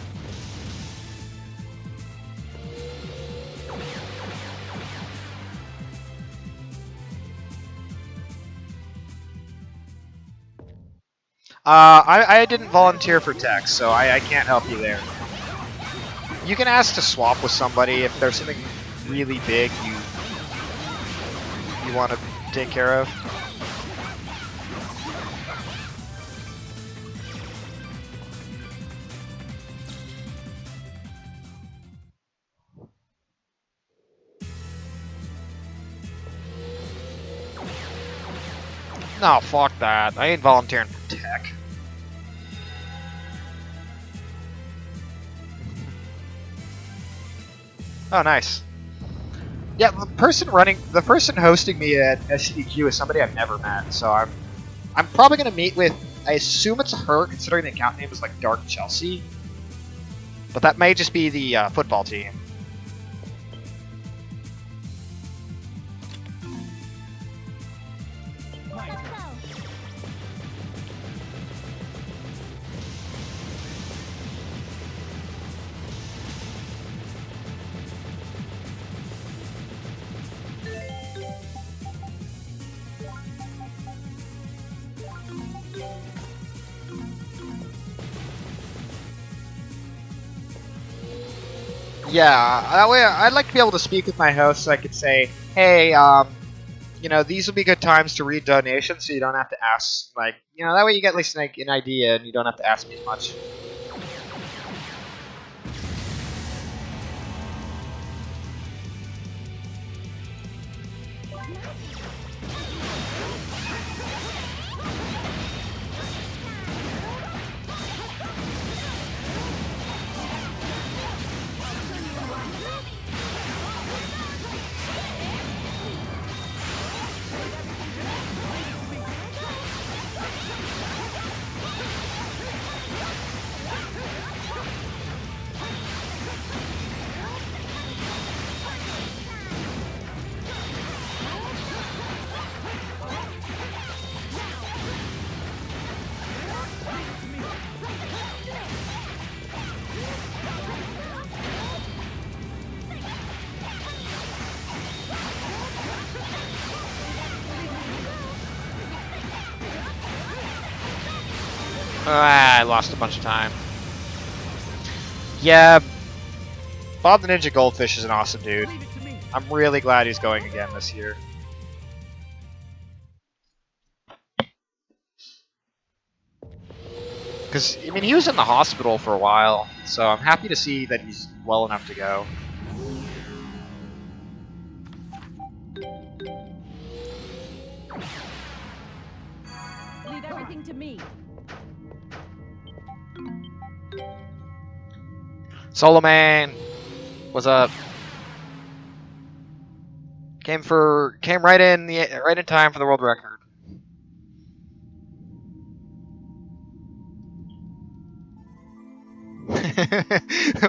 I didn't volunteer for tech, so I can't help you there. You can ask to swap with somebody if there's something really big you want to take care of. No, fuck that. I ain't volunteering for tech. Oh, nice. Yeah, the person hosting me at SCDQ is somebody I've never met, so I'm probably gonna meet with. I assume it's her, considering the account name is like Dark Chelsea, but that may just be the football team. Yeah, that way I'd like to be able to speak with my host so I could say, hey, you know, these would be good times to read donations so you don't have to ask, like, you know, that way you get at least like, an idea and you don't have to ask me as much. I lost a bunch of time. Yeah, Bob the Ninja Goldfish is an awesome dude. Leave it to me. I'm really glad he's going again this year. Because, I mean, he was in the hospital for a while, so I'm happy to see that he's well enough to go. Leave everything to me. Solo Man, what's up? Came right in time for the world record.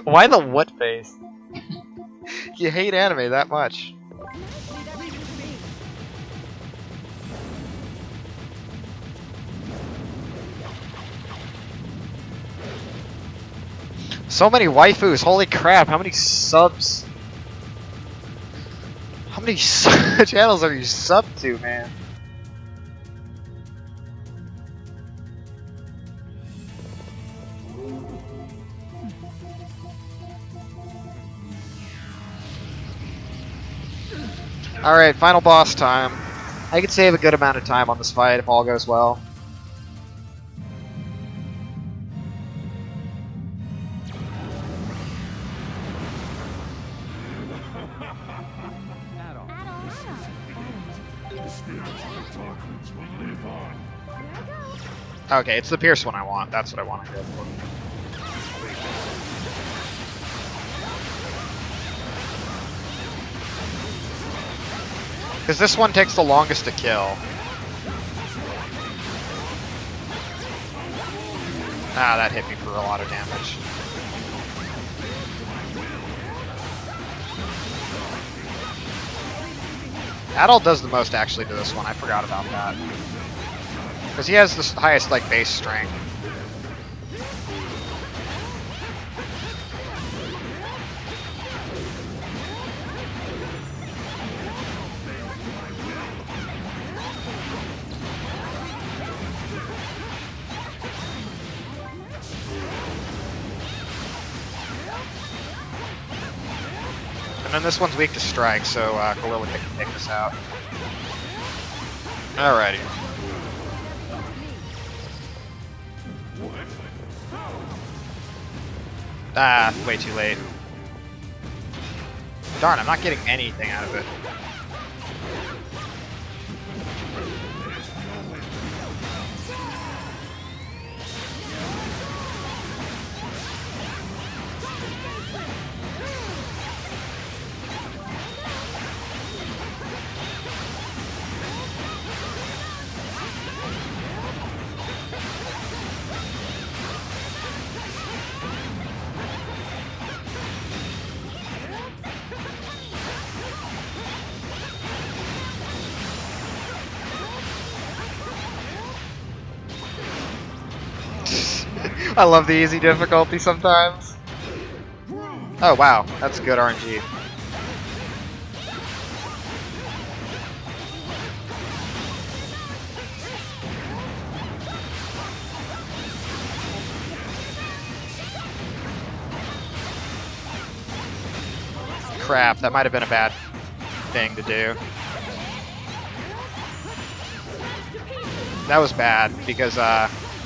Why the what face? You hate anime that much. Leave everything to me. So many waifus, holy crap, how many subs? How many channels are you subbed to, man? Alright, final boss time. I could save a good amount of time on this fight if all goes well. Add-on. Add-on. The spirits of the darkness will live on. Here I go. Okay, it's the Pierce one I want. That's what I want to go for. Because this one takes the longest to kill. Ah, that hit me for a lot of damage. Adult does the most actually to this one. I forgot about that. Because he has the highest like base strength. And then this one's weak to strike, so Kalila can take this out. Alrighty. Ah, way too late. Darn, I'm not getting anything out of it. I love the easy difficulty sometimes. Oh wow, that's good RNG. Crap, that might have been a bad thing to do. That was bad because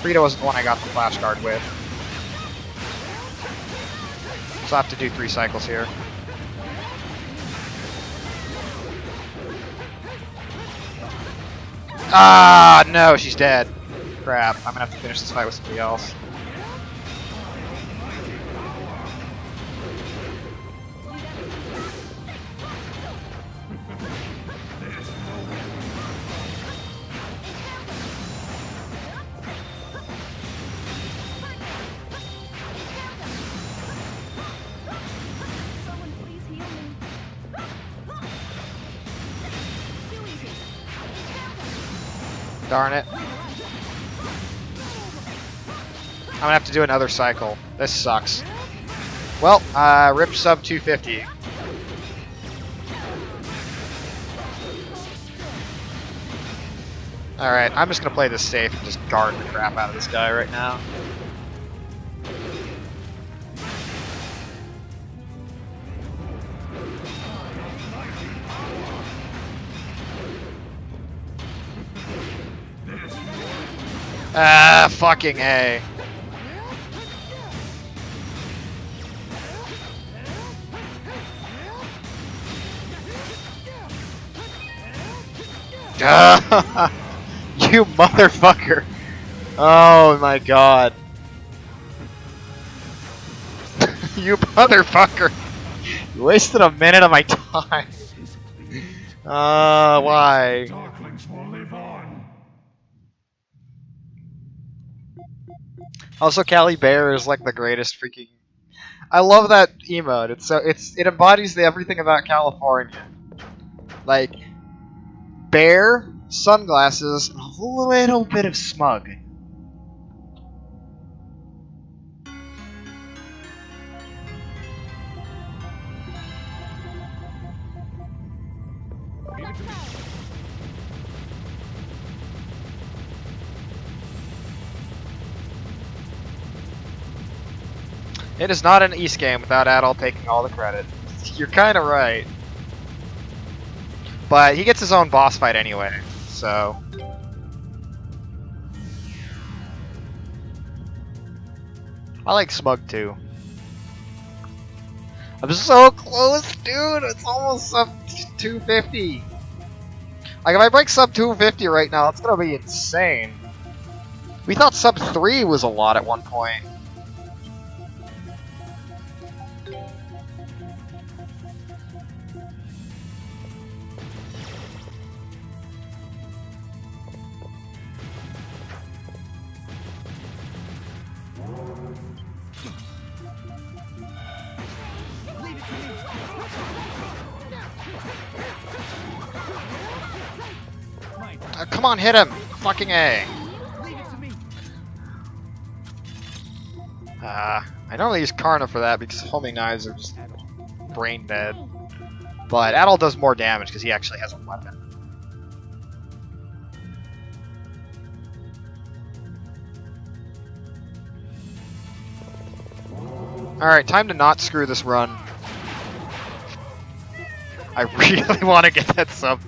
Frida wasn't the one I got the flash guard with. So I have to do 3 cycles here. Ah, no, she's dead. Crap, I'm gonna have to finish this fight with somebody else. Someone please heal me. Too easy. Darn it. I'm gonna have to do another cycle. This sucks. Well, rip sub 250. Alright, I'm just gonna play this safe and just guard the crap out of this guy right now. Ah, fucking A. You motherfucker. Oh my god. You motherfucker. You wasted a minute of my time. Why? Darklings will live on. Also, Cali Bear is like the greatest freaking. I love that emote. It embodies everything about California. Like bear, sunglasses, and a little bit of smug. Leave it to me. It is not an East game without Adol taking all the credit. You're kind of right. But he gets his own boss fight anyway, so. I like Smug too. I'm so close, dude! It's almost sub 250. Like, if I break sub 250 right now, it's gonna be insane. We thought sub 3 was a lot at one point. Come on, hit him! Fucking A. Leave it to me. I normally use Karna for that because homing knives are just brain dead. But Adol does more damage because he actually has a weapon. Alright, time to not screw this run. I really want to get that sub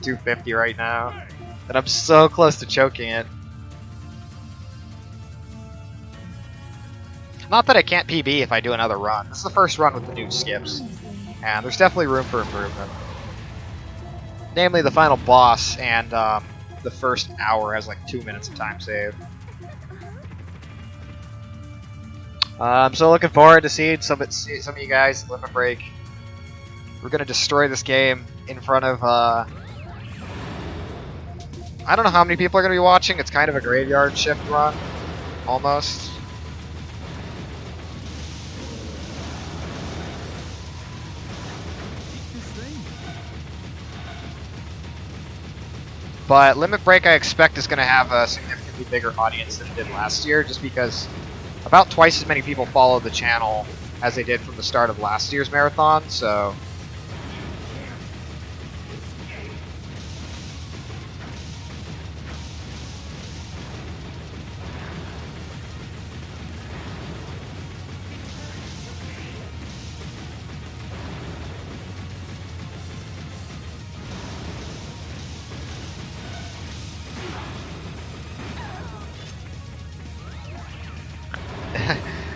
250 right now. And I'm so close to choking it. Not that I can't PB if I do another run. This is the first run with the new skips. And there's definitely room for improvement. Namely, the final boss and the first hour has like 2 minutes of time saved. I'm so looking forward to seeing some of you guys at Limit Break. We're gonna destroy this game in front of I don't know how many people are gonna be watching. It's kind of a graveyard shift run, almost. But Limit Break, I expect, is going to have a significantly bigger audience than it did last year, just because about twice as many people follow the channel as they did from the start of last year's marathon, so...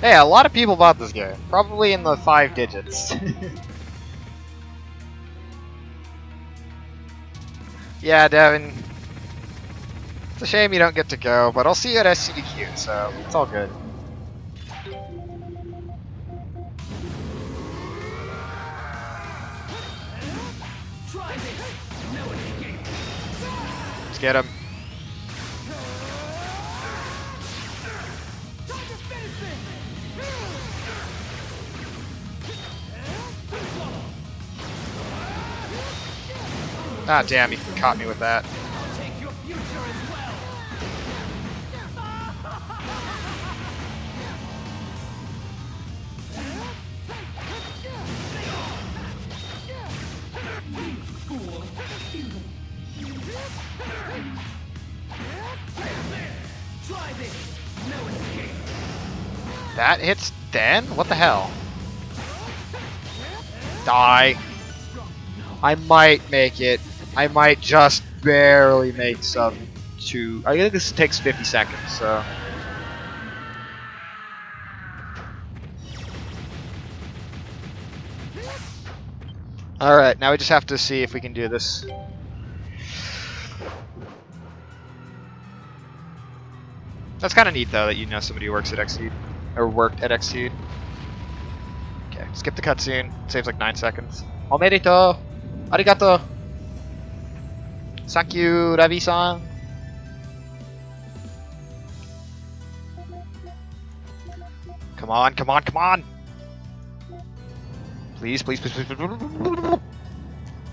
Hey, a lot of people bought this game. Probably in the 5 digits. Yeah, Devin. It's a shame you don't get to go, but I'll see you at SCDQ, so it's all good. Let's get him. Ah, damn, he caught me with that. That hits Den? What the hell? Die. I might make it. I might just barely make sub 2. I think this takes 50 seconds, so. Alright, now we just have to see if we can do this. That's kind of neat, though, that you know somebody who works at Xseed. Or worked at Xseed. Okay, skip the cutscene. Saves like 9 seconds. Omerito! Arigato! Thank you, Ravi-san. Come on, come on, come on! Please, please, please, please, please.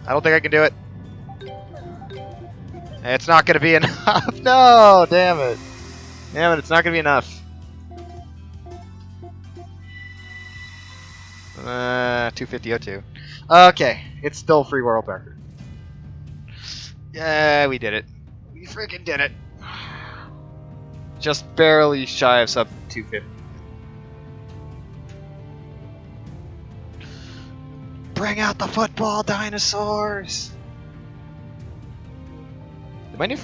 I don't think I can do it. It's not gonna be enough. No, damn it. Damn it, it's not gonna be enough. 250.02. Okay, it's still free world record. Yeah, we did it. We freaking did it. Just barely shy of sub 250. Bring out the football dinosaurs!